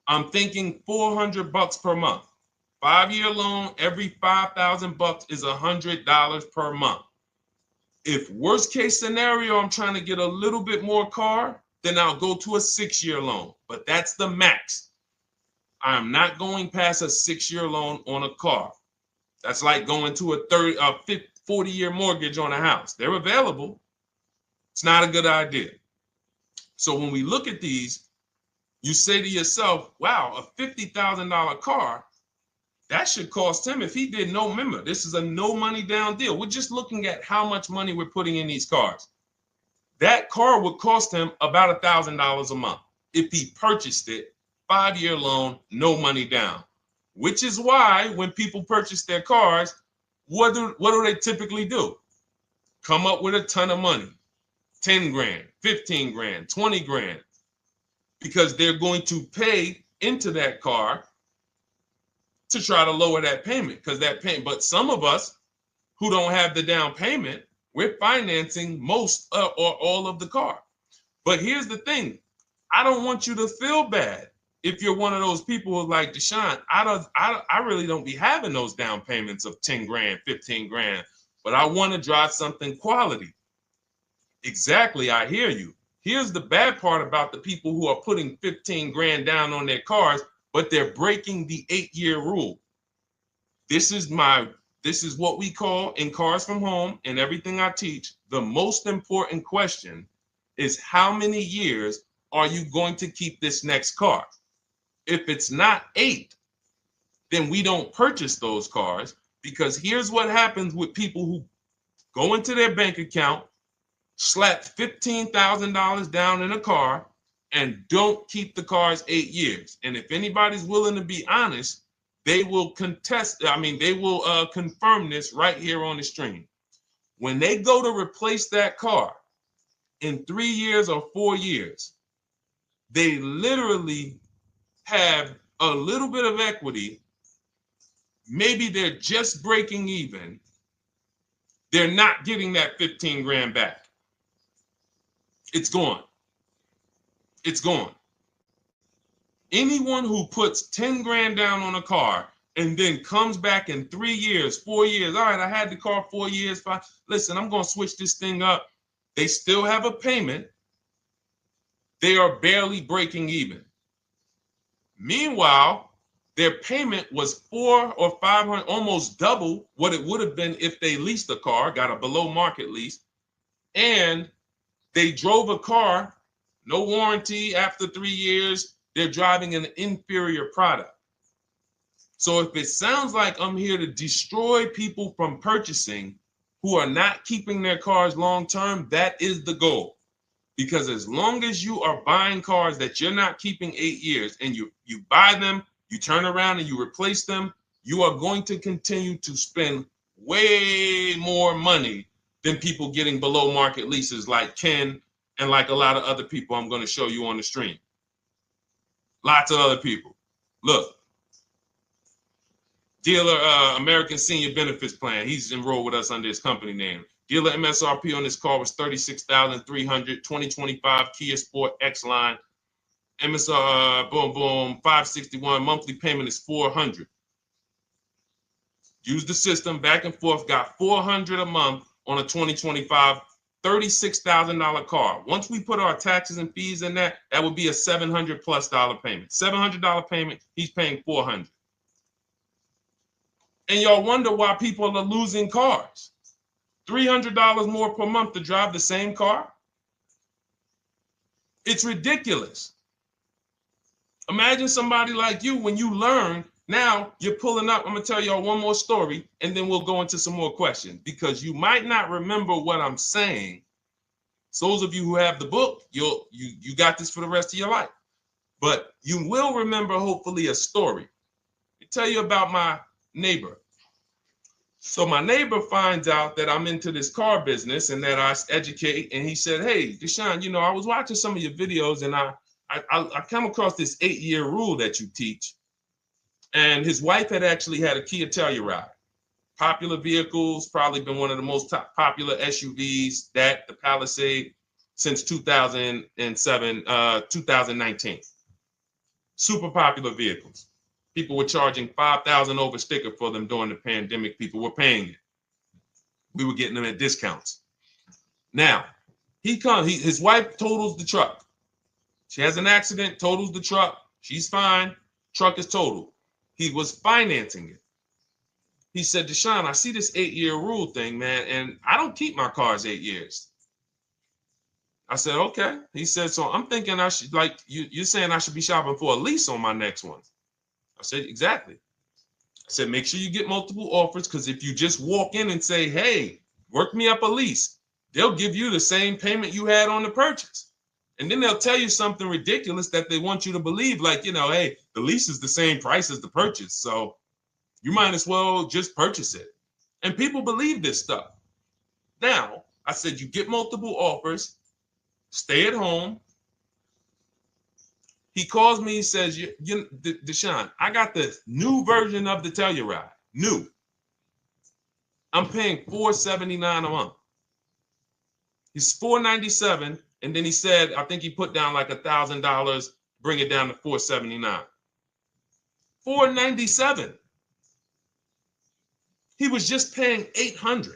I'm thinking $400 per month. 5-year loan, every $5,000 is $100 per month. If worst case scenario, I'm trying to get a little bit more car, then I'll go to a 6-year loan, but that's the max. I'm not going past a 6-year loan on a car. That's like going to a 40-year mortgage on a house. They're available. It's not a good idea. So when we look at these, you say to yourself, wow, a $50,000 car, that should cost him, if he did no, remember, this is a no money down deal. We're just looking at how much money we're putting in these cars. That car would cost him about $1,000 a month if he purchased it, 5-year loan, no money down. Which is why when people purchase their cars, what do they typically do? Come up with a ton of money, 10 grand, 15 grand, 20 grand, because they're going to pay into that car to try to lower that payment, because that payment. But some of us who don't have the down payment, we're financing most or all of the car. But here's the thing. I don't want you to feel bad if you're one of those people who's like, Deshone, I really don't be having those down payments of 10 grand, 15 grand, but I want to drive something quality. Exactly, I hear you. Here's the bad part about the people who are putting 15 grand down on their cars, but they're breaking the 8-year rule. This is what we call in Cars from Home and everything I teach, the most important question is how many years are you going to keep this next car? If it's not 8, then we don't purchase those cars, because here's what happens with people who go into their bank account, slap $15,000 down in a car, and don't keep the cars 8 years. And if anybody's willing to be honest, they will confirm this right here on the stream. When they go to replace that car in 3 years or 4 years, they literally have a little bit of equity. Maybe they're just breaking even. They're not getting that 15 grand back. It's gone. It's gone. Anyone who puts 10 grand down on a car and then comes back in 3 years, 4 years, all right, I had the car 4 years, 5, listen, I'm going to switch this thing up. They still have a payment. They are barely breaking even. Meanwhile, their payment was 400 or 500, almost double what it would have been if they leased a car, got a below market lease, and they drove a car, no warranty after 3 years. They're driving an inferior product. So if it sounds like I'm here to destroy people from purchasing who are not keeping their cars long term, that is the goal. Because as long as you are buying cars that you're not keeping 8 years and you buy them, you turn around and you replace them, you are going to continue to spend way more money than people getting below market leases like Ken and like a lot of other people I'm going to show you on the stream. Lots of other people. Look, dealer American Senior Benefits Plan. He's enrolled with us under his company name. Dealer MSRP on this car was $36,300. 2025 Kia Sport X line. MSR boom 561. Monthly payment is $400. Use the system back and forth. Got $400 a month on a 2025 $36,000 car. Once we put our taxes and fees in that would be a $700+ payment. $700 payment. He's paying $400. And y'all wonder why people are losing cars. $300 more per month to drive the same car? It's ridiculous. Imagine somebody like you, when you learn, now you're pulling up. I'm going to tell y'all one more story, and then we'll go into some more questions, because you might not remember what I'm saying. So those of you who have the book, you got this for the rest of your life. But you will remember, hopefully, a story. I'll tell you about my neighbor. So my neighbor finds out that I'm into this car business and that I educate. And he said, hey, Deshone, I was watching some of your videos and I come across this 8-year rule that you teach. And his wife had actually had a Kia Telluride. Popular vehicles, probably been one of the most popular SUVs, that the Palisade, since 2007, 2019. Super popular vehicles. People were charging $5,000 over sticker for them during the pandemic. People were paying it. We were getting them at discounts. Now, his wife totals the truck. She has an accident, totals the truck. She's fine. Truck is totaled. He was financing it. He said, Deshone, I see this 8-year rule thing, man, and I don't keep my cars 8 years. I said, okay. He said, so I'm thinking I should, like, you're saying I should be shopping for a lease on my next one. I said, exactly. I said, make sure you get multiple offers, because if you just walk in and say, hey, work me up a lease, they'll give you the same payment you had on the purchase. And then they'll tell you something ridiculous that they want you to believe, like, hey, the lease is the same price as the purchase, so you might as well just purchase it. And people believe this stuff. Now, I said, you get multiple offers, stay at home. He calls me, he says, Deshone, I got the new version of the Telluride, new. I'm paying $479 a month. He's $497, and then he said, I think he put down like $1,000, bring it down to $479. $497. He was just paying $800.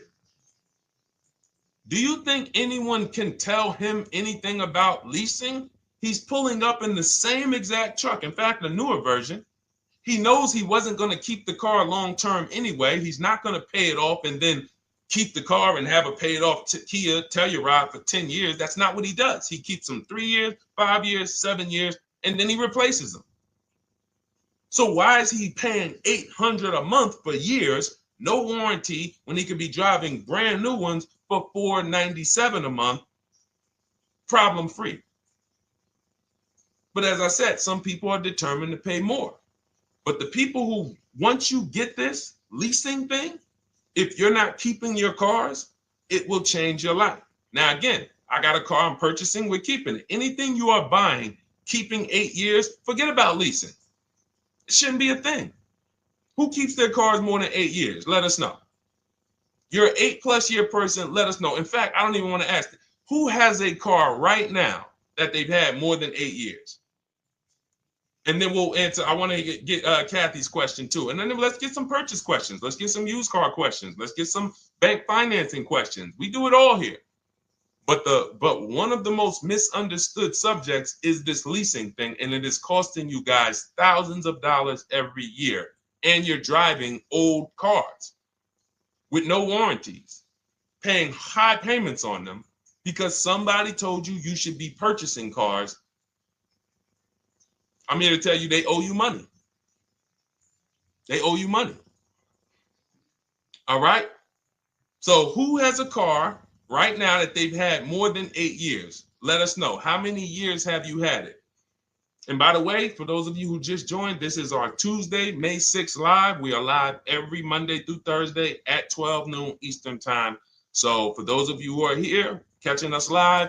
Do you think anyone can tell him anything about leasing? He's pulling up in the same exact truck. In fact, the newer version. He knows he wasn't going to keep the car long term anyway. He's not going to pay it off and then keep the car and have a paid off Kia Telluride for 10 years. That's not what he does. He keeps them 3 years, 5 years, 7 years, and then he replaces them. So why is he paying $800 a month for years, no warranty, when he could be driving brand new ones for $497 a month, problem free? But as I said, some people are determined to pay more. But the people who, once you get this leasing thing, if you're not keeping your cars, it will change your life. Now, again, I got a car I'm purchasing, we're keeping it. Anything you are buying, keeping 8 years, forget about leasing. It shouldn't be a thing. Who keeps their cars more than 8 years? Let us know. You're an 8+ year person, let us know. In fact, I don't even want to ask, who has a car right now that they've had more than 8 years? And then we'll answer. I want to get Kathy's question too. And then let's get some purchase questions. Let's get some used car questions. Let's get some bank financing questions. We do it all here. But one of the most misunderstood subjects is this leasing thing, and it is costing you guys thousands of dollars every year. And you're driving old cars with no warranties, paying high payments on them because somebody told you you should be purchasing cars. I'm here to tell you they owe you money. They owe you money. All right? So who has a car right now that they've had more than 8 years? Let us know. How many years have you had it? And by the way, for those of you who just joined, this is our Tuesday, May 6th live. We are live every Monday through Thursday at 12 noon Eastern time. So for those of you who are here catching us live,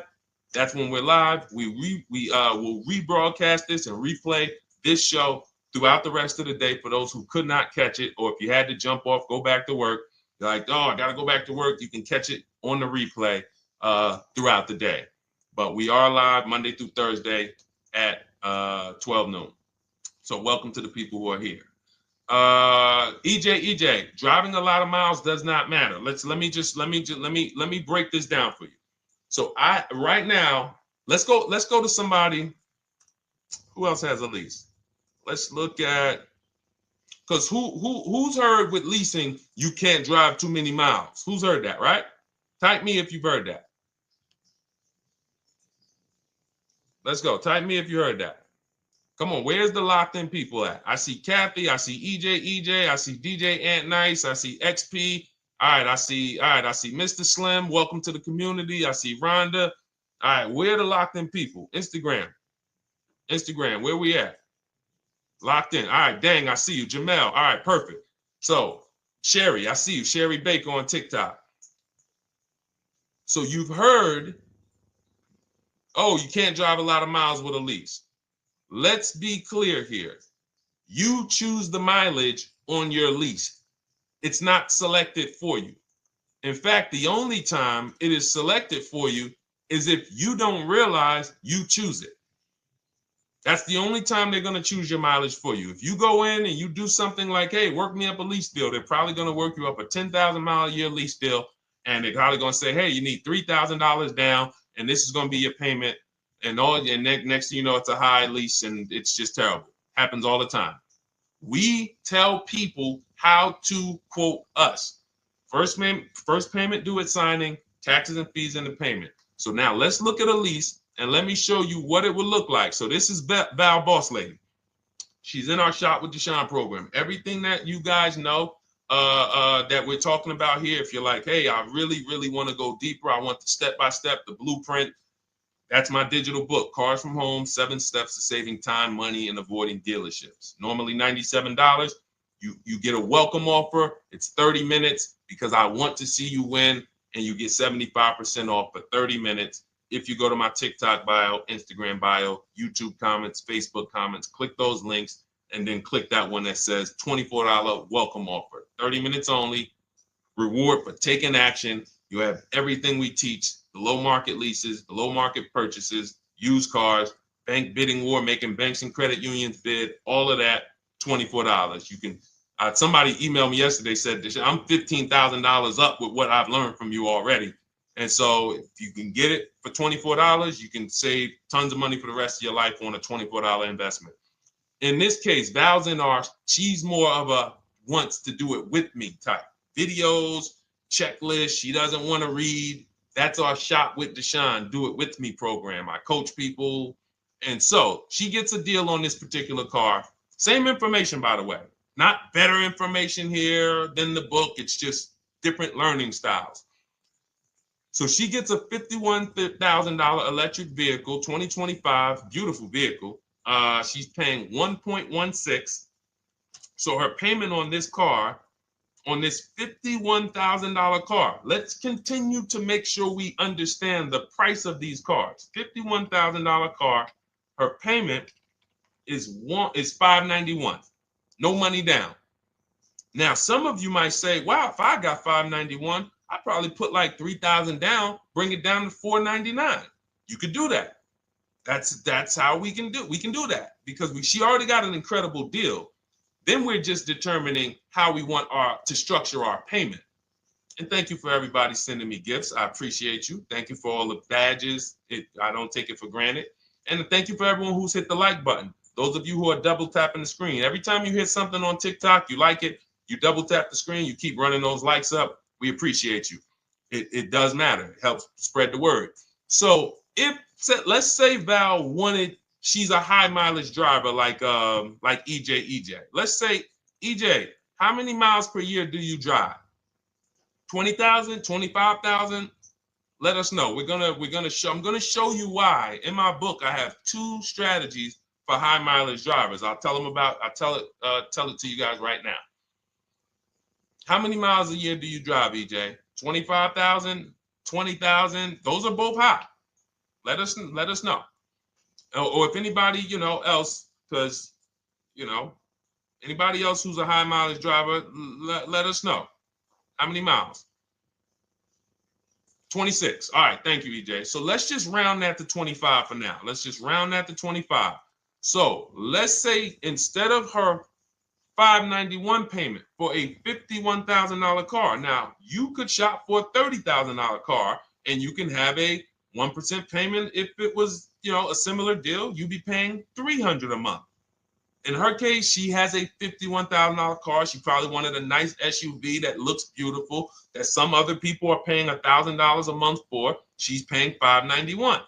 that's when we're live. We will rebroadcast this and replay this show throughout the rest of the day for those who could not catch it, or if you had to jump off, go back to work. You're like, oh, I got to go back to work. You can catch it on the replay throughout the day. But we are live Monday through Thursday at 12 noon. So welcome to the people who are here. EJ, driving a lot of miles does not matter. Let me break this down for you. So right now, let's go to somebody who else has a lease. Let's look at, because who's heard with leasing you can't drive too many miles? Who's heard that, right? Type me if you've heard that. Let's go. Type me if you heard that. Come on, where's the locked in people at? I see Kathy, I see EJ, I see DJ Ant Nice, I see XP. All right, I see Mr. Slim. Welcome to the community. I see Rhonda. All right, where are the locked in people? Instagram, where we at? Locked in. All right, dang, I see you. Jamel. All right, perfect. So, Sherry, I see you. Sherry Baker on TikTok. So you've heard, oh, you can't drive a lot of miles with a lease. Let's be clear here. You choose the mileage on your lease. It's not selected for you. In fact, the only time it is selected for you is if you don't realize you choose it. That's the only time they're going to choose your mileage for you. If you go in and you do something like, hey, work me up a lease deal, they're probably going to work you up a 10,000 mile a year lease deal. And they're probably going to say, hey, you need $3,000 down, and this is going to be your payment. And next thing you know, it's a high lease, and it's just terrible. Happens all the time. We tell people how to quote us. First payment due at signing, taxes and fees in the payment. So now let's look at a lease, and let me show you what it would look like. So this is Val Boss Lady. She's in our Shop with Deshone program. Everything that you guys know that we're talking about here, if you're like, hey, I really, really want to go deeper, I want the step-by-step, the blueprint, that's my digital book, Cars from Home, 7 Steps to Saving Time, Money, and Avoiding Dealerships. Normally $97. You get a welcome offer. It's 30 minutes because I want to see you win, and you get 75% off for 30 minutes. If you go to my TikTok bio, Instagram bio, YouTube comments, Facebook comments, click those links, and then click that one that says $24 welcome offer. 30 minutes only, reward for taking action. You have everything we teach, the low market leases, the low market purchases, used cars, bank bidding war, making banks and credit unions bid, all of that, $24. You can, somebody emailed me yesterday, said, I'm $15,000 up with what I've learned from you already. And so if you can get it for $24, you can save tons of money for the rest of your life on a $24 investment. In this case, Val's in our, she's more of a wants to do it with me type. Videos, checklist, she doesn't want to read. That's our Shop with Deshone, do it with me program. I coach people. And so she gets a deal on this particular car. Same information, by the way. Not better information here than the book. It's just different learning styles. So she gets a $51,000 electric vehicle, 2025, beautiful vehicle. She's paying 1.16. So her payment on this car, on this $51,000 car, let's continue to make sure we understand the price of these cars. $51,000 car, her payment is $591. No money down. Now, some of you might say, wow, if I got $591, I'd probably put like $3,000 down, bring it down to $499. You could do that. That's how we can do. We can do that because she already got an incredible deal. Then we're just determining how we want to structure our payment. And thank you for everybody sending me gifts. I appreciate you. Thank you for all the badges. I don't take it for granted. And thank you for everyone who's hit the like button. Those of you who are double tapping the screen. Every time you hit something on TikTok, you like it, you double tap the screen, you keep running those likes up. We appreciate you. It does matter. It helps spread the word. So let's say Val wanted, she's a high mileage driver like EJ. Let's say, EJ, how many miles per year do you drive? 20,000, 25,000? Let us know. I'm gonna show you why. In my book, I have 2 strategies for high mileage drivers. I'll tell it to you guys right now. How many miles a year do you drive, EJ? 25,000, 20,000? Those are both high. Let us know. Or if anybody, else, because, anybody else who's a high mileage driver, let us know. How many miles? 26. All right. Thank you, EJ. So let's just round that to 25 for now. Let's just round that to 25. So let's say instead of her $591 payment for a $51,000 car, now you could shop for a $30,000 car and you can have a 1% payment. If it was, a similar deal, you'd be paying $300 a month. In her case, she has a $51,000 car. She probably wanted a nice SUV that looks beautiful, that some other people are paying $1,000 a month for. She's paying $591.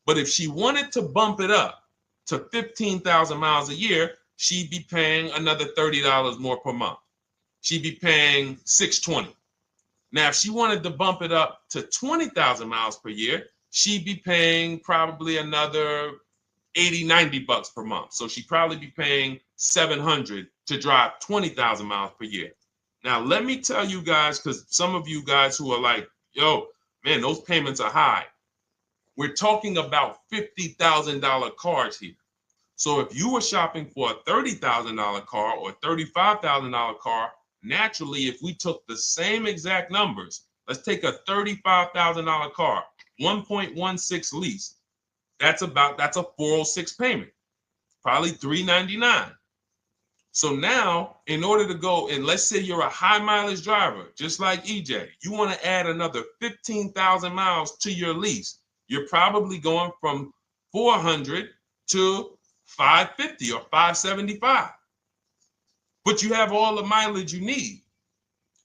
But if she wanted to bump it up to 15,000 miles a year, she'd be paying another $30 more per month. She'd be paying $620. Now, if she wanted to bump it up to 20,000 miles per year, she'd be paying probably another $80-90 per month. So she'd probably be paying $700 to drive 20,000 miles per year. Now, let me tell you guys, because some of you guys who are like, yo, man, those payments are high. We're talking about $50,000 cars here. So if you were shopping for a $30,000 car or $35,000 car, naturally, if we took the same exact numbers, let's take a $35,000 car, 1.16 lease. That's a 406 payment, probably $399. So now, in order to go, and let's say you're a high mileage driver, just like EJ, you want to add another 15,000 miles to your lease. You're probably going from 400 to 550 or 575. But you have all the mileage you need.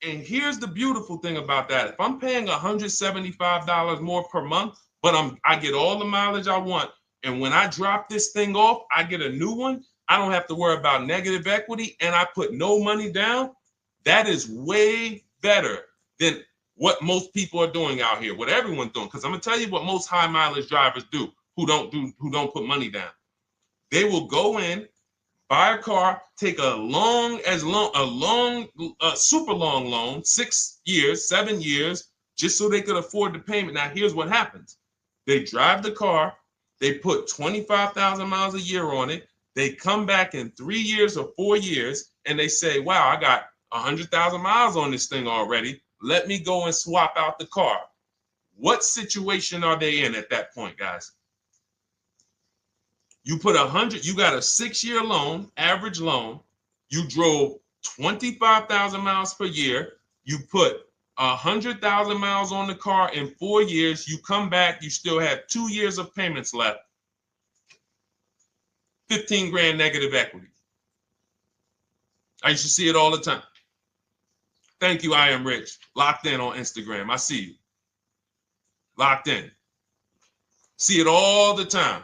And here's the beautiful thing about that. If I'm paying $175 more per month, but I get all the mileage I want, and when I drop this thing off, I get a new one, I don't have to worry about negative equity, and I put no money down. That is way better than what most people are doing out here, what everyone's doing. Because I'm gonna tell you what most high mileage drivers do who don't put money down. They will go in, buy a car, take a super long loan, 6 years, 7 years, just so they could afford the payment. Now, here's what happens. They drive the car, they put 25,000 miles a year on it. They come back in 3 years or 4 years, and they say, wow, I got 100,000 miles on this thing already. Let me go and swap out the car. What situation are they in at that point, guys? You put 100, you got a 6-year loan, average loan. You drove 25,000 miles per year. You put 100,000 miles on the car in 4 years. You come back, you still have 2 years of payments left. 15 grand negative equity. I used to see it all the time. Thank you, I am rich. Locked in on Instagram. I see you. Locked in. See it all the time.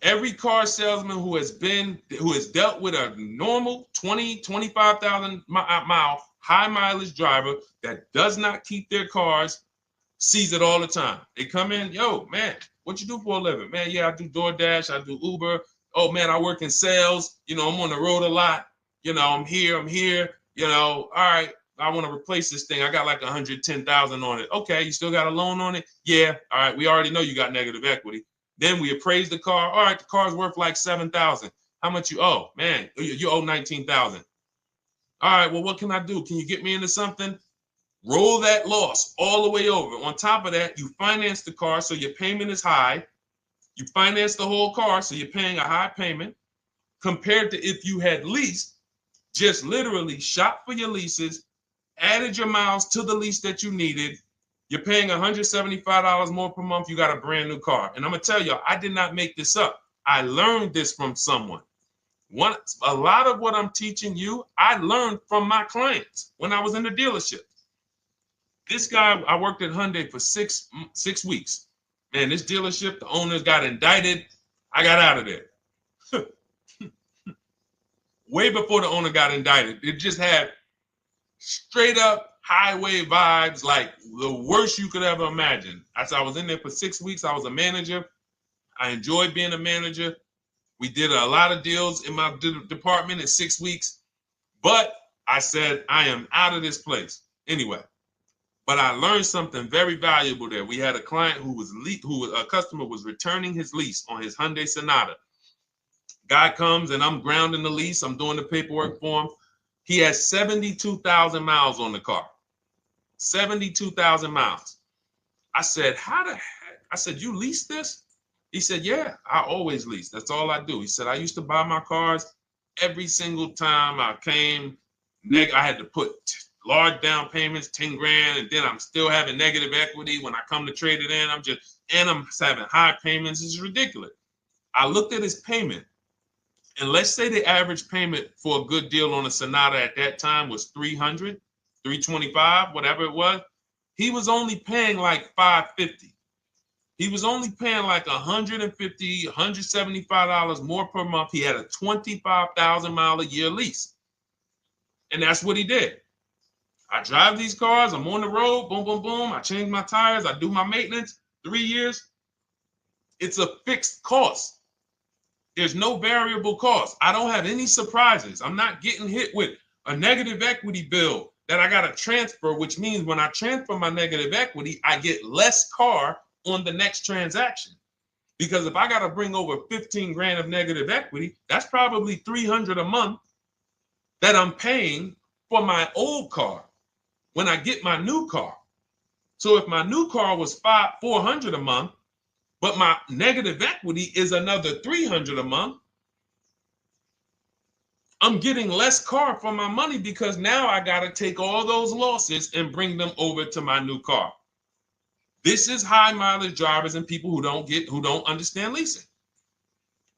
Every car salesman who has dealt with a normal 25,000 mile high mileage driver that does not keep their cars sees it all the time. They come in, yo, man, what you do for a living? Man, yeah, I do DoorDash, I do Uber. Oh man, I work in sales. You know, I'm on the road a lot. You know, I'm here. You know, all right, I want to replace this thing. I got like 110,000 on it. Okay, you still got a loan on it? Yeah. All right, we already know you got negative equity. Then we appraise the car. All right, the car's worth like 7,000. How much you owe? Man, you owe 19,000. All right, well, what can I do? Can you get me into something? Roll that loss all the way over. On top of that, you finance the car, so your payment is high. You finance the whole car, so you're paying a high payment compared to if you had leased, just literally shop for your leases, added your miles to the lease that you needed. You're paying $175 more per month. You got a brand new car. And I'm going to tell you, I did not make this up. I learned this from someone. A lot of what I'm teaching you, I learned from my clients when I was in the dealership. This guy, I worked at Hyundai for six weeks. Man, this dealership, the owners got indicted. I got out of there. Way before the owner got indicted. It just had straight up highway vibes, like the worst you could ever imagine. As I was in there for 6 weeks, I was a manager. I enjoyed being a manager. We did a lot of deals in my department in 6 weeks. But I said, I am out of this place. Anyway. But I learned something very valuable there. We had a client a customer was returning his lease on his Hyundai Sonata. Guy comes and I'm grounding the lease. I'm doing the paperwork for him. He has 72,000 miles on the car. 72,000 miles. I said, how the heck? I said, you lease this? He said, yeah, I always lease. That's all I do. He said, I used to buy my cars every single time I came. I had to put large down payments, 10 grand, and then I'm still having negative equity when I come to trade it in. I'm having high payments. It's ridiculous. I looked at his payment, and let's say the average payment for a good deal on a Sonata at that time was $300, $325, whatever it was. He was only paying like $550. He was only paying like $150, $175 more per month. He had a 25,000 mile a year lease. And that's what he did. I drive these cars. I'm on the road. Boom, boom, boom. I change my tires. I do my maintenance. 3 years. It's a fixed cost. There's no variable cost. I don't have any surprises. I'm not getting hit with a negative equity bill that I got to transfer, which means when I transfer my negative equity, I get less car on the next transaction. Because if I got to bring over 15 grand of negative equity, that's probably 300 a month that I'm paying for my old car when I get my new car. So if my new car was 400 a month, but my negative equity is another 300 a month, I'm getting less car for my money because now I got to take all those losses and bring them over to my new car. This is high mileage drivers and people who don't understand leasing.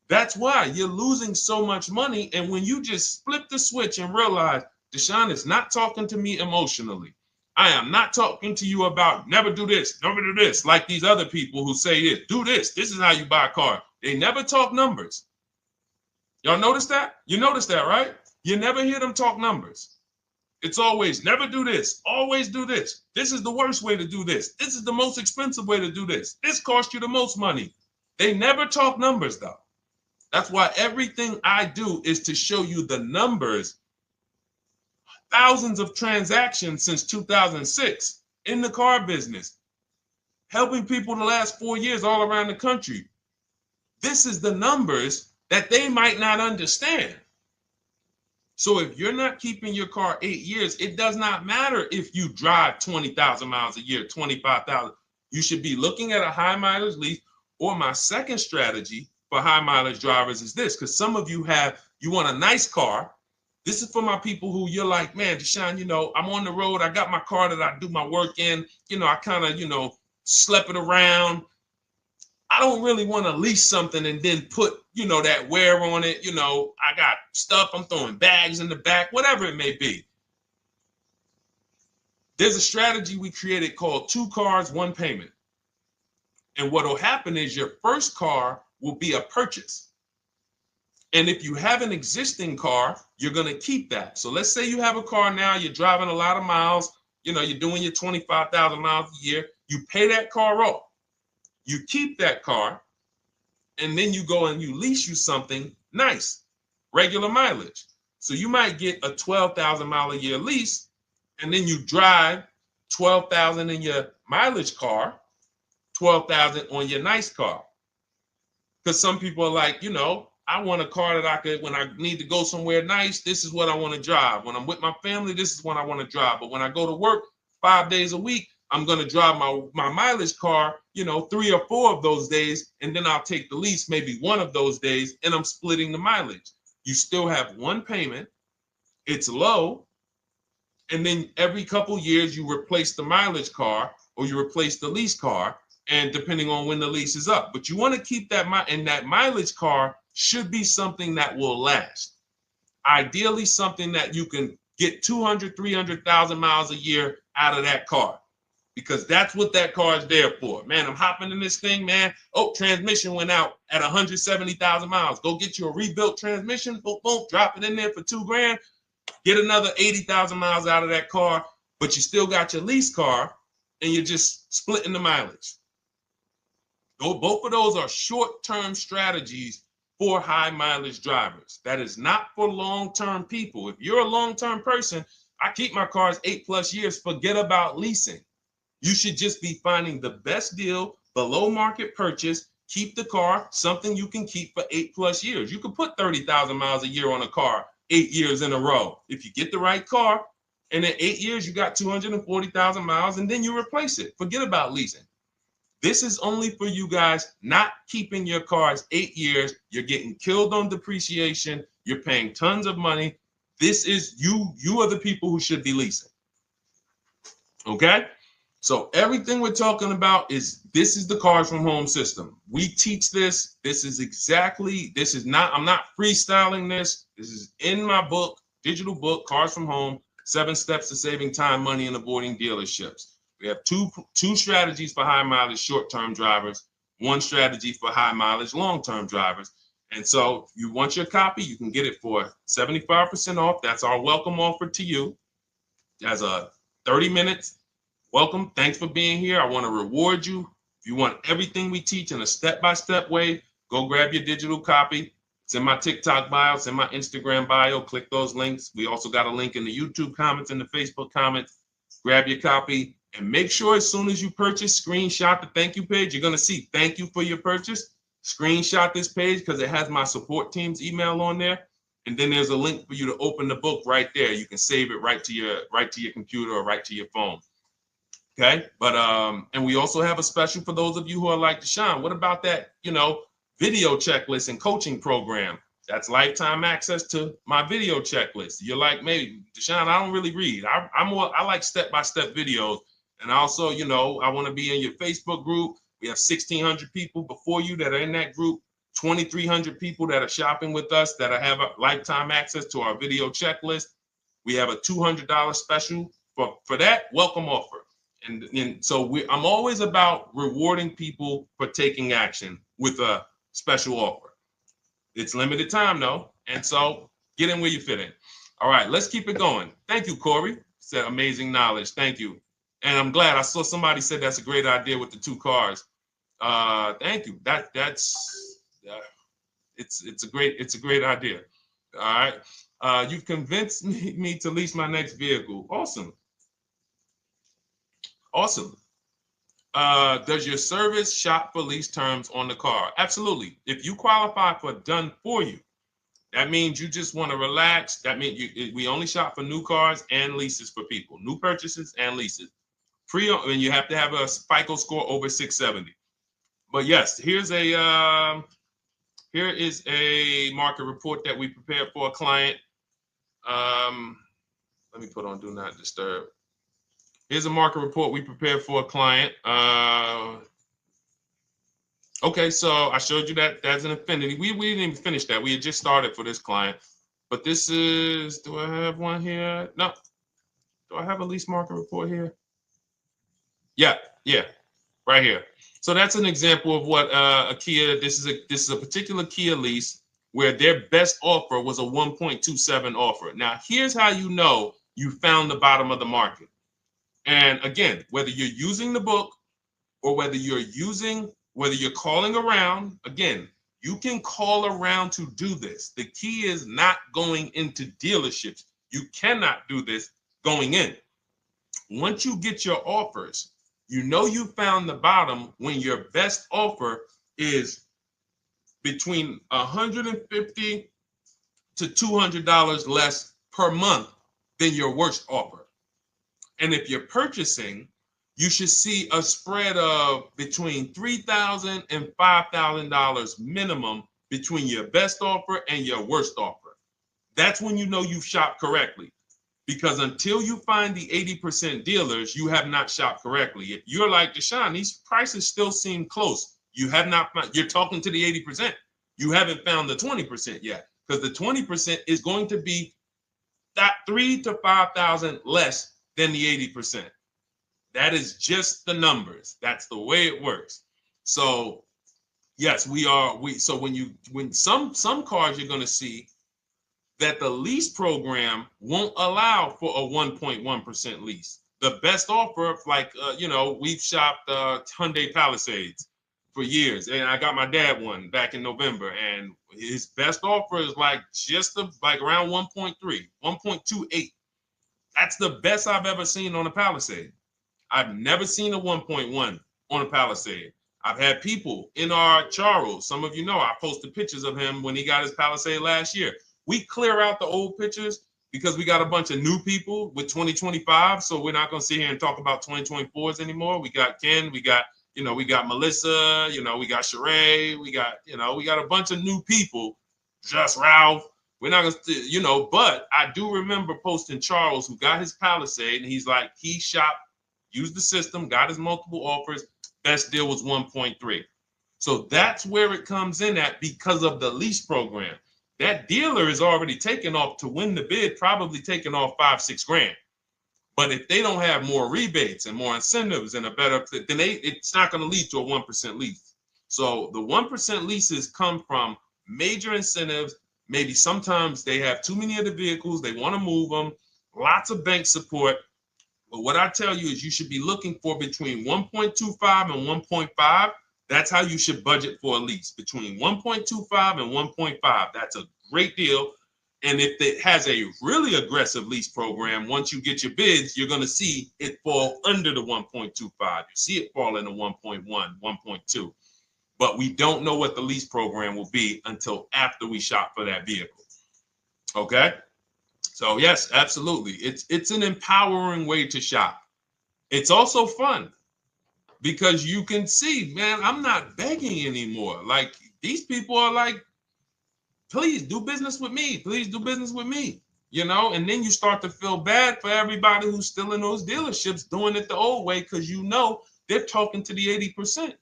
That's why you're losing so much money. And when you just flip the switch and realize Deshone is not talking to me emotionally, I am not talking to you about never do this, never do this, like these other people who say this, do this. This is how you buy a car. They never talk numbers. Y'all notice that? You notice that, right? You never hear them talk numbers. It's always never do this, always do this. This is the worst way to do this. This is the most expensive way to do this. This costs you the most money. They never talk numbers, though. That's why everything I do is to show you the numbers. Thousands of transactions since 2006 in the car business, helping people the last 4 years all around the country. This is the numbers that they might not understand. So if you're not keeping your car 8 years, it does not matter if you drive 20,000 miles a year, 25,000. You should be looking at a high mileage lease. Or my second strategy for high mileage drivers is this, because some of you want a nice car. This is for my people who you're like, man, Deshone, I'm on the road. I got my car that I do my work in. I kind of, slep it around. I don't really want to lease something and then put, that wear on it. I got stuff. I'm throwing bags in the back, whatever it may be. There's a strategy we created called 2 cars, 1 payment. And what will happen is your first car will be a purchase. And if you have an existing car, you're going to keep that. So let's say you have a car now, you're driving a lot of miles, you're doing your 25,000 miles a year. You pay that car off. You keep that car, and then you go and you lease you something nice, regular mileage. So you might get a 12,000 mile a year lease, and then you drive 12,000 in your mileage car, 12,000 on your nice car. Because some people are like, I want a car that I could, when I need to go somewhere nice, this is what I want to drive. When I'm with my family, this is what I want to drive. But when I go to work 5 days a week, I'm going to drive my mileage car, 3 or 4 of those days, and then I'll take the lease maybe 1 of those days, and I'm splitting the mileage. You still have 1 payment. It's low. And then every couple years, you replace the mileage car or you replace the lease car, and depending on when the lease is up. But you want to keep that, and that mileage car should be something that will last. Ideally, something that you can get 200, 300,000 miles a year out of that car. Because that's what that car is there for. Man, I'm hopping in this thing, man. Oh, transmission went out at 170,000 miles. Go get you a rebuilt transmission. Boom, boom, drop it in there for $2 grand. Get another 80,000 miles out of that car, but you still got your lease car, and you're just splitting the mileage. Both of those are short-term strategies for high mileage drivers. That is not for long-term people. If you're a long-term person, I keep my cars 8+ years. Forget about leasing. You should just be finding the best deal, below market purchase, keep the car, something you can keep for 8+ years. You can put 30,000 miles a year on a car 8 years in a row. If you get the right car, and in 8 years, you got 240,000 miles, and then you replace it. Forget about leasing. This is only for you guys not keeping your cars 8 years. You're getting killed on depreciation. You're paying tons of money. This is you are the people who should be leasing. Okay? So everything we're talking about this is the Cars from Home system. We teach this. I'm not freestyling this. This is in my book, digital book, Cars from Home, 7 Steps to Saving Time, Money, and Avoiding Dealerships. We have two strategies for high mileage short-term drivers, 1 strategy for high mileage long-term drivers. And so if you want your copy, you can get it for 75% off. That's our welcome offer to you. As a 30 minutes. Welcome. Thanks for being here. I want to reward you. If you want everything we teach in a step-by-step way, go grab your digital copy. It's in my TikTok bio. It's in my Instagram bio. Click those links. We also got a link in the YouTube comments and the Facebook comments. Grab your copy and make sure as soon as you purchase, screenshot the thank you page. You're going to see thank you for your purchase. screenshot this page because it has my support team's email on there. And then there's a link for you to open the book right there. You can save it right to your computer or right to your phone. Okay, but and we also have a special for those of you who are like Deshone. What about that, video checklist and coaching program? That's lifetime access to my video checklist. You're like, maybe Deshone, I don't really read. I like step-by-step videos. And also, I want to be in your Facebook group. We have 1,600 people before you that are in that group, 2,300 people that are shopping with us that have a lifetime access to our video checklist. We have a $200 special for that welcome offer. And so I'm always about rewarding people for taking action with a special offer. It's limited time though, and so get in where you fit in. All right, let's keep it going. Thank you, Corey. Said amazing knowledge. Thank you. And I'm glad I saw somebody said that's a great idea with the 2 cars. Thank you. It's a great idea. All right. You've convinced me to lease my next vehicle. Awesome. Awesome. Does your service shop for lease terms on the car? Absolutely. If you qualify for done for you, that means you just want to relax. That means we only shop for new cars and leases for people, new purchases and leases. And you have to have a FICO score over 670. But yes, here is a market report that we prepared for a client. Let me put on do not disturb. Here's a market report we prepared for a client. Okay, so I showed you that that's an affinity. We didn't even finish that. We had just started for this client. But this is, do I have one here? No. Do I have a lease market report here? Yeah, right here. So that's an example of what a Kia, this is a particular Kia lease where their best offer was a 1.27 offer. Now, here's how you know you found the bottom of the market. And again, whether you're using the book or whether you're calling around, again, you can call around to do this. The key is not going into dealerships. You cannot do this going in. Once you get your offers, you know you found the bottom when your best offer is between $150 to $200 less per month than your worst offer. And if you're purchasing, you should see a spread of between $3,000 and $5,000 minimum between your best offer and your worst offer. That's when you know you've shopped correctly. Because until you find the 80% dealers, you have not shopped correctly. If you're like Deshone, these prices still seem close. You have not found, you're talking to the 80%. You haven't found the 20% yet. Because the 20% is going to be that $3,000 to $5,000 less than the 80%. That is just the numbers. That's the way it works. So yes, so when some cars you're going to see that the lease program won't allow for a 1.1% lease. The best offer, like we've shopped Hyundai Palisades for years, and I got my dad one back in November, and his best offer is like around 1.3, 1.28. That's the best I've ever seen on a Palisade. I've never seen a 1.1 on a Palisade. I've had people in our Charles, some of you know, I posted pictures of him when he got his Palisade last year. We clear out the old pictures because we got a bunch of new people with 2025. So we're not going to sit here and talk about 2024s anymore. We got Ken, we got Melissa, we got Sheree, we got a bunch of new people, just Ralph. We're not going to, but I do remember posting Charles who got his Palisade and he's like, he shopped, used the system, got his multiple offers. Best deal was 1.3. So that's where it comes in at because of the lease program. That dealer is already taken off to win the bid, probably taking off $5-6 grand. But if they don't have more rebates and more incentives and a better, then it's not going to lead to a 1% lease. So the 1% leases come from major incentives. Maybe sometimes they have too many of the vehicles. They want to move them. Lots of bank support. But what I tell you is you should be looking for between 1.25 and 1.5. That's how you should budget for a lease, between 1.25 and 1.5. That's a great deal. And if it has a really aggressive lease program, once you get your bids, you're going to see it fall under the 1.25. You see it fall into 1.1, 1.2. but we don't know what the lease program will be until after we shop for that vehicle. Okay? So yes, absolutely. It's an empowering way to shop. It's also fun because you can see, man, I'm not begging anymore. Like these people are like, please do business with me. Please do business with me. And then you start to feel bad for everybody who's still in those dealerships doing it the old way because they're talking to the 80%.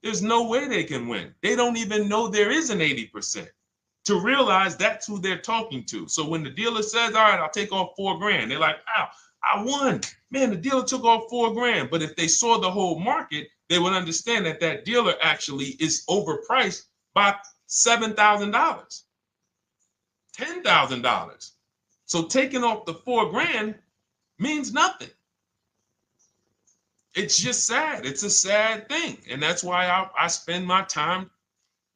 There's no way they can win. They don't even know there is an 80% to realize that's who they're talking to. So when the dealer says, all right, I'll take off $4,000, they're like, wow, I won. Man, the dealer took off $4,000. But if they saw the whole market, they would understand that that dealer actually is overpriced by $7,000, $10,000. So taking off the $4,000 means nothing. It's just sad. It's a sad thing. And that's why I spend my time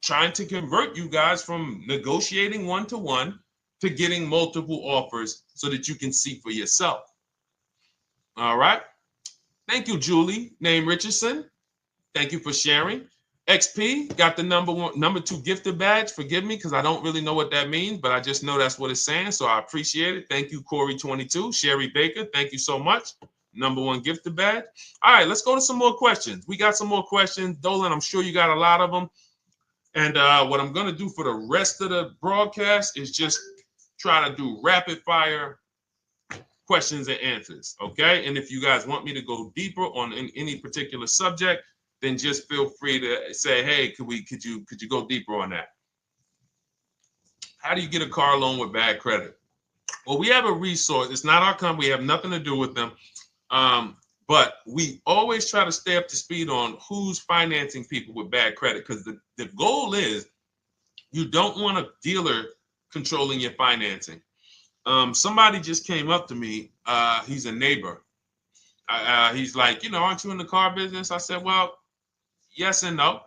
trying to convert you guys from negotiating one-to-one to getting multiple offers so that you can see for yourself. All right. Thank you, Julie, name Richardson. Thank you for sharing. XP got the number 2 gifted badge. Forgive me because I don't really know what that means, but I just know that's what it's saying. So I appreciate it. Thank you, Corey22. Sherry Baker, thank you so much. Number 1 gifted badge. All right, let's go to some more questions. We got some more questions. Dolan, I'm sure you got a lot of them. And what I'm going to do for the rest of the broadcast is just try to do rapid fire questions and answers. Okay. And if you guys want me to go deeper on any particular subject, then just feel free to say, hey, could you go deeper on that? How do you get a car loan with bad credit? Well, we have a resource. It's not our company. We have nothing to do with them. But we always try to stay up to speed on who's financing people with bad credit, because the goal is you don't want a dealer controlling your financing. Somebody just came up to me. He's a neighbor. He's like, aren't you in the car business? I said, well, yes and no.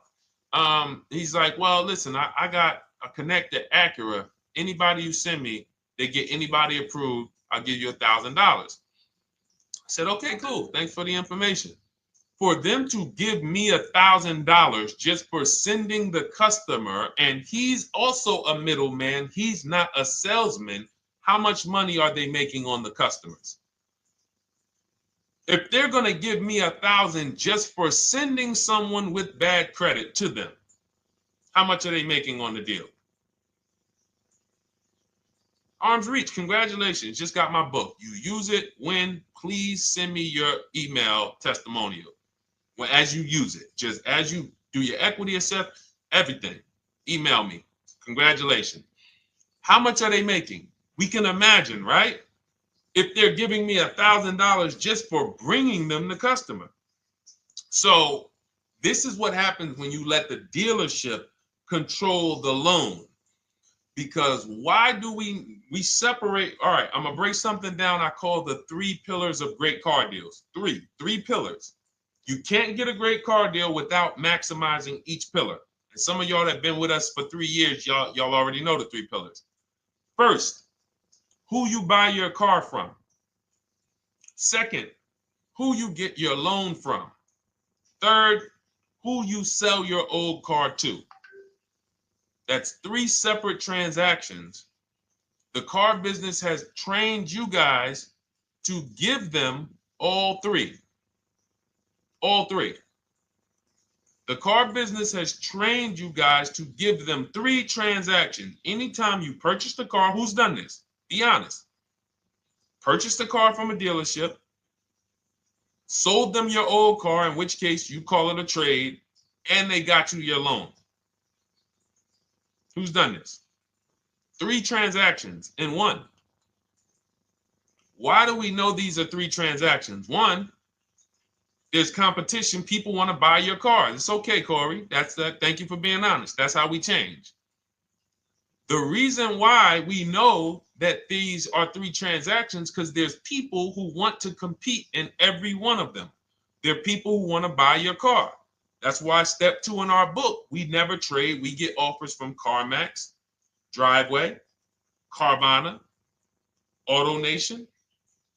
He's like, well, listen, I got a connected Acura. Anybody you send me, they get anybody approved, I'll give you $1,000. I said, okay, cool. Thanks for the information. For them to give me $1,000 just for sending the customer, and he's also a middleman, he's not a salesman, how much money are they making on the customers? If they're going to give me $1,000 just for sending someone with bad credit to them, how much are they making on the deal? Arms Reach, congratulations. Just got my book. You use it when, please send me your email testimonial. Well, as you use it, just as you do your equity assess, everything, email me. Congratulations. How much are they making? We can imagine, right? If they're giving me $1,000 just for bringing them the customer. So this is what happens when you let the dealership control the loan. Because why do we separate? All right, I'm gonna break something down I call the 3 pillars of great car deals. Three pillars. You can't get a great car deal without maximizing each pillar. And some of y'all that have been with us for 3 years, y'all already know the 3 pillars. First, who you buy your car from. Second, who you get your loan from. Third, who you sell your old car to. That's 3 separate transactions. The car business has trained you guys to give them all 3. All 3. The car business has trained you guys to give them 3 transactions. Anytime you purchase the car, who's done this? Be honest. Purchased the car from a dealership, sold them your old car, in which case you call it a trade, and they got you your loan. Who's done this? 3 transactions in one. Why do we know these are 3 transactions? One, there's competition. People want to buy your car. It's okay, Corey. That's that. Thank you for being honest. That's how we change. The reason why we know that these are 3 transactions because there's people who want to compete in every one of them. There are people who want to buy your car. That's why step 2 in our book, we never trade. We get offers from CarMax, Driveway, Carvana, AutoNation,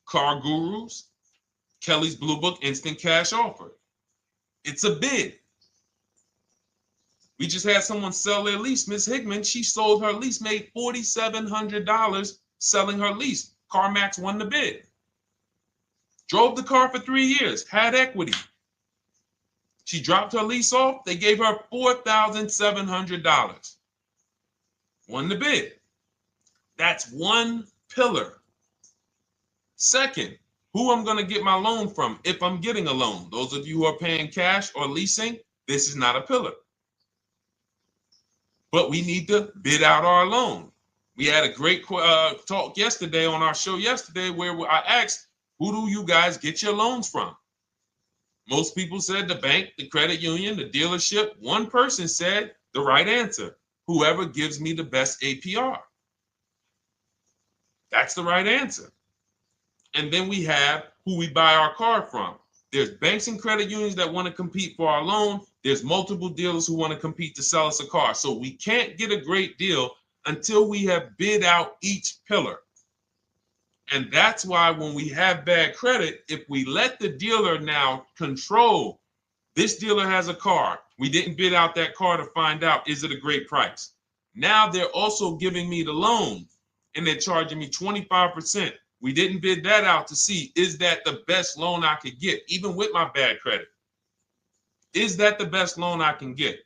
Car Gurus, Kelly's Blue Book Instant Cash Offer. It's a bid. We just had someone sell their lease. Miss Hickman, she sold her lease, made $4,700 selling her lease. CarMax won the bid. Drove the car for 3 years, had equity. She dropped her lease off. They gave her $4,700. Won the bid. That's one pillar. Second, who I'm going to get my loan from if I'm getting a loan. Those of you who are paying cash or leasing, this is not a pillar. But we need to bid out our loan. We had a great talk yesterday on our show yesterday where I asked, who do you guys get your loans from? Most people said the bank, the credit union, the dealership. One person said the right answer, whoever gives me the best APR. That's the right answer. And then we have who we buy our car from. There's banks and credit unions that want to compete for our loan. There's multiple dealers who want to compete to sell us a car. So we can't get a great deal until we have bid out each pillar. And that's why when we have bad credit, if we let the dealer now control, this dealer has a car. We didn't bid out that car to find out, is it a great price? Now they're also giving me the loan and they're charging me 25%. We didn't bid that out to see, is that the best loan I could get, even with my bad credit? Is that the best loan I can get?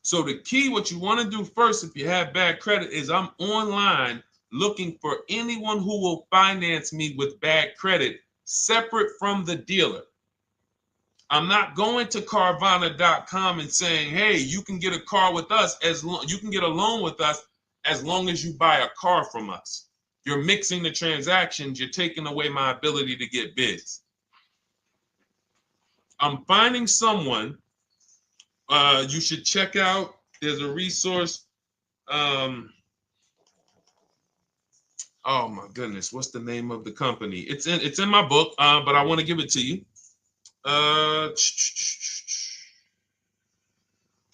So the key, what you want to do first, if you have bad credit, is I'm online looking for anyone who will finance me with bad credit separate from the dealer. I'm not going to Carvana.com and saying, hey, you can get a car with us you can get a loan with us as long as you buy a car from us. You're mixing the transactions. You're taking away my ability to get bids. I'm finding someone you should check out. There's a resource. Oh my goodness, what's the name of the company? It's in my book, but I want to give it to you.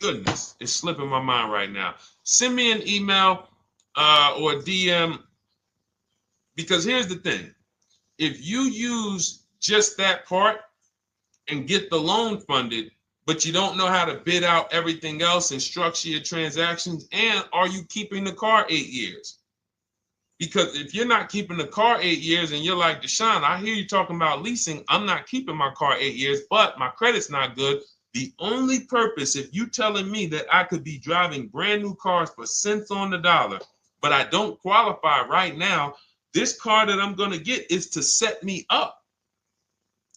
Goodness, it's slipping my mind right now. Send me an email or a DM, because here's the thing. If you use just that part and get the loan funded, but you don't know how to bid out everything else and structure your transactions, and are you keeping the car 8 years? Because if you're not keeping the car 8 years and you're like, Deshone, I hear you talking about leasing. I'm not keeping my car 8 years, but my credit's not good. The only purpose, if you telling me that I could be driving brand new cars for cents on the dollar, but I don't qualify right now, this car that I'm going to get is to set me up.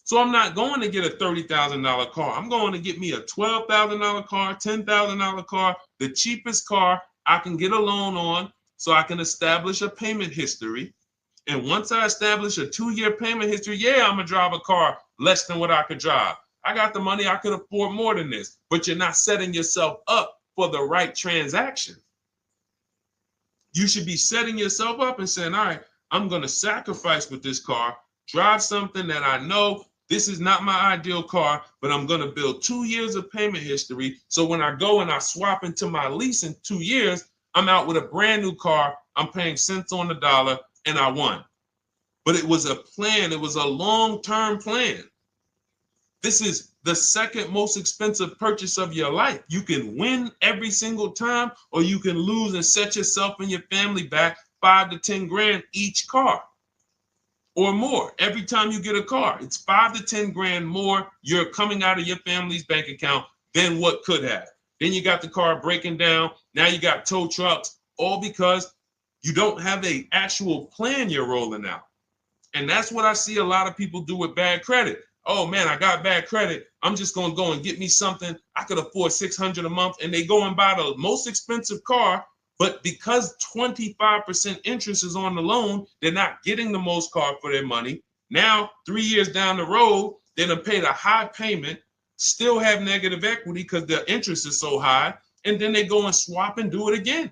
So I'm not going to get a $30,000 car. I'm going to get me a $12,000 car, $10,000 car, the cheapest car I can get a loan on, so I can establish a payment history. And once I establish a 2-year payment history, yeah, I'm going to drive a car less than what I could drive. I got the money. I could afford more than this. But you're not setting yourself up for the right transaction. You should be setting yourself up and saying, all right, I'm going to sacrifice with this car, drive something that I know this is not my ideal car, but I'm going to build 2 years of payment history. So when I go and I swap into my lease in 2 years, I'm out with a brand new car. I'm paying cents on the dollar, and I won. But it was a plan. It was a long-term plan. This is the second most expensive purchase of your life. You can win every single time, or you can lose and set yourself and your family back 5 to 10 grand each car or more. Every time you get a car, it's 5 to 10 grand more you're coming out of your family's bank account than what could have. Then you got the car breaking down. Now you got tow trucks, all because you don't have an actual plan you're rolling out. And that's what I see a lot of people do with bad credit. Oh man, I got bad credit. I'm just going to go and get me something. I could afford $600 a month. And they go and buy the most expensive car. But because 25% interest is on the loan, they're not getting the most car for their money. Now, 3 years down the road, they're going to pay the high payment, still have negative equity because the interest is so high, and then they go and swap and do it again.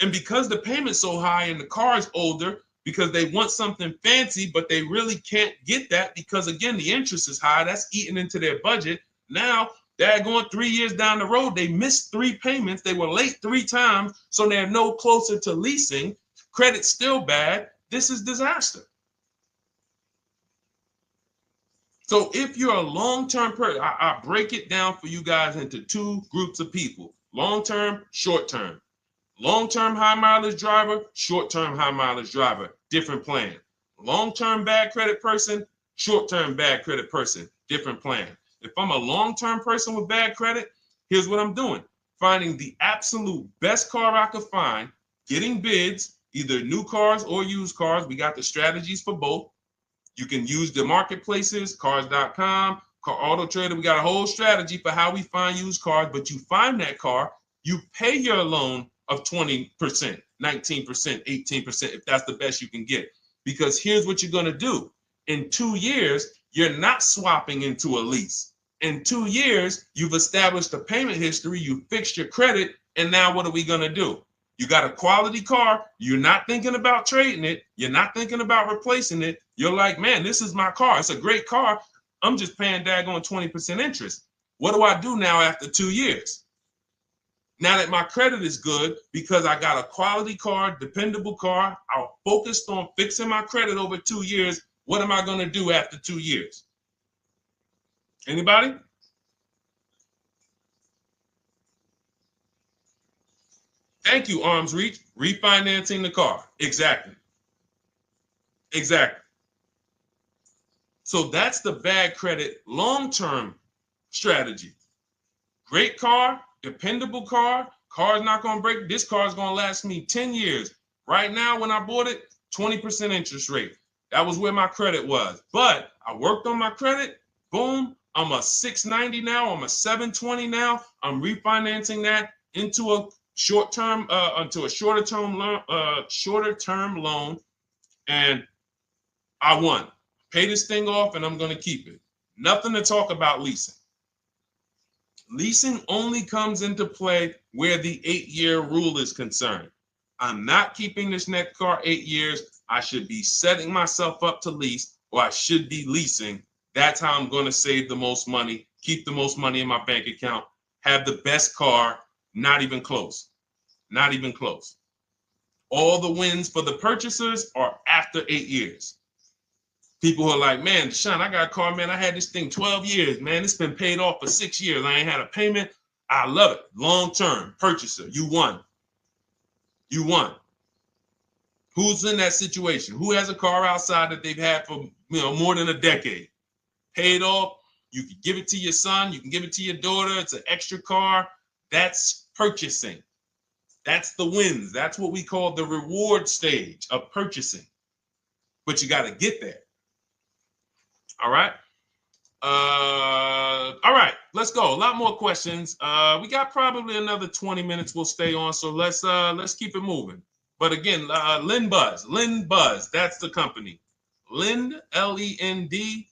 And because the payment's so high and the car is older, because they want something fancy, but they really can't get that because, again, the interest is high. That's eating into their budget. Now they're going 3 years down the road. They missed 3 payments. They were late 3 times, so they're no closer to leasing. Credit's still bad. This is disaster. So if you're a long-term person, I break it down for you guys into two groups of people: long-term, short-term. Long-term high mileage driver, short-term high mileage driver, different plan. Long-term bad credit person, short-term bad credit person, different plan. If I'm a long-term person with bad credit, here's what I'm doing: finding the absolute best car I could find, getting bids, either new cars or used cars. We got the strategies for both. You can use the marketplaces, cars.com, Car Auto Trader. We got a whole strategy for how we find used cars, but you find that car, you pay your loan of 20%, 19%, 18%, if that's the best you can get. Because here's what you're going to do. In 2 years, you're not swapping into a lease. In 2 years, you've established a payment history, you fixed your credit, and now what are we going to do? You got a quality car. You're not thinking about trading it. You're not thinking about replacing it. You're like, man, this is my car. It's a great car. I'm just paying daggone 20% interest. What do I do now after 2 years? Now that my credit is good because I got a quality car, dependable car, I'm focused on fixing my credit over 2 years. What am I going to do after 2 years? Anybody? Thank you, Arms Reach. Refinancing the car. Exactly. Exactly. So that's the bad credit long-term strategy. Great car, dependable car, car's not going to break. This car is going to last me 10 years. Right now, when I bought it, 20% interest rate. That was where my credit was. But I worked on my credit. Boom. I'm a 690 now. I'm a 720 now. I'm refinancing that into a short-term, into a shorter-term loan, and I won. Pay this thing off, and I'm going to keep it. Nothing to talk about leasing. Leasing only comes into play where the 8-year rule is concerned. I'm not keeping this next car 8 years. I should be setting myself up to lease, or I should be leasing. That's how I'm going to save the most money, keep the most money in my bank account, have the best car. Not even close. Not even close. All the wins for the purchasers are after 8 years. People who are like, man, Deshone, I got a car, man. I had this thing 12 years, man. It's been paid off for 6 years. I ain't had a payment. I love it. Long-term purchaser. You won. You won. Who's in that situation? Who has a car outside that they've had for more than a decade? Paid off. You can give it to your son. You can give it to your daughter. It's an extra car. That's purchasing. That's the wins. That's what we call the reward stage of purchasing. But you got to get there. All right. All right, let's go. A lot more questions. We got probably another 20 minutes we'll stay on, so let's keep it moving. But again, Lend Buzz, that's the company. Lend, Lendbuzz.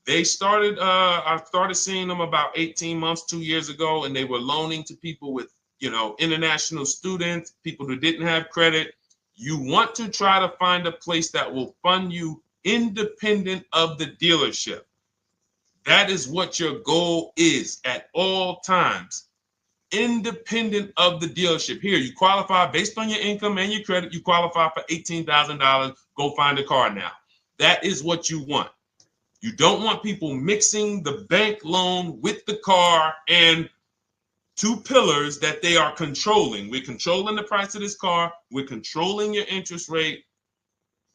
They started, I started seeing them about 18 months, 2 years ago, and they were loaning to people with, international students, people who didn't have credit. You want to try to find a place that will fund you independent of the dealership. That is what your goal is at all times. Independent of the dealership. Here, you qualify based on your income and your credit. You qualify for $18,000. Go find a car now. That is what you want. You don't want people mixing the bank loan with the car and two pillars that they are controlling. We're controlling the price of this car. We're controlling your interest rate.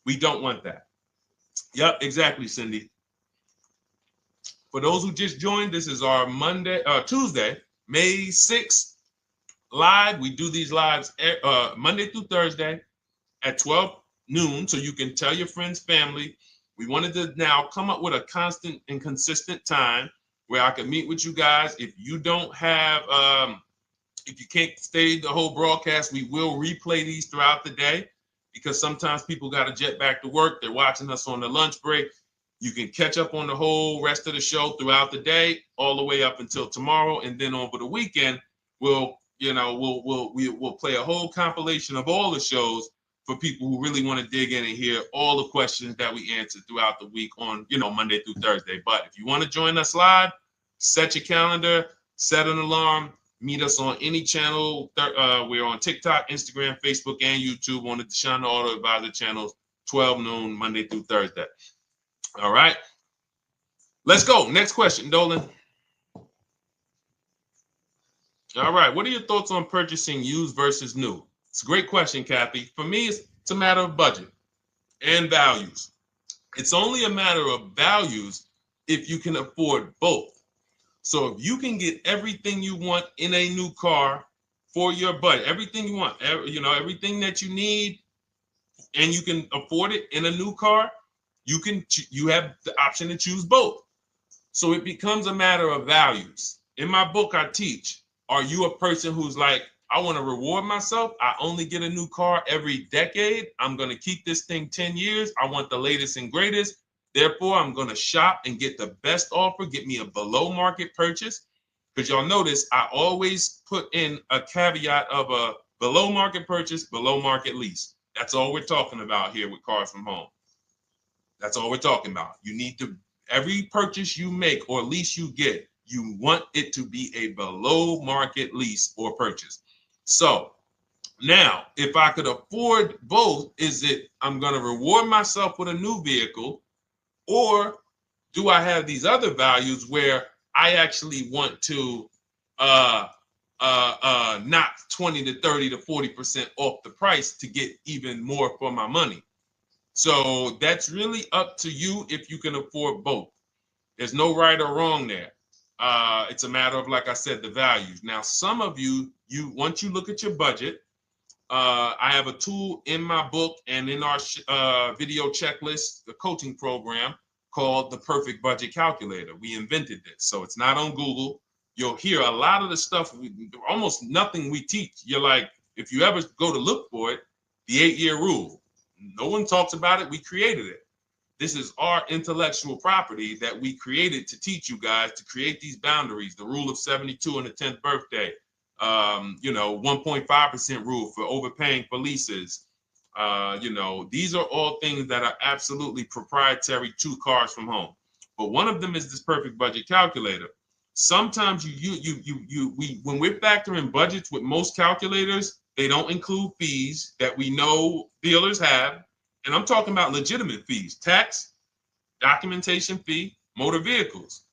We don't want that. Yep, exactly, Cindy. For those who just joined, this is our Tuesday, May 6th live. We do these lives Monday through Thursday at 12 noon, so you can tell your friends, family. We wanted to now come up with a constant and consistent time where I can meet with you guys. If you don't have, if you can't stay the whole broadcast, we will replay these throughout the day because sometimes people got to jet back to work. They're watching us on the lunch break. You can catch up on the whole rest of the show throughout the day, all the way up until tomorrow, and then over the weekend, we'll play a whole compilation of all the shows for people who really want to dig in and hear all the questions that we answered throughout the week on, Monday through Thursday. But if you want to join us live, set your calendar, set an alarm, meet us on any channel. We're on TikTok, Instagram, Facebook, and YouTube on the Deshone the Auto Advisor channels, 12 noon, Monday through Thursday. All right. Let's go. Next question, Dolan. All right. What are your thoughts on purchasing used versus new? It's a great question, Kathy. For me, it's a matter of budget and values. It's only a matter of values if you can afford both. So if you can get everything you want in a new car for your budget, everything you want, everything that you need, and you can afford it in a new car, you have the option to choose both. So it becomes a matter of values. In my book, I teach, are you a person who's like, I want to reward myself. I only get a new car every decade. I'm going to keep this thing 10 years. I want the latest and greatest. Therefore, I'm going to shop and get the best offer, get me a below market purchase. Because y'all notice I always put in a caveat of a below market purchase, below market lease. That's all we're talking about here with Cars from Home. That's all we're talking about. You need to, every purchase you make or lease you get, you want it to be a below market lease or purchase. So now, if I could afford both, is it I'm going to reward myself with a new vehicle, or do I have these other values where I actually want to knock 20 to 30 to 40% off the price to get even more for my money? So that's really up to you if you can afford both. There's no right or wrong there. It's a matter of, like I said, the values. Now, some of you once you look at your budget, I have a tool in my book and in our video checklist, the coaching program called the Perfect Budget Calculator. We invented this. So it's not on Google. You'll hear a lot of the stuff, almost nothing we teach. You're like, if you ever go to look for it, the 8-year rule. No one talks about it. We created it. This is our intellectual property that we created to teach you guys to create these boundaries, the rule of 72 and the 10th birthday, 1.5% rule for overpaying for leases. These are all things that are absolutely proprietary to Cars from Home. But one of them is this Perfect Budget Calculator. Sometimes when we're factoring budgets with most calculators, they don't include fees that we know dealers have. And I'm talking about legitimate fees, tax, documentation fee, motor vehicles.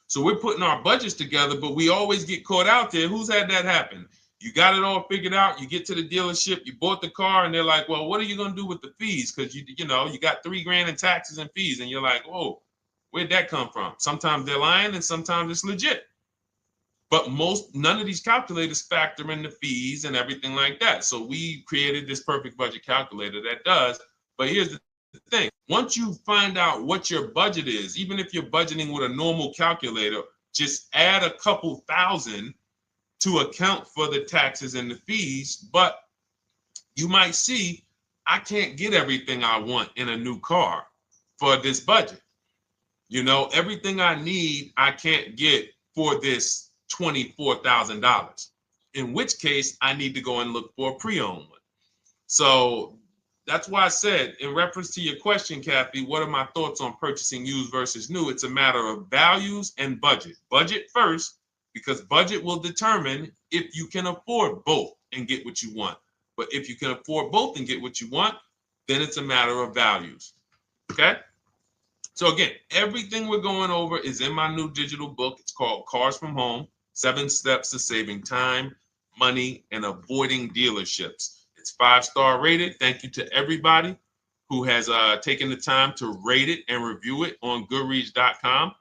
So we're putting our budgets together, but we always get caught out there. Who's had that happen? You got it all figured out. You get to the dealership, you bought the car, and they're like, well, what are you going to do with the fees? Because you got $3,000 in taxes and fees. And you're like, whoa, where'd that come from? Sometimes they're lying and sometimes it's legit. But none of these calculators factor in the fees and everything like that. So we created this Perfect Budget Calculator that does. But here's the thing. Once you find out what your budget is, even if you're budgeting with a normal calculator, just add a couple thousand to account for the taxes and the fees. But you might see, I can't get everything I want in a new car for this budget. Everything I need, I can't get for this $24,000, in which case I need to go and look for a pre-owned one. So that's why I said, in reference to your question, Kathy, what are my thoughts on purchasing used versus new? It's a matter of values and budget. Budget first, because budget will determine if you can afford both and get what you want. But if you can afford both and get what you want, then it's a matter of values. Okay? So again, everything we're going over is in my new digital book. It's called Cars from Home, 7 Steps to Saving Time, Money, and Avoiding Dealerships. It's 5-star rated. Thank you to everybody who has taken the time to rate it and review it on Goodreads.com.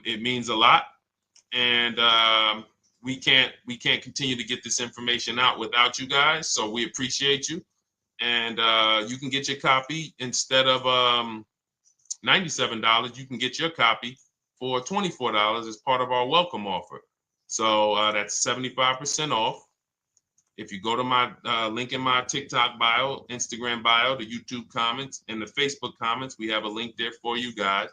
It means a lot. And we can't continue to get this information out without you guys. So we appreciate you. And you can get your copy instead of $97, you can get your copy for $24 as part of our welcome offer. So that's 75% off. If you go to my link in my TikTok bio, Instagram bio, the YouTube comments, and the Facebook comments, we have a link there for you guys.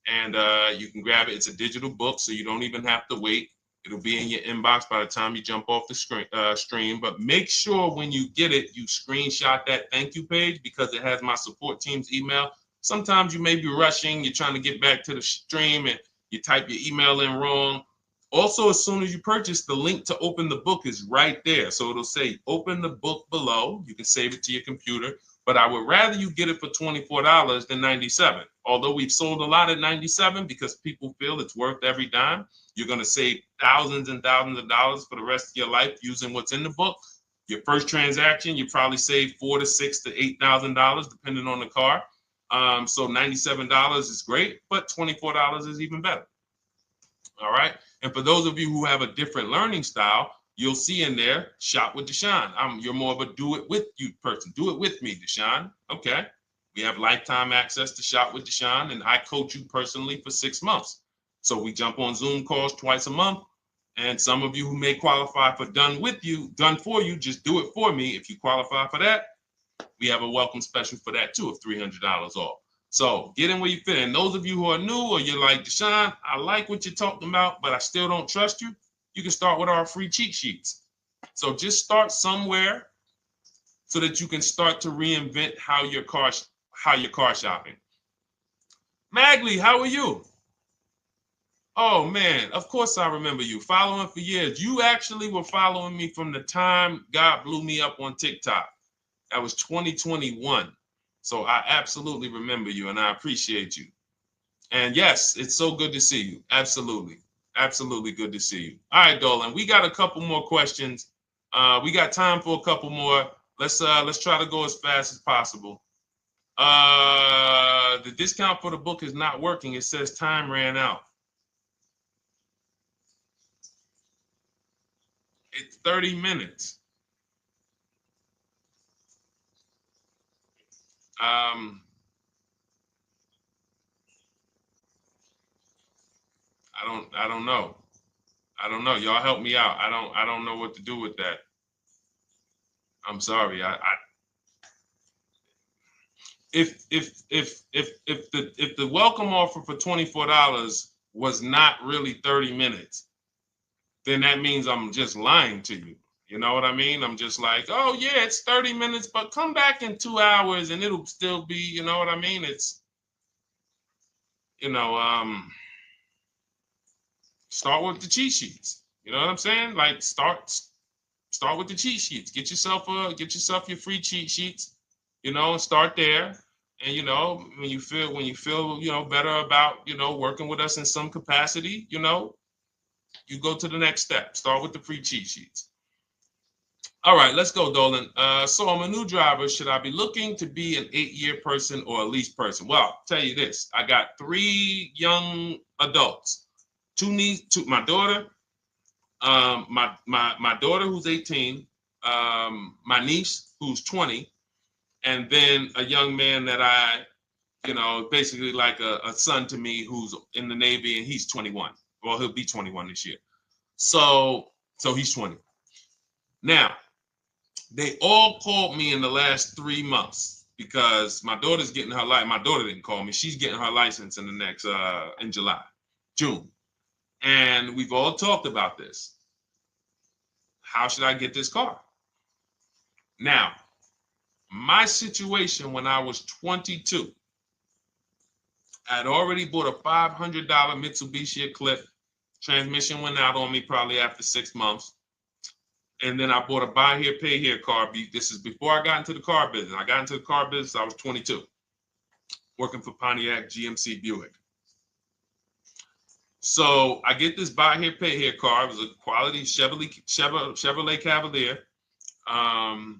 And you can grab it. It's a digital book, so you don't even have to wait. It'll be in your inbox by the time you jump off the stream. But make sure when you get it, you screenshot that thank you page, because it has my support team's email. Sometimes you may be rushing, you're trying to get back to the stream and you type your email in wrong. Also, as soon as you purchase, the link to open the book is right there. So it'll say open the book below. You can save it to your computer. but I would rather you get it for $24 than $97. Although we've sold a lot at $97 because people feel it's worth every dime. You're going to save thousands and thousands of dollars for the rest of your life using what's in the book. Your first transaction, you probably save $4,000 to $6,000 to $8,000 depending on the car. So $97 is great, but $24 is even better. All right. And for those of you who have a different learning style, you'll see in there, shop with Deshone. You're more of a do it with you person. Do it with me, Deshone. Okay. We have lifetime access to shop with Deshone, and I coach you personally for 6 months. So we jump on Zoom calls twice a month. And some of you who may qualify for done for you, just do it for me. If you qualify for that, we have a welcome special for that too of $300 off. So get in where you fit. And those of you who are new or you're like, Deshone, I like what you're talking about, but I still don't trust you. You can start with our free cheat sheets. So just start somewhere so that you can start to reinvent how you're car shopping. Magley, how are you? Oh man, of course I remember you. Following for years. You actually were following me from the time God blew me up on TikTok. That was 2021. So I absolutely remember you and I appreciate you. And yes, it's so good to see you. Absolutely. Absolutely good to see you. All right, Dolan, we got a couple more questions. We got time for a couple more. Let's try to go as fast as possible. The discount for the book is not working. It says time ran out. It's 30 minutes. I don't know. I don't know. Y'all help me out. I don't know what to do with that. I'm sorry. If the welcome offer for $24 was not really 30 minutes, then that means I'm just lying to you. You know what I mean? I'm just like, oh yeah, it's 30 minutes, but come back in 2 hours and it'll still be, you know what I mean? It's, start with the cheat sheets. You know what I'm saying? Like start with the cheat sheets. Get yourself your free cheat sheets, and start there. And when you feel better about working with us in some capacity, you go to the next step. Start with the free cheat sheets. All right, let's go, Dolan. So I'm a new driver. Should I be looking to be an 8-year person or a lease person? Well, I'll tell you this. I got 3 young adults. 2 my daughter, my daughter who's 18, my niece who's 20, and then a young man that I, basically like a son to me who's in the Navy and he's 21. Well, he'll be 21 this year. So he's 20. Now, they all called me in the last 3 months because my daughter's getting her license. My daughter didn't call me. She's getting her license in the next, in June. And we've all talked about this. How should I get this car? Now, my situation when I was 22, I'd already bought a $500 Mitsubishi Eclipse. Transmission went out on me probably after 6 months. And then I bought a buy here, pay here car. This is before I got into the car business. I got into the car business, I was 22, working for Pontiac GMC Buick. So I get this buy here, pay here car. It was a quality Chevrolet Cavalier. I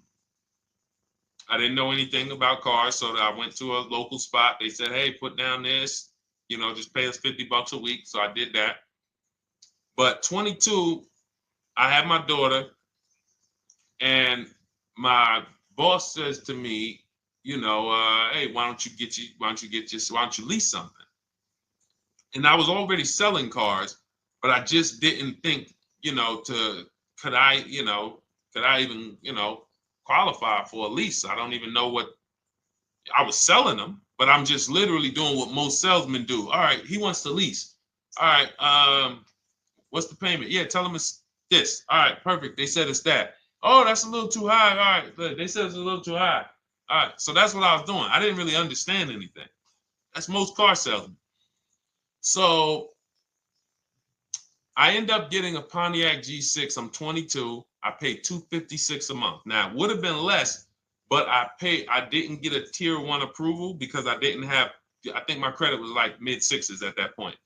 didn't know anything about cars, so I went to a local spot. They said, hey, put down this, just pay us $50 a week. So I did that. But 22, I had my daughter, and my boss says to me, hey, why don't you lease something? And I was already selling cars, but I just didn't think, could I even, qualify for a lease? I don't even know what I was selling them, but I'm just literally doing what most salesmen do. All right, he wants to lease. All right, what's the payment? Yeah, tell him it's this. All right, perfect. They said it's that. Oh, that's a little too high. All right, they said it's a little too high. All right, so that's what I was doing. I didn't really understand anything. That's most car salesmen. So I end up getting a Pontiac G6. I'm 22. I paid $256 a month. Now, it would have been less, but I didn't get a tier 1 approval because I didn't have, I think my credit was like mid sixes at that point.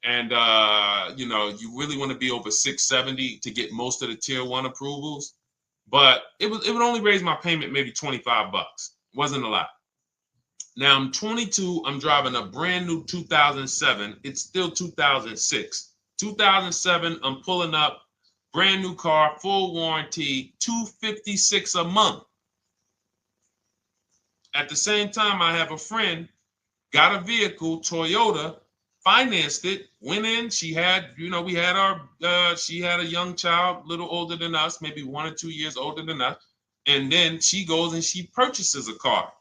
And you know, you really want to be over 670 to get most of the tier 1 approvals. But it would only raise my payment maybe 25 bucks. Wasn't a lot. Now I'm 22. I'm driving a brand new 2007. It's still 2006. 2007. I'm pulling up, brand new car, full warranty, $256 a month. At the same time, I have a friend, got a vehicle, Toyota, financed it, went in. She had, you know, we had our, she had a young child, a little older than us, maybe 1 or 2 years older than us. And then she goes and she purchases a car.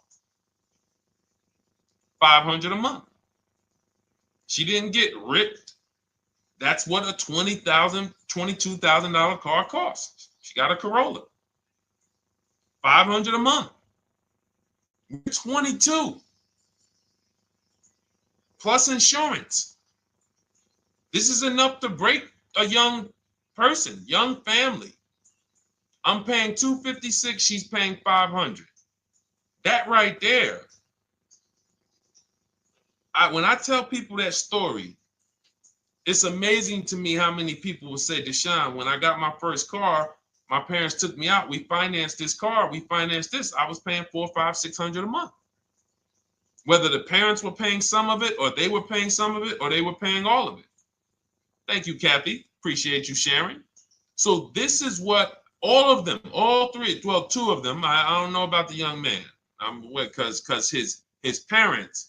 $500 a month. She didn't get ripped. That's what a $20,000, $22,000 car costs. She got a Corolla. $500 a month. We're 22. Plus insurance. This is enough to break a young person, young family. I'm paying $256. She's paying $500. That right there. When I tell people that story, it's amazing to me how many people will say, Deshone, when I got my first car, my parents took me out. We financed this car. We financed this. I was paying $400, $500, $600 a month. Whether the parents were paying some of it, or they were paying some of it, or they were paying all of it. Thank you, Kathy. Appreciate you sharing. So this is what all of them, all three, well, 2 of them. I don't know about the young man. Because his parents.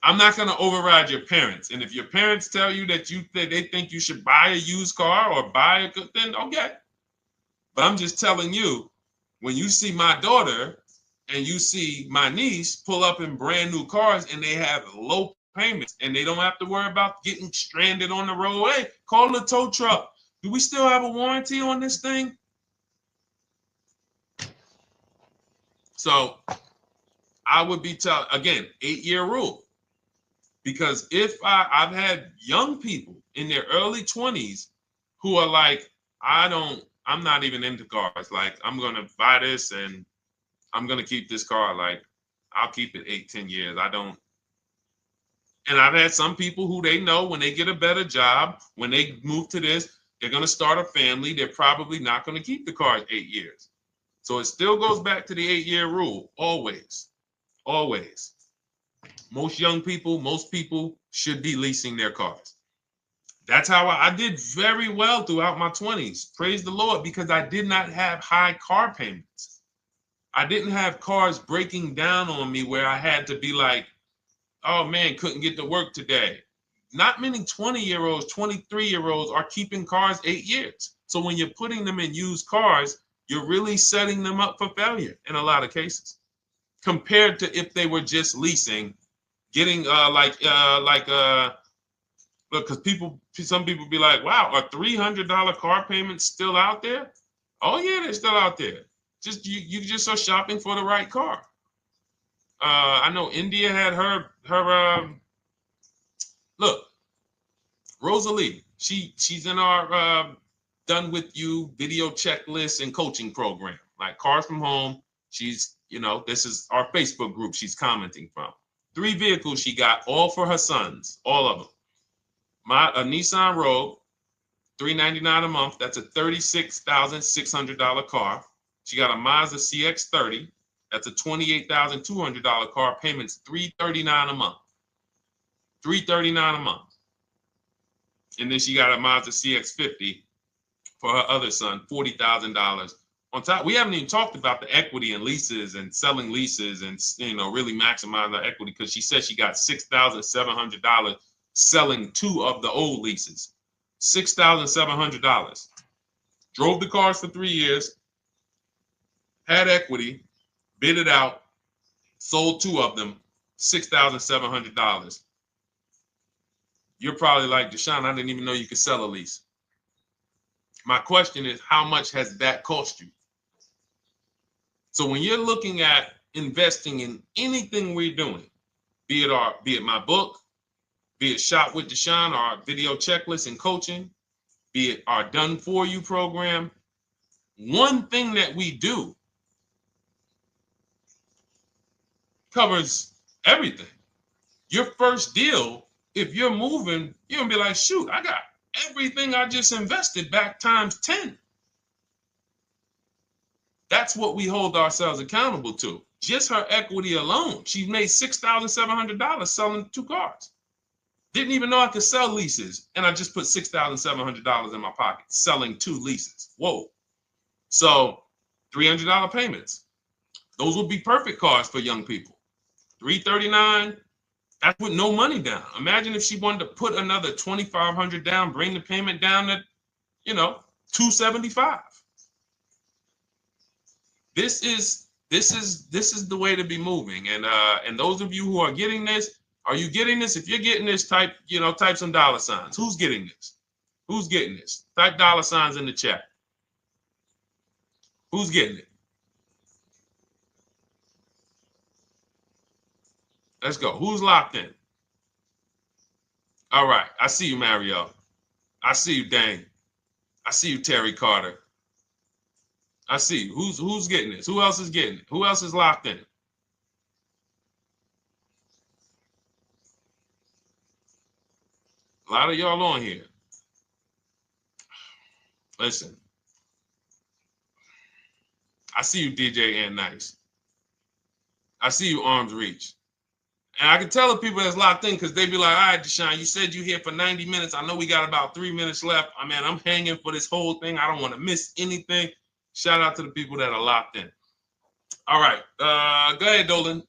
I'm not going to override your parents. And if your parents tell you that they think you should buy a used car or buy a good, then okay. But I'm just telling you, when you see my daughter and you see my niece pull up in brand new cars and they have low payments and they don't have to worry about getting stranded on the road, hey, call the tow truck. Do we still have a warranty on this thing? So I would be telling, again, 8-year rule. Because if I've had young people in their early 20s who are like, I'm not even into cars. Like, I'm going to buy this and I'm going to keep this car. Like, I'll keep it 8, 10 years. I don't. And I've had some people who they know when they get a better job, when they move to this, they're going to start a family. They're probably not going to keep the car 8 years. So it still goes back to the 8-year rule. Always. Always. Most young people, most people should be leasing their cars. That's how I did very well throughout my 20s. Praise the Lord, because I did not have high car payments. I didn't have cars breaking down on me where I had to be like, oh man, couldn't get to work today. Not many 20-year-olds, 23-year-olds are keeping cars 8 years. So when you're putting them in used cars, you're really setting them up for failure in a lot of cases, compared to if they were just leasing, getting look, because some people be like, wow, are $300 car payments still out there? Oh yeah, they're still out there. Just you just are shopping for the right car. I know India had her look, Rosalie, she's in our Done With You video checklist and coaching program, like Cars from Home. She's, you know, this is our Facebook group she's commenting from. 3 vehicles she got, all for her sons, all of them. A Nissan Rogue, $399 a month. That's a $36,600 car. She got a Mazda CX-30. That's a $28,200 car. Payments $339 a month. $339 a month. And then she got a Mazda CX-50 for her other son, $40,000. On top, we haven't even talked about the equity and leases and selling leases and, you know, really maximizing the equity, because she said she got $6,700 selling 2 of the old leases. $6,700. Drove the cars for 3 years, had equity, bid it out, sold 2 of them, $6,700. You're probably like, Deshone, I didn't even know you could sell a lease. My question is, how much has that cost you? So when you're looking at investing in anything we're doing, be it my book, be it Shop with Deshone, our video checklist and coaching, be it our Done For You program. One thing that we do covers everything. Your first deal, if you're moving, you're gonna be like, shoot, I got everything I just invested back times 10. That's what we hold ourselves accountable to. Just her equity alone, she made $6,700 selling 2 cars. Didn't even know I could sell leases, and I just put $6,700 in my pocket selling 2 leases. Whoa. So $300 payments. Those would be perfect cars for young people. $339, that's with no money down. Imagine if she wanted to put another $2,500 down, bring the payment down to, $275. This is the way to be moving. And those of you who are getting this, are you getting this? If you're getting this, type some dollar signs. Who's getting this? Who's getting this? Type dollar signs in the chat. Who's getting it? Let's go. Who's locked in? All right. I see you, Mario. I see you, Dane. I see you, Terry Carter. I see you. Who's getting this? Who else is getting it? Who else is locked in? A lot of y'all on here. Listen. I see you, DJ and Nice. I see you, Arms Reach. And I can tell the people that's locked in because they be like, all right, Deshone, you said you're here for 90 minutes. I know we got about 3 minutes left. I mean, I'm hanging for this whole thing. I don't want to miss anything. Shout out to the people that are locked in. All right. Go ahead, Dolan.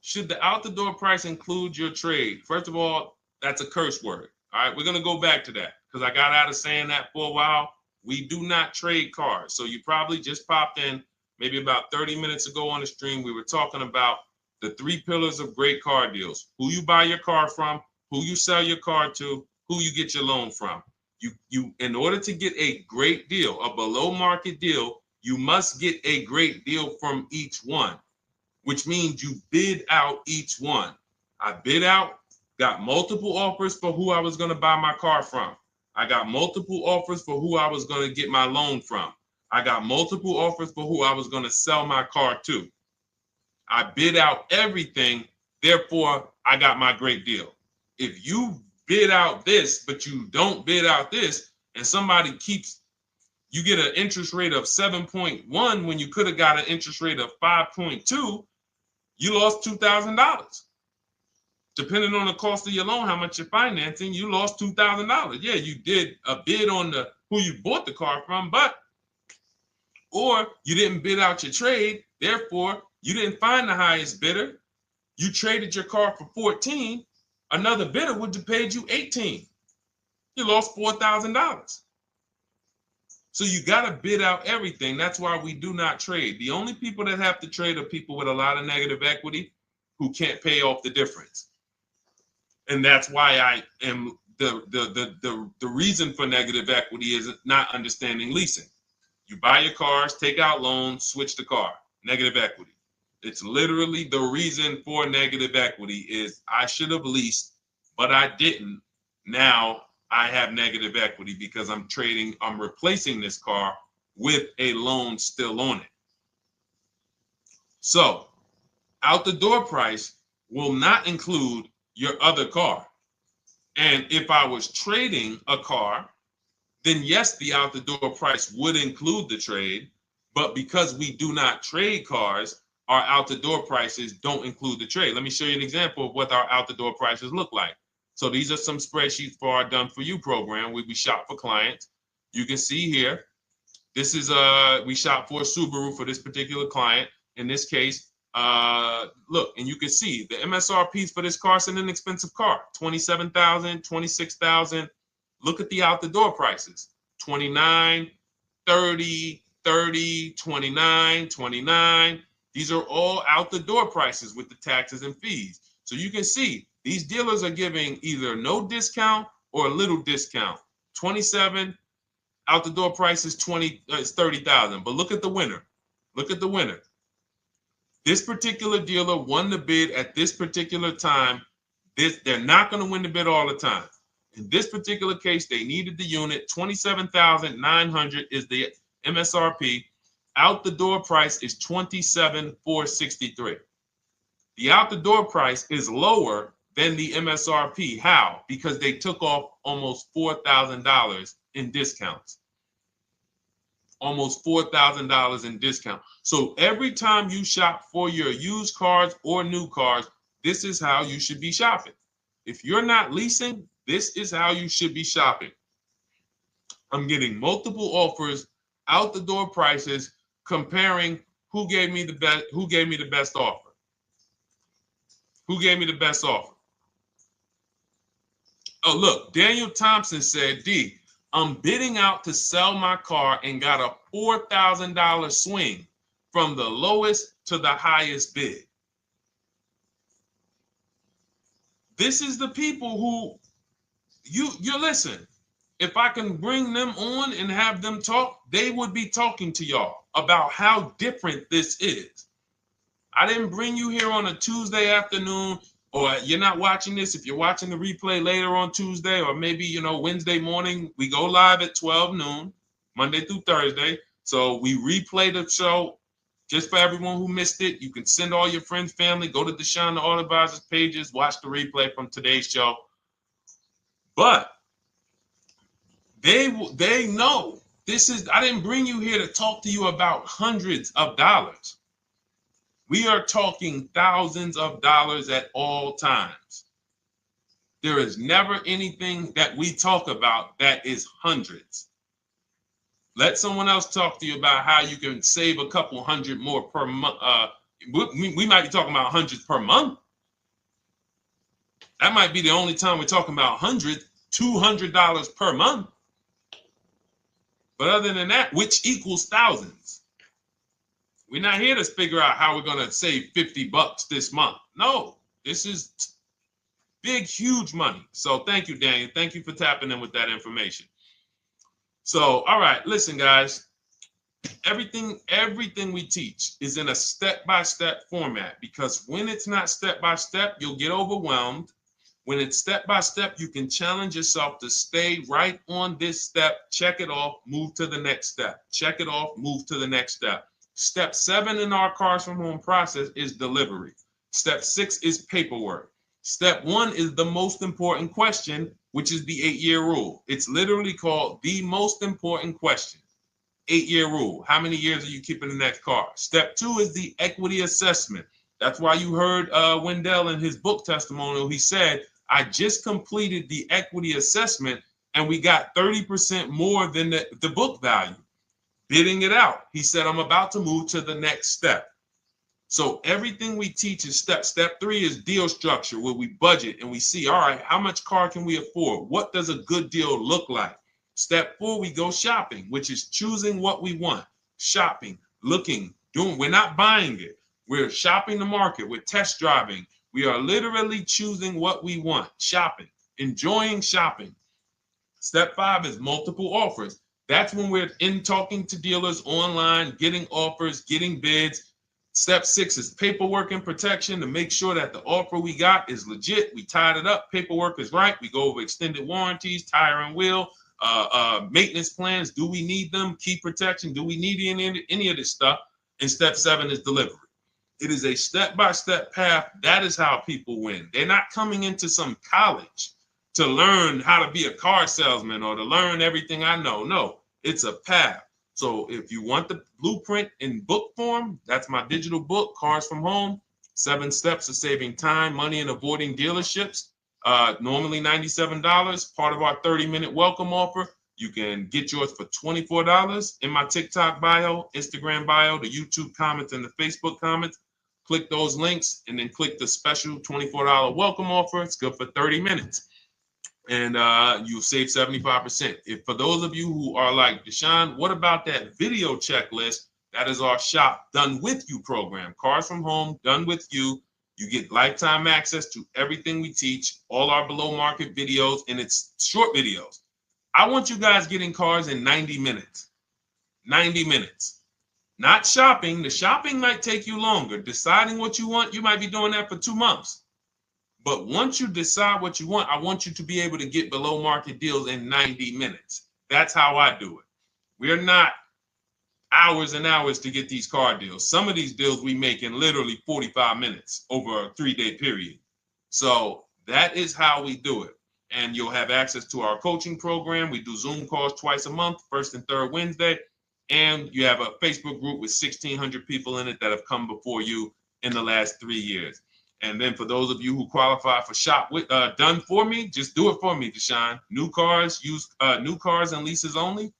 Should the out-the-door price include your trade? First of all, that's a curse word. All right, we're going to go back to that because I got out of saying that for a while. We do not trade cars. So you probably just popped in maybe about 30 minutes ago on the stream. We were talking about the 3 pillars of great car deals: who you buy your car from, who you sell your car to, who you get your loan from. You in order to get a great deal, a below market deal, you must get a great deal from each one, which means you bid out each one. I bid out, got multiple offers for who I was going to buy my car from. I got multiple offers for who I was going to get my loan from. I got multiple offers for who I was going to sell my car to. I bid out everything, therefore I got my great deal. If you bid out this, but you don't bid out this, and somebody you get an interest rate of 7.1 when you could have got an interest rate of 5.2, you lost $2,000. Depending on the cost of your loan, how much you're financing, you lost $2,000. Yeah, you did a bid on who you bought the car from, or you didn't bid out your trade, therefore you didn't find the highest bidder. You traded your car for 14. Another bidder would have paid you 18. You lost $4,000. So you got to bid out everything. That's why we do not trade. The only people that have to trade are people with a lot of negative equity who can't pay off the difference. And that's why I am the reason for negative equity is not understanding leasing. You buy your cars, take out loans, switch the car. Negative equity. It's literally the reason for negative equity is I should have leased, but I didn't. Now I have negative equity because I'm replacing this car with a loan still on it. So out the door price will not include your other car. And if I was trading a car, then yes, the out the door price would include the trade. But because we do not trade cars, our out the door prices don't include the trade. Let me show you an example of what our out the door prices look like. So these are some spreadsheets for our Done For You program where we shop for clients. You can see here, this is we shop for a Subaru for this particular client. In this case, look, and you can see the MSRPs for this car is an inexpensive car, $27,000, $26,000. Look at the out the door prices, 29, 30, 30, 29, 29. These are all out the door prices with the taxes and fees. So you can see these dealers are giving either no discount or a little discount. 27 out the door price is 30,000. But look at the winner. Look at the winner. This particular dealer won the bid at this particular time They're not going to win the bid all the time. In this particular case, they needed the unit. $27,900 is the MSRP. Out the door price is $27,463. The out the door price is lower than the MSRP. How? Because they took off almost $4,000 in discounts. Almost $4,000 in discount. So every time you shop for your used cars or new cars, this is how you should be shopping. If you're not leasing, this is how you should be shopping. I'm getting multiple offers, out the door prices, comparing who gave me the best offer. Who gave me the best offer? Oh, look, Daniel Thompson said, D, I'm bidding out to sell my car and got a $4,000 swing from the lowest to the highest bid. This is the people who you listen. If I can bring them on and have them talk, they would be talking to y'all about how different this is. I didn't bring you here on a Tuesday afternoon, or you're not watching this. If you're watching the replay later on Tuesday, or maybe, Wednesday morning, we go live at 12 noon, Monday through Thursday. So we replay the show just for everyone who missed it. You can send all your friends, family, go to Deshone the Auto Advisor's pages, watch the replay from today's show. But they know this is, I didn't bring you here to talk to you about hundreds of dollars. We are talking thousands of dollars at all times. There is never anything that we talk about that is hundreds. Let someone else talk to you about how you can save a couple hundred more per month. We might be talking about hundreds per month. That might be the only time we're talking about hundreds, $200 per month. But other than that, which equals thousands. We're not here to figure out how we're going to save $50 this month. No, this is big, huge money. So thank you, Daniel. Thank you for tapping in with that information. So, all right, listen, guys. Everything we teach is in a step-by-step format, because when it's not step-by-step, you'll get overwhelmed. When it's step-by-step, you can challenge yourself to stay right on this step, check it off, move to the next step. Check it off, move to the next step. Step 7 in our Cars from Home process is delivery. Step 6 is paperwork. Step 1 is the most important question, which is the 8-year rule. It's literally called the most important question. 8-year rule. How many years are you keeping the next car? Step 2 is the equity assessment. That's why you heard Wendell in his book testimonial. He said, I just completed the equity assessment and we got 30% more than the book value. Bidding it out. He said, I'm about to move to the next step. So everything we teach is step. Step 3 is deal structure, where we budget and we see, all right, how much car can we afford? What does a good deal look like? Step 4, we go shopping, which is choosing what we want. Shopping, looking, doing. We're not buying it. We're shopping the market. We're test driving. We are literally choosing what we want. Shopping, enjoying shopping. Step 5 is multiple offers. That's when we're in talking to dealers online, getting offers, getting bids. Step 6 is paperwork and protection to make sure that the offer we got is legit. We tied it up. Paperwork is right. We go over extended warranties, tire and wheel, maintenance plans. Do we need them? Key protection. Do we need any of this stuff? And step 7 is delivery. It is a step-by-step path. That is how people win. They're not coming into some college to learn how to be a car salesman or to learn everything I know. No, it's a path. So if you want the blueprint in book form, that's my digital book, Cars from Home, 7 Steps of Saving Time, Money, and Avoiding Dealerships. Normally $97, part of our 30-minute welcome offer. You can get yours for $24 in my TikTok bio, Instagram bio, the YouTube comments, and the Facebook comments. Click those links and then click the special $24 welcome offer. It's good for 30 minutes. And you'll save 75%. If for those of you who are like, Deshone, what about that video checklist? That is our Shop Done With You program. Cars from Home, done with you. You get lifetime access to everything we teach, all our below market videos, and it's short videos. I want you guys getting cars in 90 minutes. 90 minutes. Not shopping. The shopping might take you longer. Deciding what you want, you might be doing that for 2 months. But once you decide what you want, I want you to be able to get below market deals in 90 minutes. That's how I do it. We're not hours and hours to get these car deals. Some of these deals we make in literally 45 minutes over a 3-day period. So that is how we do it. And you'll have access to our coaching program. We do Zoom calls twice a month, first and third Wednesday. And you have a Facebook group with 1,600 people in it that have come before you in the last 3 years. And then for those of you who qualify for shop with done for me, just do it for me, Deshone. New cars, new cars and leases only.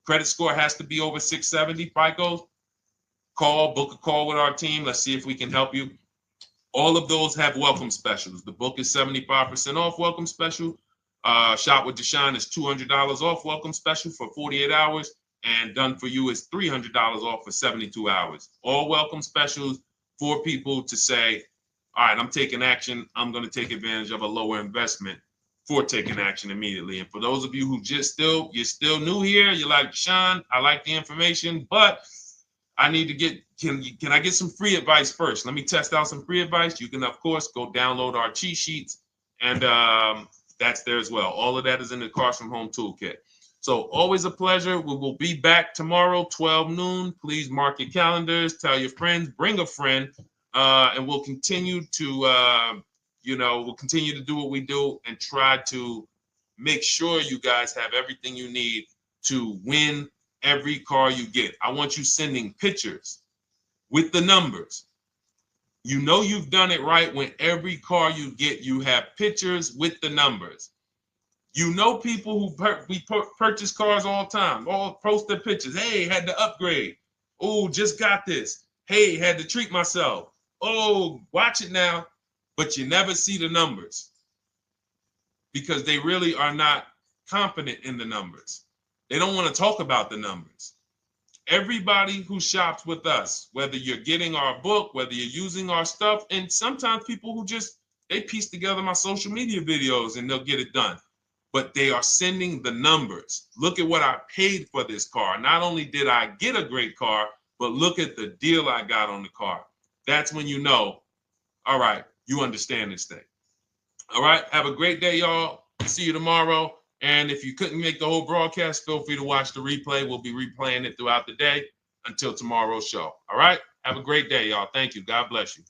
Credit score has to be over 670 FICO. Book a call with our team. Let's see if we can help you. All of those have welcome specials. The book is 75% off welcome special. Shop with Deshone is $200 off welcome special for 48 hours. And done for you is $300 off for 72 hours. All welcome specials for people to say, all right, I'm taking action. I'm going to take advantage of a lower investment for taking action immediately. And for those of you who you're still new here, you're like, Deshone, I like the information, but I need to get, can I get some free advice first? Let me test out some free advice. You can, of course, go download our cheat sheets, and that's there as well. All of that is in the Cars from Home Toolkit. So always a pleasure. We will be back tomorrow, 12 noon. Please mark your calendars, tell your friends, bring a friend, and we'll continue to, we'll continue to do what we do and try to make sure you guys have everything you need to win every car you get. I want you sending pictures with the numbers. You know you've done it right when every car you get, you have pictures with the numbers. You know people who purchase cars all the time, all post their pictures. Hey, had to upgrade. Oh, just got this. Hey, had to treat myself. Oh, watch it now. But you never see the numbers because they really are not confident in the numbers. They don't want to talk about the numbers. Everybody who shops with us, whether you're getting our book, whether you're using our stuff, and sometimes people who they piece together my social media videos and they'll get it done. But they are sending the numbers. Look at what I paid for this car. Not only did I get a great car, but look at the deal I got on the car. That's when you know, all right, you understand this thing. All right, have a great day, y'all. See you tomorrow. And if you couldn't make the whole broadcast, feel free to watch the replay. We'll be replaying it throughout the day until tomorrow's show. All right, have a great day, y'all. Thank you. God bless you.